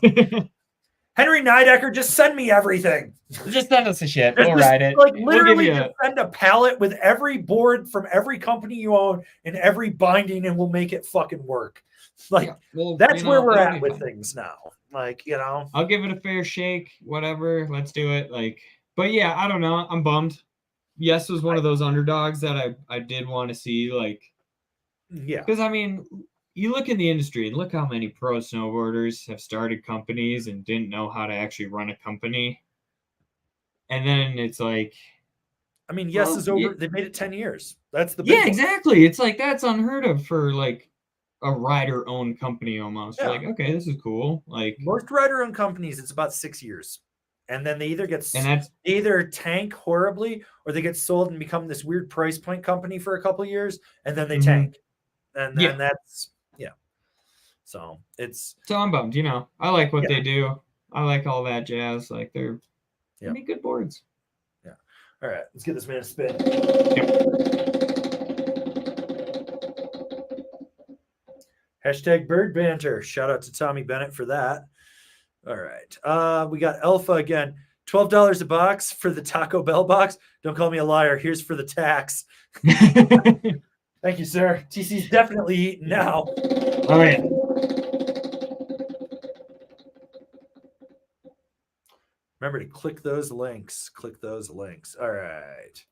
Henry Nidecker, just send me everything. Just send us a shit. We'll ride it. Like We'll literally give you just send a pallet with every board from every company you own and every binding, and we'll make it fucking work. Like that's where we're at with things now. Like, I'll give it a fair shake, whatever. Let's do it. Like, but yeah, I don't know. I'm bummed. Yes was one of those underdogs that I did want to see. Like, yeah. Because, I mean, you look in the industry and look how many pro snowboarders have started companies and didn't know how to actually run a company. And then it's like, I mean, Yes is over. They made it 10 years. That's the big one. Exactly. It's like that's unheard of for like a rider-owned company almost. Yeah. You're like, okay, this is cool. Like most rider-owned companies, it's about 6 years, and then they either either tank horribly or they get sold and become this weird price point company for a couple of years, and then they tank, and then that's So I'm bummed. I like what they do. I like all that jazz. Like they're make good boards. Yeah. All right, let's get this man a spin. Hashtag bird banter. Shout out to Tommie Bennet for that. All right. We got Alpha again. $12 a box for the Taco Bell box. Don't call me a liar. Here's for the tax. Thank you, sir. TC's definitely eating now. All right. Remember to click those links. Click those links. All right.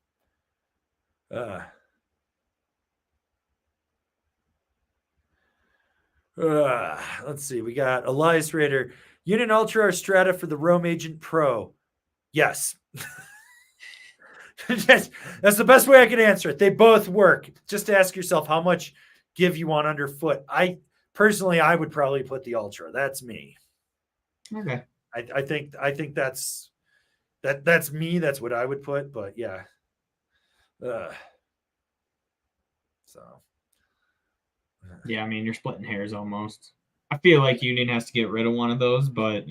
Let's see. We got Elias Raider. Union Ultra or Strata for the Roam Agent Pro? Yes. That's the best way I can answer it. They both work. Just ask yourself how much give you want underfoot. I would probably put the Ultra. That's me. Okay. I think that's me. That's what I would put. But yeah. Yeah, I mean, you're splitting hairs almost. I feel like Union has to get rid of one of those, but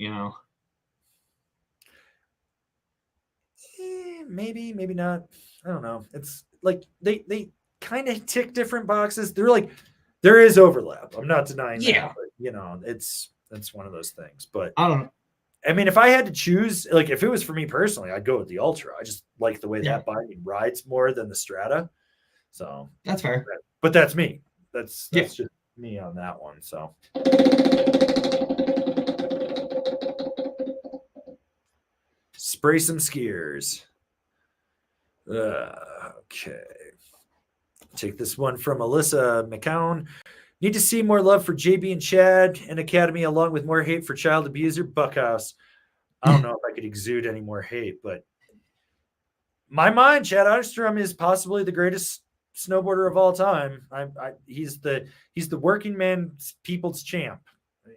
maybe not. I don't know. It's like they kind of tick different boxes. There is overlap. I'm not denying that. But, it's one of those things. But I don't know. I mean, if I had to choose, like if it was for me personally, I'd go with the Ultra. I just like the way that binding rides more than the Strata. So that's fair. But that's me. That's just me on that one. So spray some skiers. Okay. Take this one from Alyssa McCown. Need to see more love for JB and Chad and Academy, along with more hate for child abuser Buckhouse. I don't know if I could exude any more hate, but my mind, Chad Otterstrom is possibly the greatest snowboarder of all time. He's the working man people's champ.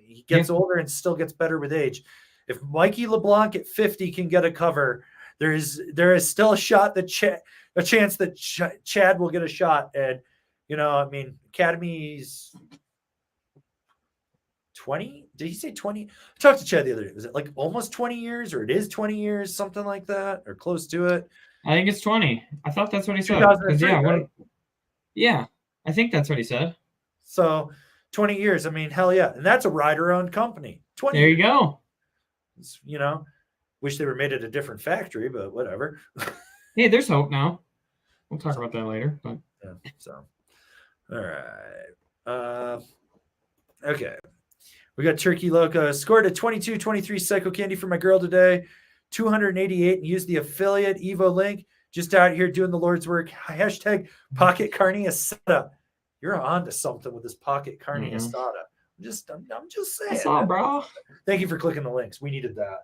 He gets older and still gets better with age. If Mikey LeBlanc at 50 can get a cover, there is still a shot that a chance that Chad will get a shot. And I mean, Academy's 20. Did he say 20? I talked to Chad the other day. Was it like almost 20 years, or it is 20 years, something like that, or close to it? I think it's 20. I thought that's what he said. Yeah, I think that's what he said. So 20 years. I mean, hell yeah. And that's a rider-owned company. 20 There you go. Wish they were made at a different factory, but whatever. Hey, there's hope now. We'll talk about that later. But yeah, so all right. Okay. We got Turkey Loco. Scored a 22-23 Psycho Candy for my girl today. 288 and used the affiliate Evo link. Just out here doing the Lord's work. Hashtag Pocket Carne Asada. You're on to something with this Pocket Carne Asada. I'm just saying. That's all, bro. Thank you for clicking the links. We needed that.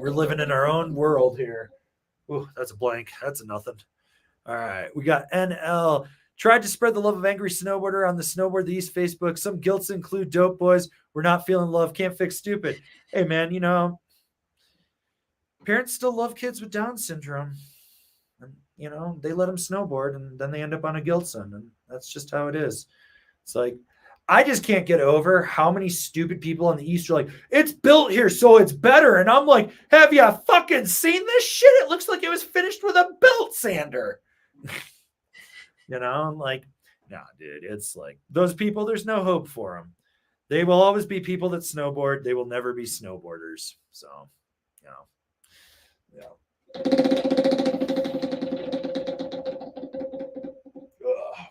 We're living in our own world here. Ooh, that's a blank. That's a nothing. All right. We got NL. Tried to spread the love of angry snowboarder on the Snowboard the East Facebook. Some guilts include dope boys. We're not feeling love. Can't fix stupid. Hey, man, parents still love kids with Down syndrome. And, they let them snowboard, and then they end up on a Giltson, and that's just how it is. It's like, I just can't get over how many stupid people on the East are like, it's built here, so it's better. And I'm like, have you fucking seen this shit? It looks like it was finished with a belt sander. I'm like, nah, dude, it's like those people, there's no hope for them. They will always be people that snowboard. They will never be snowboarders. So, yeah.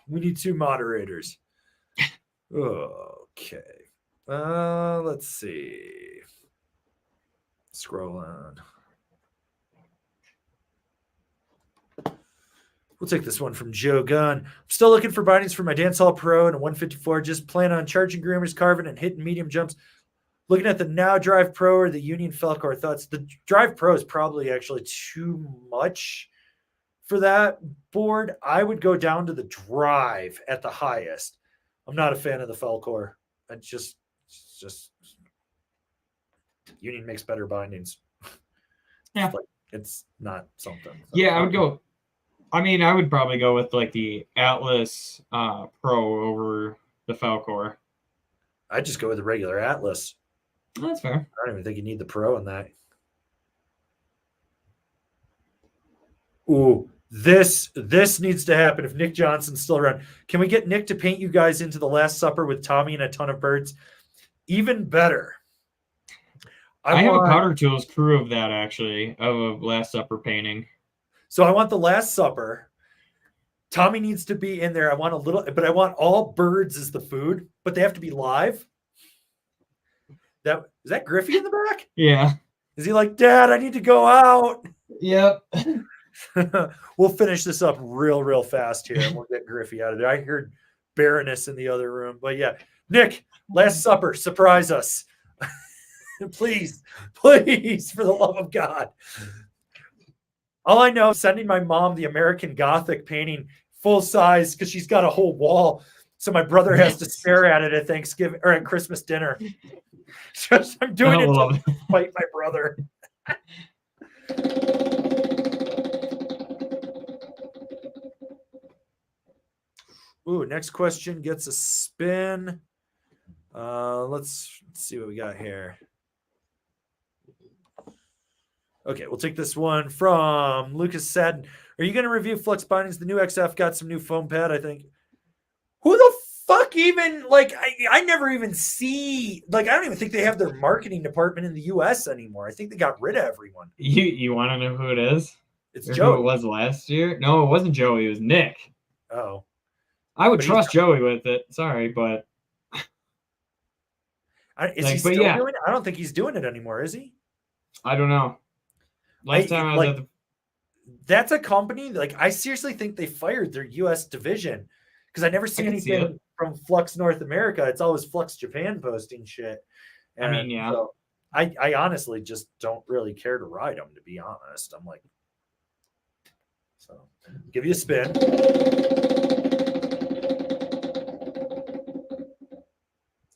We need 2 moderators. Okay. Let's see. Scroll on. We'll take this one from Joe Gunn. I'm still looking for bindings for my Dance Hall Pro and a 154. Just plan on charging groomers, carving, and hitting medium jumps. Looking at the Now Drive Pro or the Union Falcor thoughts. The Drive Pro is probably actually too much for that board. I would go down to the Drive at the highest. I'm not a fan of the Falcor. It's just Union makes better bindings. Yeah. It's not something. So. Yeah, I would go. I mean, I would probably go with like the Atlas Pro over the Falcor. I'd just go with the regular Atlas. That's fair. I don't even think you need the Pro in that. Ooh, this needs to happen if Nick Johnson's still around. Can we get Nick to paint you guys into the Last Supper with Tommie and a ton of birds? Even better. I have a Powder Tools crew of that, actually, of a Last Supper painting. So I want the Last Supper. Tommie needs to be in there. I want a little, but I want all birds as the food, but they have to be live. Is that Griffey in the back? Yeah. Is he like, Dad, I need to go out? Yep. We'll finish this up real fast here, and we'll get Griffey out of there. I heard Baroness in the other room, but yeah. Nick, Last Supper, surprise us. Please, for the love of God. All I know is sending my mom the American Gothic painting full size because she's got a whole wall. So my brother has to stare at it at Thanksgiving or at Christmas dinner. Just, I'm doing it to fight my brother. Ooh, next question gets a spin. Let's see what we got here. Okay, we'll take this one from Lucas Sadden. Are you going to review Flux Bindings? The new XF got some new foam pad, I think. Who the fuck even, like, I never even see, like, I don't even think they have their marketing department in the U.S. anymore. I think they got rid of everyone. You want to know who it is? It's or Joey. Who it was last year? No, it wasn't Joey. It was Nick. Oh. I would trust Joey with it. Sorry, but. Is he still doing it? I don't think he's doing it anymore, is he? I don't know. Last time I was at the... That's a company, like, I seriously think they fired their U.S. division because I never see anything from Flux North America. It's always Flux Japan posting shit. And I mean, yeah. So I honestly just don't really care to ride them, to be honest. I'm like, so give you a spin.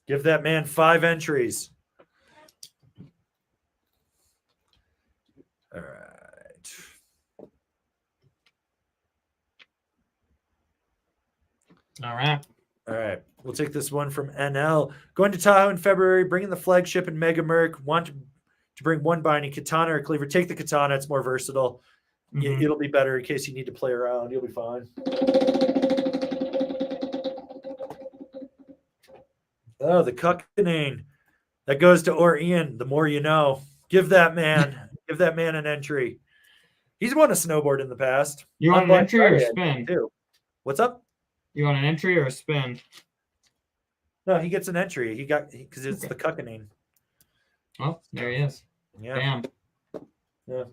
Give that man 5 entries. All right. All right. All right. We'll take this one from NL. Going to Tahoe in February, bringing the flagship and Mega Merc. Want to bring one binding, katana or cleaver. Take the katana. It's more versatile. Mm-hmm. It'll be better in case you need to play around. You'll be fine. Oh, the cuckening. That goes to Ian. The more you know. Give that man an entry. He's won a snowboard in the past. You want an entry or a spin? Too. What's up? You want an entry or a spin? No, he gets an entry. He got because it's the cuckening. Oh, there he is. Yeah. Bam. Yeah.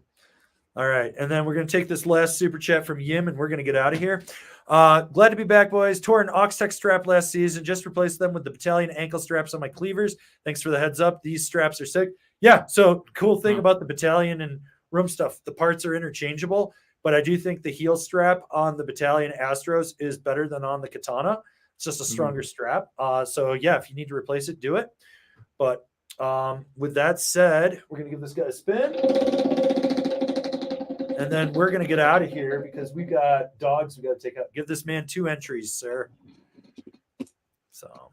All right. And then we're going to take this last super chat from Yim, and we're going to get out of here. Glad to be back, boys. Tore an Oxtec strap last season. Just replaced them with the battalion ankle straps on my cleavers. Thanks for the heads up. These straps are sick. Yeah. So cool thing about the battalion and room stuff, the parts are interchangeable, but I do think the heel strap on the battalion Astros is better than on the katana. It's just a stronger strap. So yeah, if you need to replace it, do it. But with that said, we're going to give this guy a spin. And then we're going to get out of here because we've got dogs we got to take out. Give this man 2 entries, sir. So,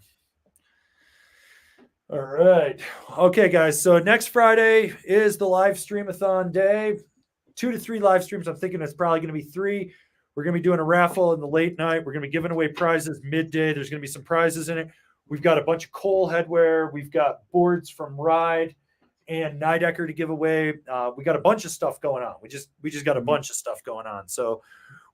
all right. Okay, guys. So next Friday is the live stream-a-thon day. 2 to 3 live streams. I'm thinking it's probably going to be 3. We're going to be doing a raffle in the late night. We're going to be giving away prizes midday. There's going to be some prizes in it. We've got a bunch of Cole headwear. We've got boards from Ride and Nidecker to give away. We got a bunch of stuff going on. We just got a bunch of stuff going on. So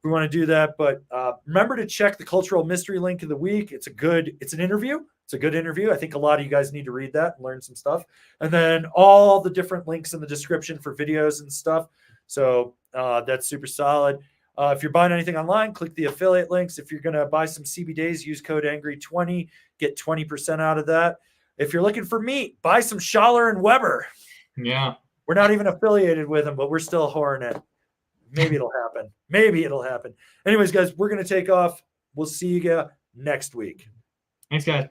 we want to do that. But remember to check the cultural mystery link of the week. It's an interview. It's a good interview. I think a lot of you guys need to read that and learn some stuff. And then all the different links in the description for videos and stuff. So that's super solid. If you're buying anything online, click the affiliate links. If you're going to buy some CB days, use code ANGRY20, get 20% out of that. If you're looking for meat, buy some Schaller and Weber. Yeah. We're not even affiliated with them, but we're still whoring it. Maybe it'll happen. Maybe it'll happen. Anyways, guys, we're going to take off. We'll see you next week. Thanks, guys.